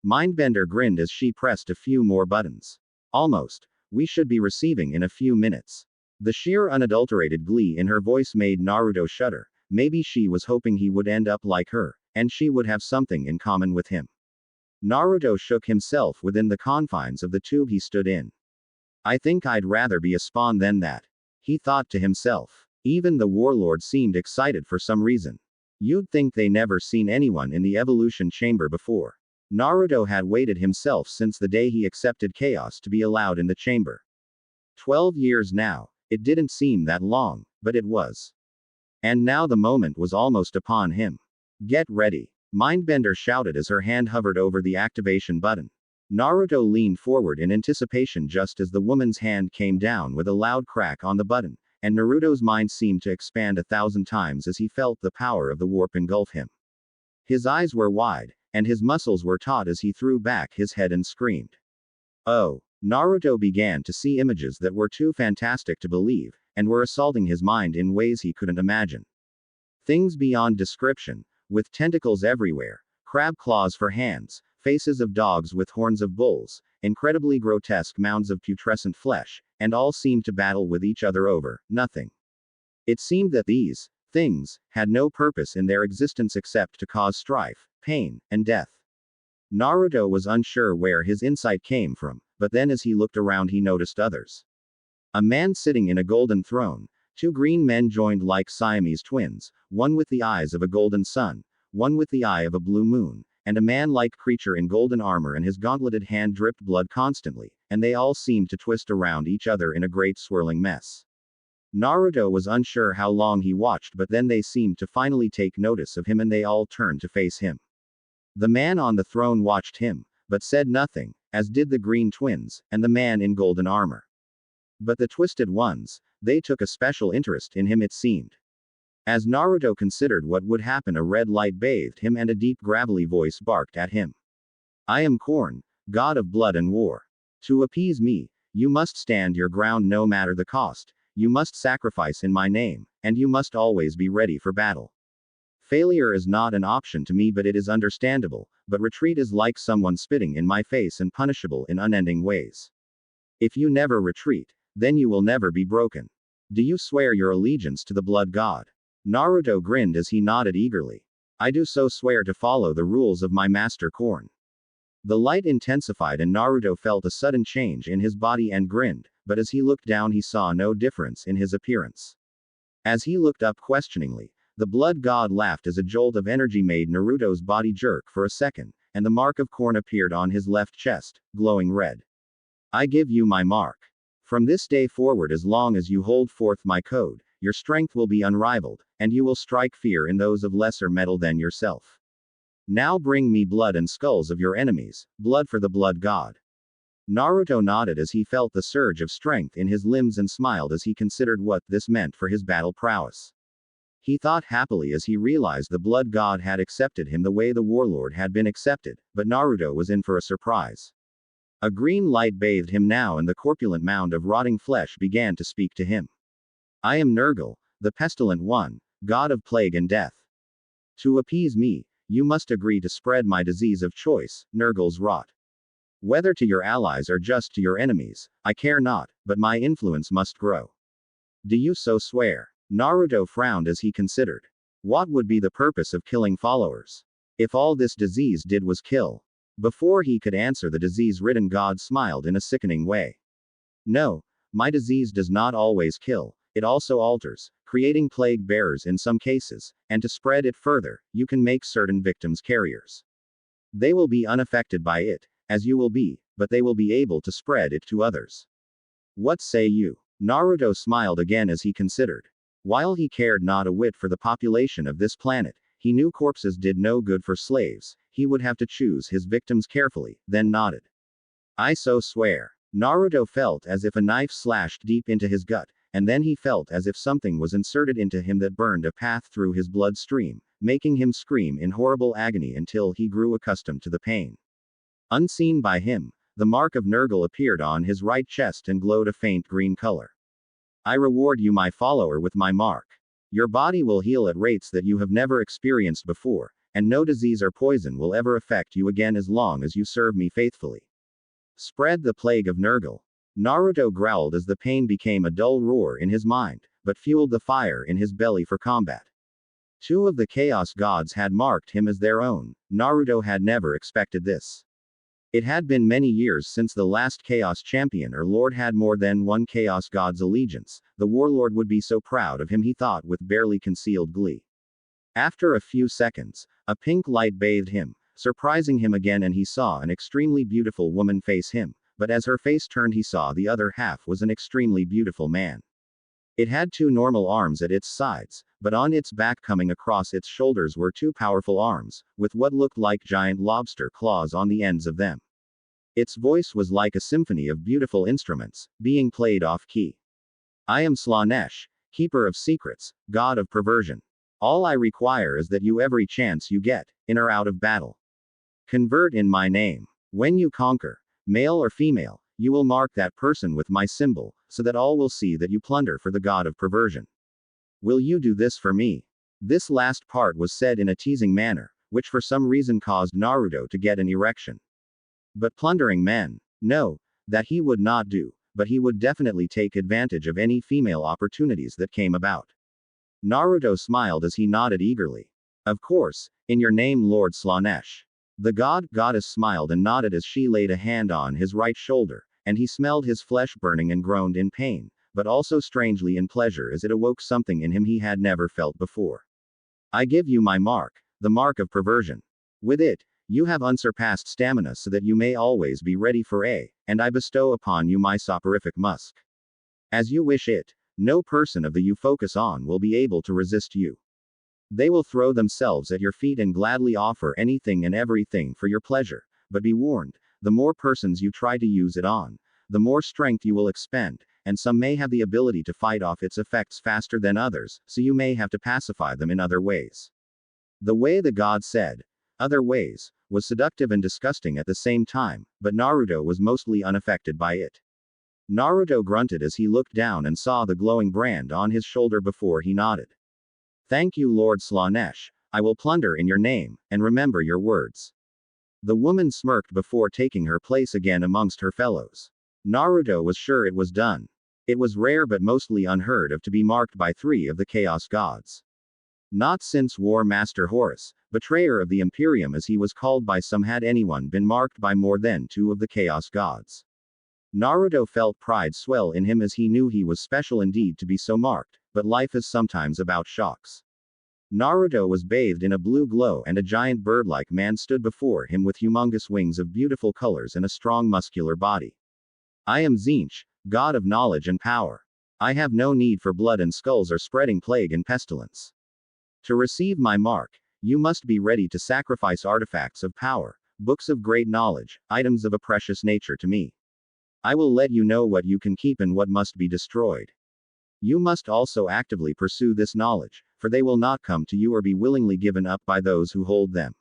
Mindbender grinned as she pressed a few more buttons. Almost. We should be receiving in a few minutes. The sheer unadulterated glee in her voice made Naruto shudder. Maybe she was hoping he would end up like her, and she would have something in common with him. Naruto shook himself within the confines of the tube he stood in. I think I'd rather be a spawn than that, he thought to himself. Even the warlord seemed excited for some reason. You'd think they never seen anyone in the evolution chamber before. Naruto had waited himself since the day he accepted chaos to be allowed in the chamber. 12 years now. It didn't seem that long, but it was. And now the moment was almost upon him. Get ready. Mindbender shouted as her hand hovered over the activation button. Naruto leaned forward in anticipation just as the woman's hand came down with a loud crack on the button, and Naruto's mind seemed to expand 1,000 times as he felt the power of the warp engulf him. His eyes were wide, and his muscles were taut as he threw back his head and screamed. Oh! Naruto began to see images that were too fantastic to believe, and were assaulting his mind in ways he couldn't imagine. Things beyond description, with tentacles everywhere, crab claws for hands, faces of dogs with horns of bulls, incredibly grotesque mounds of putrescent flesh, and all seemed to battle with each other over nothing. It seemed that these things had no purpose in their existence except to cause strife, pain, and death. Naruto was unsure where his insight came from, but then as he looked around he noticed others. A man sitting in a golden throne, 2 green men joined like Siamese twins, one with the eyes of a golden sun, one with the eye of a blue moon, and a man-like creature in golden armor and his gauntleted hand dripped blood constantly, and they all seemed to twist around each other in a great swirling mess. Naruto was unsure how long he watched, but then they seemed to finally take notice of him and they all turned to face him. The man on the throne watched him, but said nothing, as did the green twins, and the man in golden armor. But the twisted ones, they took a special interest in him it seemed. As Naruto considered what would happen, a red light bathed him and a deep gravelly voice barked at him. I am Korn, god of blood and war. To appease me, you must stand your ground no matter the cost, you must sacrifice in my name, and you must always be ready for battle. Failure is not an option to me, but it is understandable, but retreat is like someone spitting in my face and punishable in unending ways. If you never retreat, then you will never be broken. Do you swear your allegiance to the blood god? Naruto grinned as he nodded eagerly. I do so swear to follow the rules of my master Korn. The light intensified and Naruto felt a sudden change in his body and grinned, but as he looked down he saw no difference in his appearance. As he looked up questioningly, the blood god laughed as a jolt of energy made Naruto's body jerk for a second, and the mark of Korn appeared on his left chest, glowing red. I give you my mark. From this day forward, as long as you hold forth my code, your strength will be unrivaled, and you will strike fear in those of lesser metal than yourself. Now bring me blood and skulls of your enemies, blood for the blood god. Naruto nodded as he felt the surge of strength in his limbs and smiled as he considered what this meant for his battle prowess. He thought happily as he realized the blood god had accepted him the way the warlord had been accepted, but Naruto was in for a surprise. A green light bathed him now and the corpulent mound of rotting flesh began to speak to him. I am Nergal, the pestilent one, god of plague and death. To appease me, you must agree to spread my disease of choice, Nergal's rot. Whether to your allies or just to your enemies, I care not, but my influence must grow. Do you so swear? Naruto frowned as he considered. What would be the purpose of killing followers? If all this disease did was kill. Before he could answer, the disease-ridden god smiled in a sickening way. No, my disease does not always kill, it also alters, creating plague bearers in some cases, and to spread it further, you can make certain victims carriers. They will be unaffected by it, as you will be, but they will be able to spread it to others. What say you? Naruto smiled again as he considered. While he cared not a whit for the population of this planet, he knew corpses did no good for slaves, he would have to choose his victims carefully, then nodded. I so swear. Naruto felt as if a knife slashed deep into his gut, and then he felt as if something was inserted into him that burned a path through his bloodstream, making him scream in horrible agony until he grew accustomed to the pain. Unseen by him, the mark of Nergal appeared on his right chest and glowed a faint green color. I reward you, my follower, with my mark. Your body will heal at rates that you have never experienced before, and no disease or poison will ever affect you again as long as you serve me faithfully. Spread the plague of Nergal. Naruto growled as the pain became a dull roar in his mind, but fueled the fire in his belly for combat. Two of the Chaos Gods had marked him as their own. Naruto had never expected this. It had been many years since the last Chaos Champion or Lord had more than one Chaos God's allegiance. The warlord would be so proud of him, he thought with barely concealed glee. After a few seconds, a pink light bathed him, surprising him again, and he saw an extremely beautiful woman face him, but as her face turned he saw the other half was an extremely beautiful man. It had two normal arms at its sides, but on its back coming across its shoulders were two powerful arms, with what looked like giant lobster claws on the ends of them. Its voice was like a symphony of beautiful instruments, being played off-key. I am Slanesh, keeper of secrets, god of perversion. All I require is that you every chance you get, in or out of battle. Convert in my name. When you conquer, male or female, you will mark that person with my symbol, so that all will see that you plunder for the god of perversion. Will you do this for me? This last part was said in a teasing manner, which for some reason caused Naruto to get an erection. But plundering men? No, that he would not do, but he would definitely take advantage of any female opportunities that came about. Naruto smiled as he nodded eagerly. Of course, in your name, Lord Slanesh. The goddess smiled and nodded as she laid a hand on his right shoulder, and he smelled his flesh burning and groaned in pain, but also strangely in pleasure as it awoke something in him he had never felt before. I give you my mark, the mark of perversion. With it, you have unsurpassed stamina so that you may always be ready for and I bestow upon you my soporific musk. As you wish it, no person of the you focus on will be able to resist you. They will throw themselves at your feet and gladly offer anything and everything for your pleasure, but be warned, the more persons you try to use it on, the more strength you will expend, and some may have the ability to fight off its effects faster than others, so you may have to pacify them in other ways. The way the god said, other ways, was seductive and disgusting at the same time, but Naruto was mostly unaffected by it. Naruto grunted as he looked down and saw the glowing brand on his shoulder before he nodded. Thank you, Lord Slanesh, I will plunder in your name, and remember your words. The woman smirked before taking her place again amongst her fellows. Naruto was sure it was done. It was rare but mostly unheard of to be marked by three of the Chaos Gods. Not since War Master Horus, betrayer of the Imperium as he was called by some, had anyone been marked by more than two of the Chaos Gods. Naruto felt pride swell in him as he knew he was special indeed to be so marked, but life is sometimes about shocks. Naruto was bathed in a blue glow and a giant bird-like man stood before him with humongous wings of beautiful colors and a strong muscular body. I am Zinch, god of knowledge and power. I have no need for blood and skulls or spreading plague and pestilence. To receive my mark, you must be ready to sacrifice artifacts of power, books of great knowledge, items of a precious nature to me. I will let you know what you can keep and what must be destroyed. You must also actively pursue this knowledge, for they will not come to you or be willingly given up by those who hold them.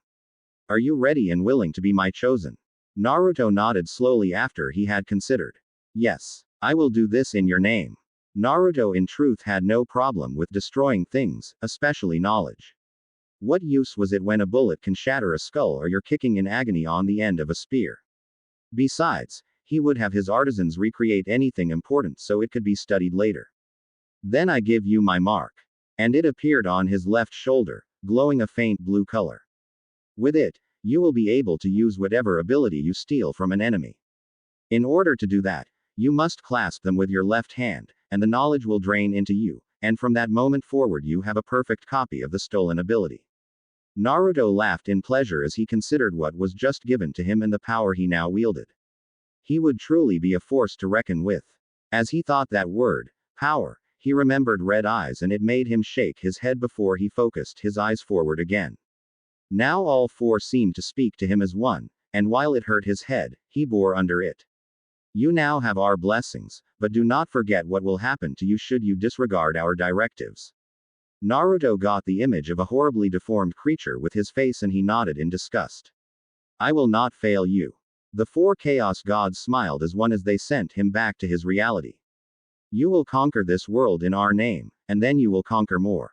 Are you ready and willing to be my chosen? Naruto nodded slowly after he had considered. Yes, I will do this in your name. Naruto in truth had no problem with destroying things, especially knowledge. What use was it when a bullet can shatter a skull or you're kicking in agony on the end of a spear? Besides, he would have his artisans recreate anything important so it could be studied later. Then I give you my mark. And it appeared on his left shoulder, glowing a faint blue color. With it, you will be able to use whatever ability you steal from an enemy. In order to do that, you must clasp them with your left hand, and the knowledge will drain into you, and from that moment forward you have a perfect copy of the stolen ability. Naruto laughed in pleasure as he considered what was just given to him and the power he now wielded. He would truly be a force to reckon with. As he thought that word, power, he remembered red eyes and it made him shake his head before he focused his eyes forward again. Now all four seemed to speak to him as one, and while it hurt his head, he bore under it. You now have our blessings, but do not forget what will happen to you should you disregard our directives. Naruto got the image of a horribly deformed creature with his face and he nodded in disgust. I will not fail you. The four Chaos Gods smiled as one as they sent him back to his reality. You will conquer this world in our name, and then you will conquer more.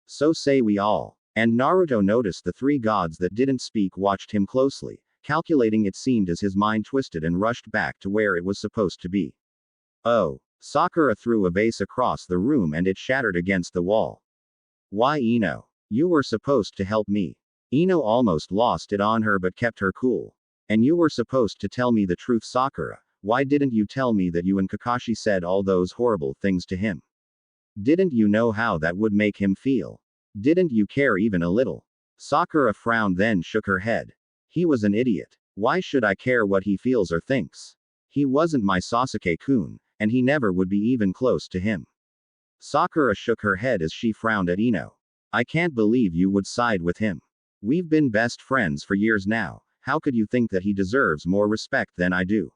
So say we all. And Naruto noticed the three gods that didn't speak watched him closely, calculating it seemed as his mind twisted and rushed back to where it was supposed to be. Oh. Sakura threw a vase across the room and it shattered against the wall. Why, Ino? You were supposed to help me. Ino almost lost it on her but kept her cool. And you were supposed to tell me the truth, Sakura. Why didn't you tell me that you and Kakashi said all those horrible things to him? Didn't you know how that would make him feel? Didn't you care even a little? Sakura frowned then shook her head. He was an idiot. Why should I care what he feels or thinks? He wasn't my Sasuke-kun, and he never would be even close to him. Sakura shook her head as she frowned at Ino. I can't believe you would side with him. We've been best friends for years now, how could you think that he deserves more respect than I do?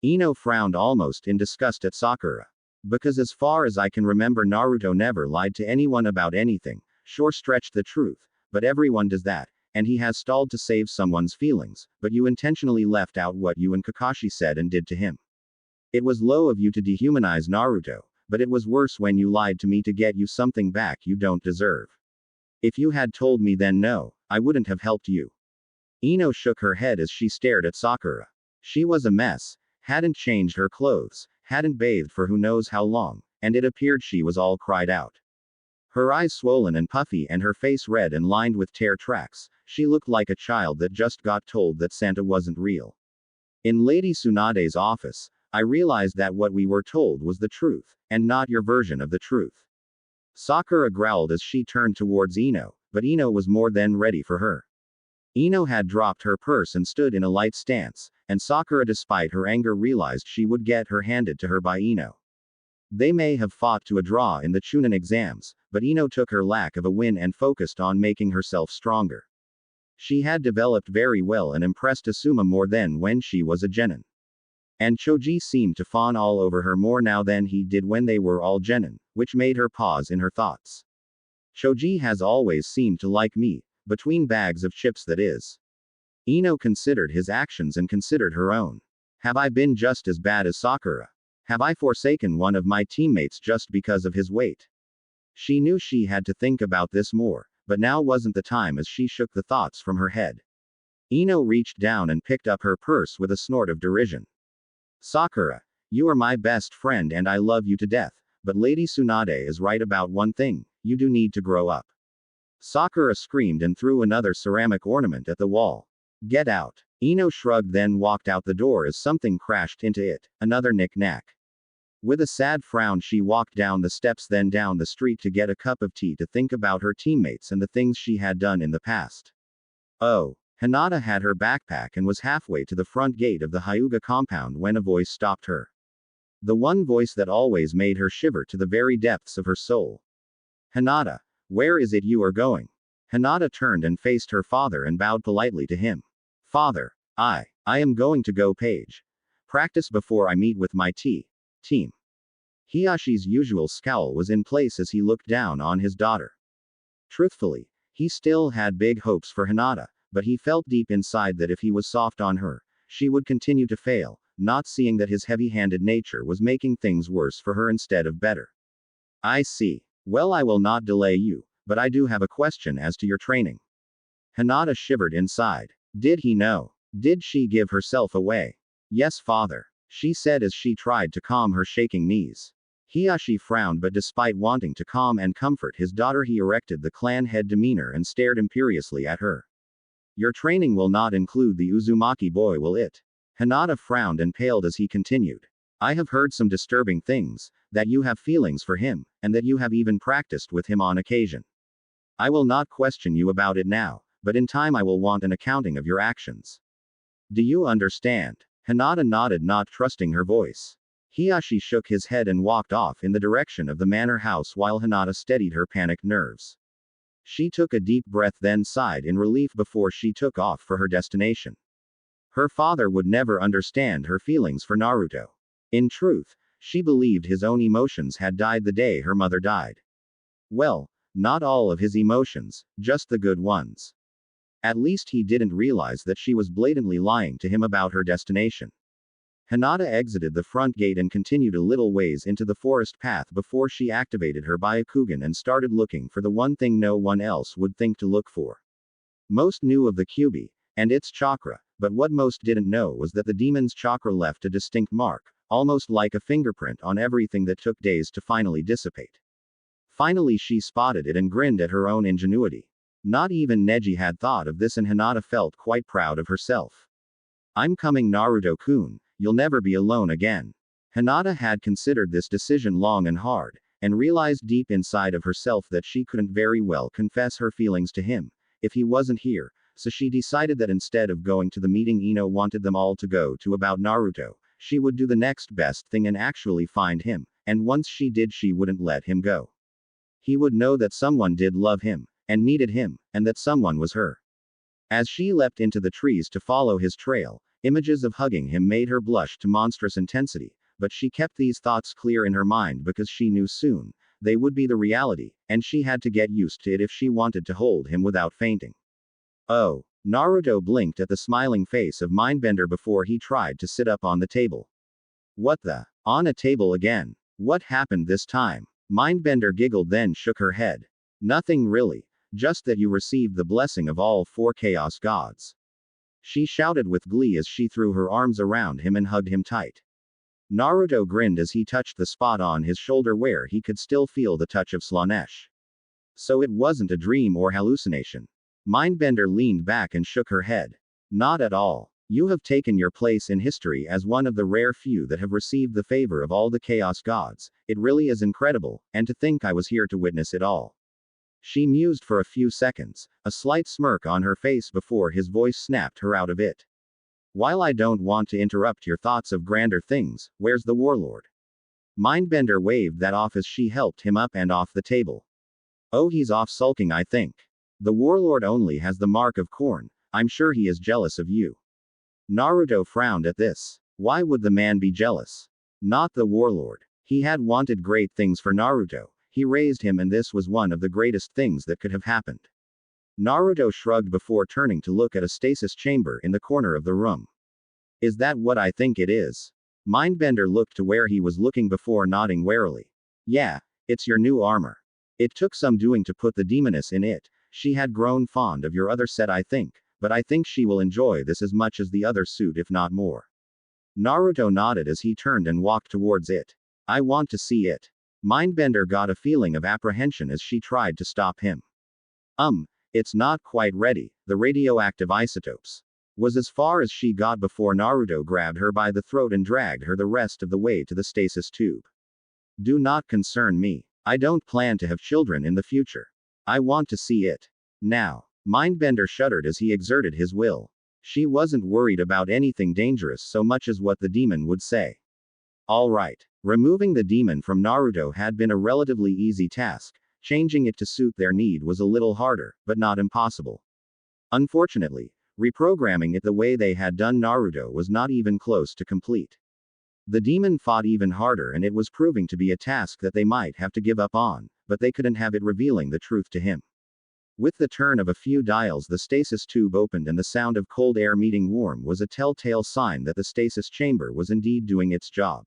Ino frowned almost in disgust at Sakura. Because as far as I can remember, Naruto never lied to anyone about anything, sure stretched the truth, but everyone does that, and he has stalled to save someone's feelings, but you intentionally left out what you and Kakashi said and did to him. It was low of you to dehumanize Naruto, but it was worse when you lied to me to get you something back you don't deserve. If you had told me then, no, I wouldn't have helped you. Ino shook her head as she stared at Sakura. She was a mess, hadn't changed her clothes, hadn't bathed for who knows how long, and it appeared she was all cried out. Her eyes swollen and puffy and her face red and lined with tear tracks, she looked like a child that just got told that Santa wasn't real. In Lady Tsunade's office, I realized that what we were told was the truth, and not your version of the truth. Sakura growled as she turned towards Ino, but Ino was more than ready for her. Ino had dropped her purse and stood in a light stance, and Sakura, despite her anger, realized she would get her handed to her by Ino. They may have fought to a draw in the Chunin exams, but Ino took her lack of a win and focused on making herself stronger. She had developed very well and impressed Asuma more than when she was a genin. And Choji seemed to fawn all over her more now than he did when they were all genin, which made her pause in her thoughts. Choji has always seemed to like me, between bags of chips that is. Ino considered his actions and considered her own. Have I been just as bad as Sakura? Have I forsaken one of my teammates just because of his weight? She knew she had to think about this more, but now wasn't the time as she shook the thoughts from her head. Ino reached down and picked up her purse with a snort of derision. Sakura, you are my best friend and I love you to death, but Lady Tsunade is right about one thing, you do need to grow up. Sakura screamed and threw another ceramic ornament at the wall. Get out. Ino shrugged then walked out the door as something crashed into it, another knick-knack. With a sad frown she walked down the steps then down the street to get a cup of tea to think about her teammates and the things she had done in the past. Oh. Hinata had her backpack and was halfway to the front gate of the Hyuga compound when a voice stopped her. The one voice that always made her shiver to the very depths of her soul. Hinata, where is it you are going? Hinata turned and faced her father and bowed politely to him. Father, I am going to go page. Practice before I meet with my team. Hiyashi's usual scowl was in place as he looked down on his daughter. Truthfully, he still had big hopes for Hinata, but he felt deep inside that if he was soft on her, she would continue to fail, not seeing that his heavy-handed nature was making things worse for her instead of better. I see. Well, I will not delay you, but I do have a question as to your training. Hinata shivered inside. Did he know? Did she give herself away? Yes, father, she said as she tried to calm her shaking knees. Hiyashi frowned, but despite wanting to calm and comfort his daughter, he erected the clan head demeanor and stared imperiously at her. Your training will not include the Uzumaki boy, will it? Hinata frowned and paled as he continued. I have heard some disturbing things, that you have feelings for him, and that you have even practiced with him on occasion. I will not question you about it now, but in time I will want an accounting of your actions. Do you understand? Hinata nodded, not trusting her voice. Hiyashi shook his head and walked off in the direction of the manor house while Hinata steadied her panicked nerves. She took a deep breath then sighed in relief before she took off for her destination. Her father would never understand her feelings for Naruto. In truth, she believed his own emotions had died the day her mother died. Well, not all of his emotions, just the good ones. At least he didn't realize that she was blatantly lying to him about her destination. Hinata exited the front gate and continued a little ways into the forest path before she activated her Byakugan and started looking for the one thing no one else would think to look for. Most knew of the Kyuubi and its chakra, but what most didn't know was that the demon's chakra left a distinct mark, almost like a fingerprint on everything that took days to finally dissipate. Finally she spotted it and grinned at her own ingenuity. Not even Neji had thought of this, and Hinata felt quite proud of herself. I'm coming, Naruto-kun, you'll never be alone again. Hinata had considered this decision long and hard, and realized deep inside of herself that she couldn't very well confess her feelings to him if he wasn't here, so she decided that instead of going to the meeting Ino wanted them all to go to about Naruto, she would do the next best thing and actually find him, and once she did she wouldn't let him go. He would know that someone did love him, and needed him, and that someone was her. As she leapt into the trees to follow his trail, images of hugging him made her blush to monstrous intensity, but she kept these thoughts clear in her mind because she knew soon they would be the reality, and she had to get used to it if she wanted to hold him without fainting. Oh, Naruto blinked at the smiling face of Mindbender before he tried to sit up on the table. What the? On a table again? What happened this time? Mindbender giggled then shook her head. Nothing really, just that you received the blessing of all 4 chaos gods. She shouted with glee as she threw her arms around him and hugged him tight. Naruto grinned as he touched the spot on his shoulder where he could still feel the touch of Slanesh. So it wasn't a dream or hallucination. Mindbender leaned back and shook her head. Not at all. You have taken your place in history as one of the rare few that have received the favor of all the chaos gods. It really is incredible, and to think I was here to witness it all. She mused for a few seconds, a slight smirk on her face before his voice snapped her out of it. While I don't want to interrupt your thoughts of grander things, where's the warlord? Mindbender waved that off as she helped him up and off the table. Oh, he's off sulking, I think. The warlord only has the mark of corn. I'm sure he is jealous of you. Naruto frowned at this. Why would the man be jealous? Not the warlord. He had wanted great things for Naruto. He raised him, and this was one of the greatest things that could have happened. Naruto shrugged before turning to look at a stasis chamber in the corner of the room. Is that what I think it is? Mindbender looked to where he was looking before nodding warily. Yeah, it's your new armor. It took some doing to put the demoness in it. She had grown fond of your other set, I think, but I think she will enjoy this as much as the other suit, if not more. Naruto nodded as he turned and walked towards it. I want to see it. Mindbender got a feeling of apprehension as she tried to stop him. It's not quite ready. The radioactive isotopes was as far as she got before Naruto grabbed her by the throat and dragged her the rest of the way to the stasis tube. Do not concern me. I don't plan to have children in the future. I want to see it now. Mindbender shuddered as he exerted his will. She wasn't worried about anything dangerous so much as what the demon would say. All right. Removing the demon from Naruto had been a relatively easy task. Changing it to suit their need was a little harder, but not impossible. Unfortunately, reprogramming it the way they had done Naruto was not even close to complete. The demon fought even harder, and it was proving to be a task that they might have to give up on, but they couldn't have it revealing the truth to him. With the turn of a few dials, the stasis tube opened, and the sound of cold air meeting warm was a telltale sign that the stasis chamber was indeed doing its job.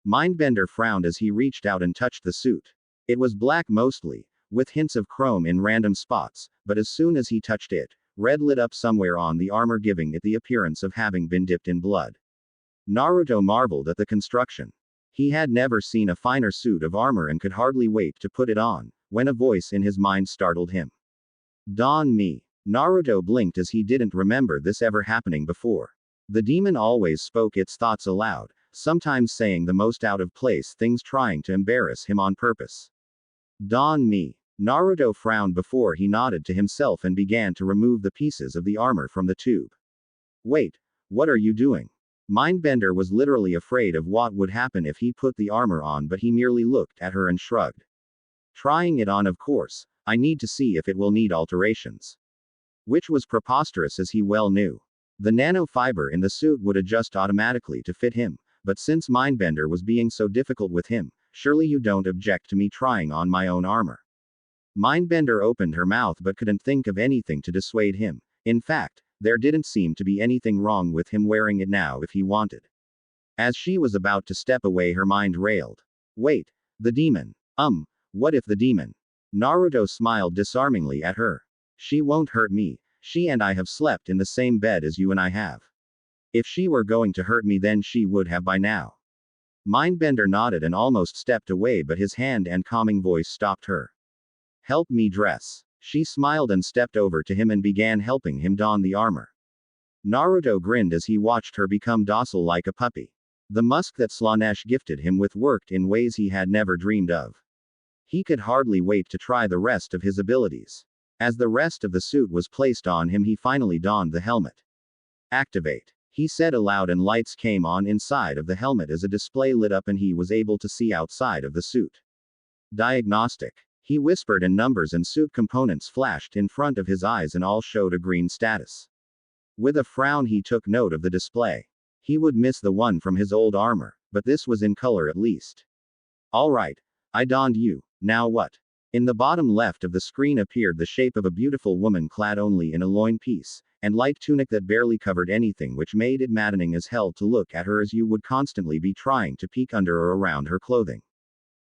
Mindbender frowned as he reached out and touched the suit. It was black mostly, with hints of chrome in random spots, but as soon as he touched it, red lit up somewhere on the armor, giving it the appearance of having been dipped in blood. Naruto marveled at the construction. He had never seen a finer suit of armor and could hardly wait to put it on, when a voice in his mind startled him. Don me. Naruto blinked as he didn't remember this ever happening before. The demon always spoke its thoughts aloud, sometimes saying the most out of place things, trying to embarrass him on purpose. Don me. Naruto frowned before he nodded to himself and began to remove the pieces of the armor from the tube. Wait, what are you doing? Mindbender was literally afraid of what would happen if he put the armor on, but he merely looked at her and shrugged. Trying it on, of course. I need to see if it will need alterations. Which was preposterous, as he well knew. The nanofiber in the suit would adjust automatically to fit him, but since Mindbender was being so difficult with him, surely you don't object to me trying on my own armor. Mindbender opened her mouth but couldn't think of anything to dissuade him. In fact, there didn't seem to be anything wrong with him wearing it now if he wanted. As she was about to step away, her mind railed. Wait, the demon. What if the demon? Naruto smiled disarmingly at her. She won't hurt me. She and I have slept in the same bed as you and I have. If she were going to hurt me, then she would have by now. Mindbender nodded and almost stepped away, but his hand and calming voice stopped her. Help me dress. She smiled and stepped over to him and began helping him don the armor. Naruto grinned as he watched her become docile like a puppy. The musk that Slaanesh gifted him with worked in ways he had never dreamed of. He could hardly wait to try the rest of his abilities. As the rest of the suit was placed on him, he finally donned the helmet. Activate, he said aloud, and lights came on inside of the helmet as a display lit up and he was able to see outside of the suit. Diagnostic, he whispered, and numbers and suit components flashed in front of his eyes and all showed a green status. With a frown he took note of the display. He would miss the one from his old armor, but this was in color at least. Alright, I donned you, now what? In the bottom left of the screen appeared the shape of a beautiful woman clad only in a loin piece, and light tunic that barely covered anything, which made it maddening as hell to look at her, as you would constantly be trying to peek under or around her clothing.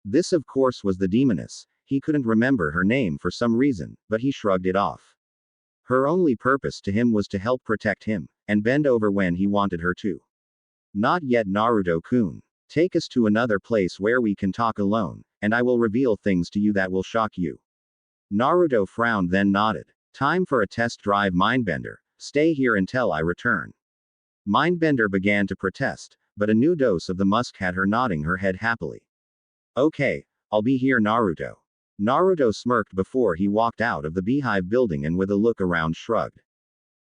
This of course was the demoness. He couldn't remember her name for some reason, but he shrugged it off. Her only purpose to him was to help protect him, and bend over when he wanted her to. Not yet, Naruto-kun. Take us to another place where we can talk alone, and I will reveal things to you that will shock you. Naruto frowned then nodded. Time for a test drive, Mindbender. Stay here until I return. Mindbender began to protest, but a new dose of the musk had her nodding her head happily. Okay, I'll be here, Naruto. Naruto smirked before he walked out of the beehive building and with a look around shrugged.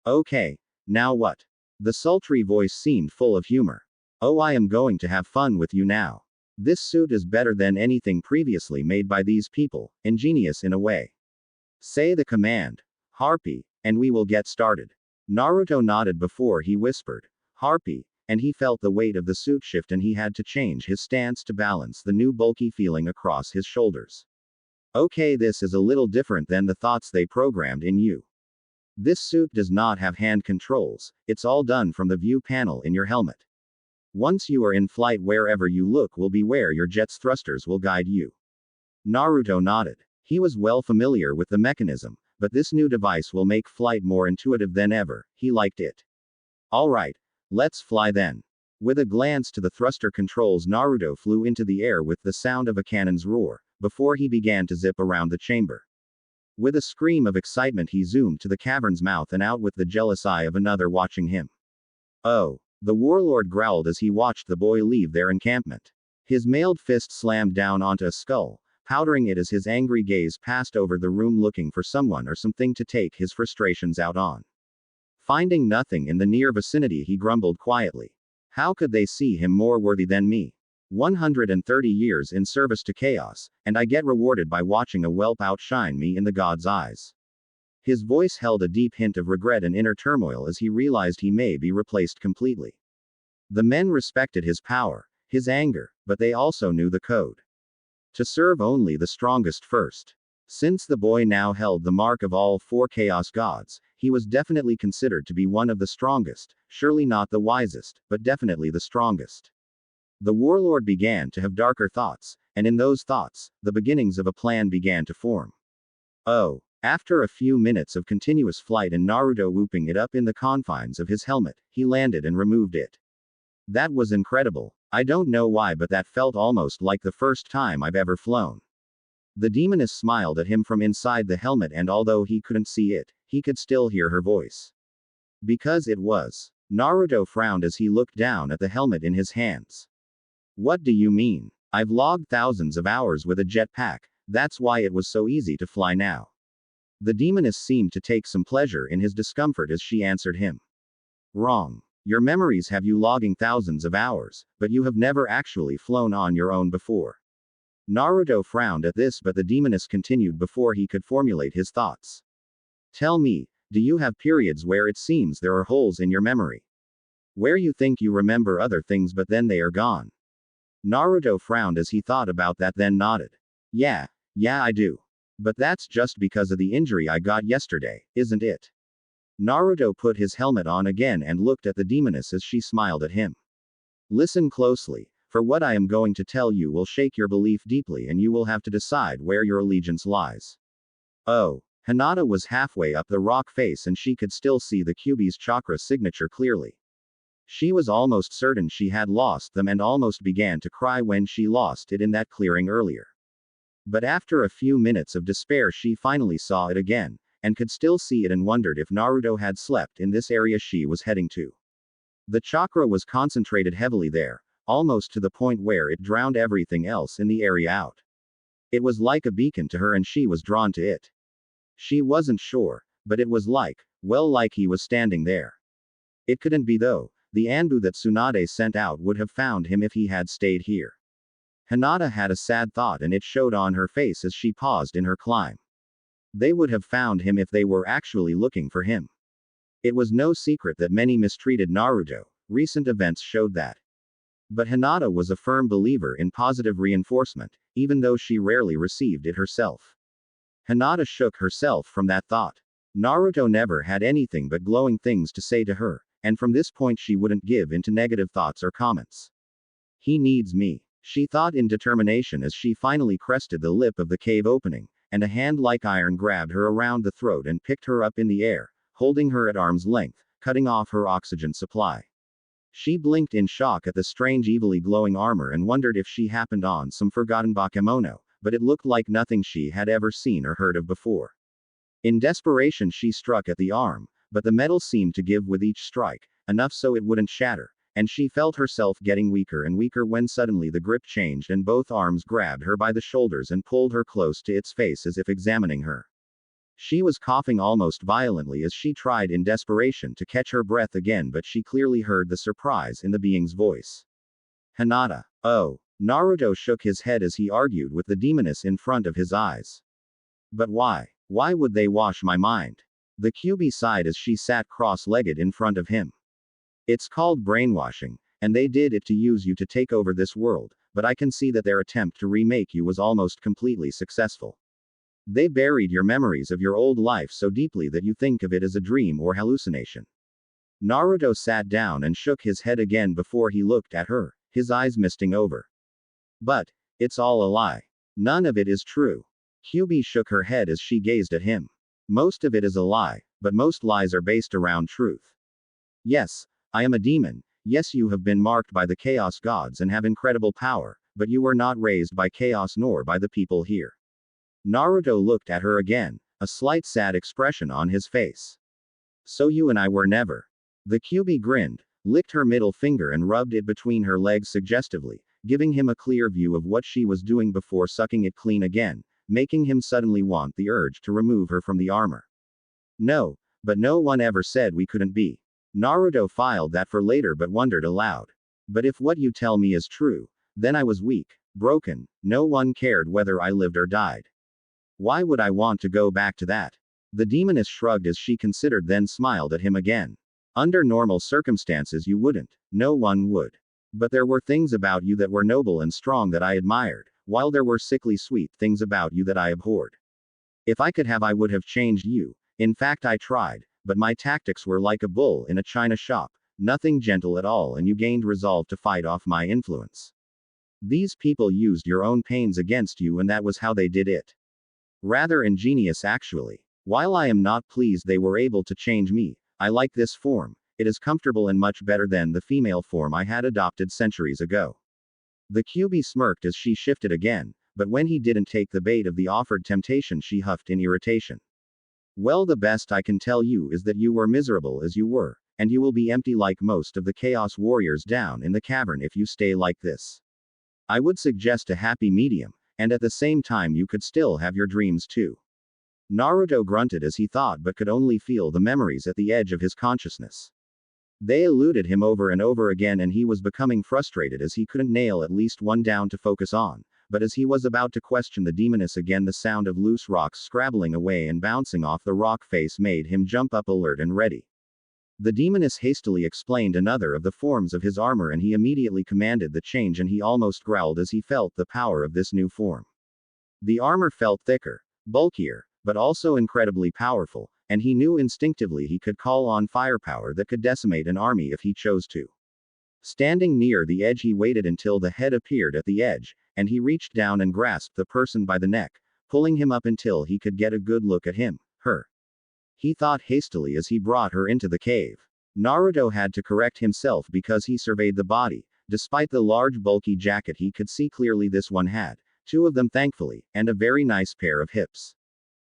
Okay, now what? The sultry voice seemed full of humor. Oh, I am going to have fun with you now. This suit is better than anything previously made by these people, ingenious in a way. Say the command, Harpy, and we will get started. Naruto nodded before he whispered, Harpy, and he felt the weight of the suit shift and he had to change his stance to balance the new bulky feeling across his shoulders. Okay, this is a little different than the thoughts they programmed in you. This suit does not have hand controls, it's all done from the view panel in your helmet. Once you are in flight, wherever you look will be where your jet's thrusters will guide you. Naruto nodded. He was well familiar with the mechanism, but this new device will make flight more intuitive than ever. He liked it. Alright, let's fly then. With a glance to the thruster controls, Naruto flew into the air with the sound of a cannon's roar, before he began to zip around the chamber. With a scream of excitement he zoomed to the cavern's mouth and out with the jealous eye of another watching him. Oh, the warlord growled as he watched the boy leave their encampment. His mailed fist slammed down onto a skull, powdering it as his angry gaze passed over the room looking for someone or something to take his frustrations out on. Finding nothing in the near vicinity, he grumbled quietly. How could they see him more worthy than me? 130 years in service to chaos, and I get rewarded by watching a whelp outshine me in the god's eyes. His voice held a deep hint of regret and inner turmoil as he realized he may be replaced completely. The men respected his power, his anger, but they also knew the code. To serve only the strongest first. Since the boy now held the mark of all 4 chaos gods, he was definitely considered to be one of the strongest, surely not the wisest, but definitely the strongest. The warlord began to have darker thoughts, and in those thoughts, the beginnings of a plan began to form. Oh. After a few minutes of continuous flight and Naruto whooping it up in the confines of his helmet, he landed and removed it. That was incredible. I don't know why, but that felt almost like the first time I've ever flown. The demoness smiled at him from inside the helmet, and although he couldn't see it, he could still hear her voice. Because it was. Naruto frowned as he looked down at the helmet in his hands. What do you mean? I've logged thousands of hours with a jetpack, that's why it was so easy to fly now. The demoness seemed to take some pleasure in his discomfort as she answered him. Wrong. Your memories have you logging thousands of hours, but you have never actually flown on your own before. Naruto frowned at this, but the demoness continued before he could formulate his thoughts. Tell me, do you have periods where it seems there are holes in your memory? Where you think you remember other things but then they are gone? Naruto frowned as he thought about that, then nodded. Yeah, I do. But that's just because of the injury I got yesterday, isn't it? Naruto put his helmet on again and looked at the demoness as she smiled at him. Listen closely, for what I am going to tell you will shake your belief deeply and you will have to decide where your allegiance lies. Oh, Hinata was halfway up the rock face and she could still see the Kyuubi's chakra signature clearly. She was almost certain she had lost them and almost began to cry when she lost it in that clearing earlier. But after a few minutes of despair, she finally saw it again, and could still see it and wondered if Naruto had slept in this area she was heading to. The chakra was concentrated heavily there, almost to the point where it drowned everything else in the area out. It was like a beacon to her and she was drawn to it. She wasn't sure, but it was like, well, like he was standing there. It couldn't be though. The Anbu that Tsunade sent out would have found him if he had stayed here. Hinata had a sad thought and it showed on her face as she paused in her climb. They would have found him if they were actually looking for him. It was no secret that many mistreated Naruto, recent events showed that. But Hinata was a firm believer in positive reinforcement, even though she rarely received it herself. Hinata shook herself from that thought. Naruto never had anything but glowing things to say to her, and from this point she wouldn't give in to negative thoughts or comments. He needs me, she thought in determination as she finally crested the lip of the cave opening, and a hand like iron grabbed her around the throat and picked her up in the air, holding her at arm's length, cutting off her oxygen supply. She blinked in shock at the strange evilly glowing armor and wondered if she happened on some forgotten bakemono, but it looked like nothing she had ever seen or heard of before. In desperation she struck at the arm, but the metal seemed to give with each strike, enough so it wouldn't shatter, and she felt herself getting weaker and weaker when suddenly the grip changed and both arms grabbed her by the shoulders and pulled her close to its face as if examining her. She was coughing almost violently as she tried in desperation to catch her breath again, but she clearly heard the surprise in the being's voice. Hinata. Oh. Naruto shook his head as he argued with the demoness in front of his eyes. But why? Why would they wash my mind? The Kyuubi sighed as she sat cross-legged in front of him. It's called brainwashing, and they did it to use you to take over this world, but I can see that their attempt to remake you was almost completely successful. They buried your memories of your old life so deeply that you think of it as a dream or hallucination. Naruto sat down and shook his head again before he looked at her, his eyes misting over. But, it's all a lie. None of it is true. Kyuubi shook her head as she gazed at him. Most of it is a lie, but most lies are based around truth. Yes, I am a demon. Yes, you have been marked by the chaos gods and have incredible power, but you were not raised by chaos nor by the people here. Naruto looked at her again, a slight sad expression on his face. So you and I were never. The Kyuubi grinned, licked her middle finger and rubbed it between her legs suggestively, giving him a clear view of what she was doing before sucking it clean again, making him suddenly want the urge to remove her from the armor. No, but no one ever said we couldn't be. Naruto filed that for later but wondered aloud. But if what you tell me is true, then I was weak, broken, no one cared whether I lived or died. Why would I want to go back to that? The demoness shrugged as she considered, then smiled at him again. Under normal circumstances you wouldn't, no one would. But there were things about you that were noble and strong that I admired, while there were sickly sweet things about you that I abhorred. If I could have, I would have changed you. In fact, I tried, but my tactics were like a bull in a china shop, nothing gentle at all, and you gained resolve to fight off my influence. These people used your own pains against you, and that was how they did it. Rather ingenious, actually. While I am not pleased they were able to change me, I like this form. It is comfortable and much better than the female form I had adopted centuries ago. The Kyuubi smirked as she shifted again, but when he didn't take the bait of the offered temptation, she huffed in irritation. Well, the best I can tell you is that you were miserable as you were, and you will be empty like most of the Chaos Warriors down in the cavern if you stay like this. I would suggest a happy medium, and at the same time you could still have your dreams too. Naruto grunted as he thought but could only feel the memories at the edge of his consciousness. They eluded him over and over again, and he was becoming frustrated as he couldn't nail at least one down to focus on, but as he was about to question the demoness again, the sound of loose rocks scrabbling away and bouncing off the rock face made him jump up alert and ready. The demoness hastily explained another of the forms of his armor and he immediately commanded the change, and he almost growled as he felt the power of this new form. The armor felt thicker, bulkier, but also incredibly powerful, and he knew instinctively he could call on firepower that could decimate an army if he chose to. Standing near the edge, he waited until the head appeared at the edge, and he reached down and grasped the person by the neck, pulling him up until he could get a good look at him, her. He thought hastily as he brought her into the cave. Naruto had to correct himself because he surveyed the body. Despite the large bulky jacket, he could see clearly this one had two of them, thankfully, and a very nice pair of hips.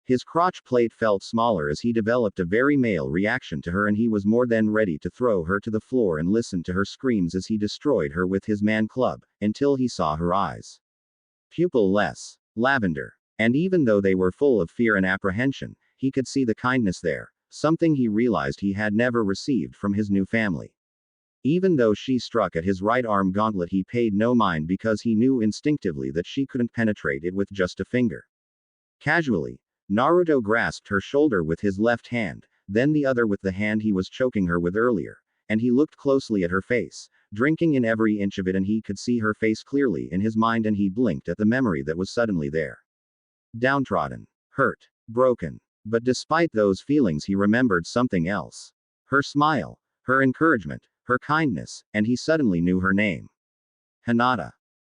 His crotch plate felt smaller as he developed a very male reaction to her, and he was more than ready to throw her to the floor and listen to her screams as he destroyed her with his man club, until he saw her eyes. Pupil-less. Lavender. And even though they were full of fear and apprehension, he could see the kindness there, something he realized he had never received from his new family. Even though she struck at his right arm gauntlet, he paid no mind because he knew instinctively that she couldn't penetrate it with just a finger. Casually, Naruto grasped her shoulder with his left hand, then the other with the hand he was choking her with earlier, and he looked closely at her face, drinking in every inch of it, and he could see her face clearly in his mind, and he blinked at the memory that was suddenly there. Downtrodden. Hurt. Broken. But despite those feelings, he remembered something else. Her smile. Her encouragement. Her kindness, and he suddenly knew her name. Hinata.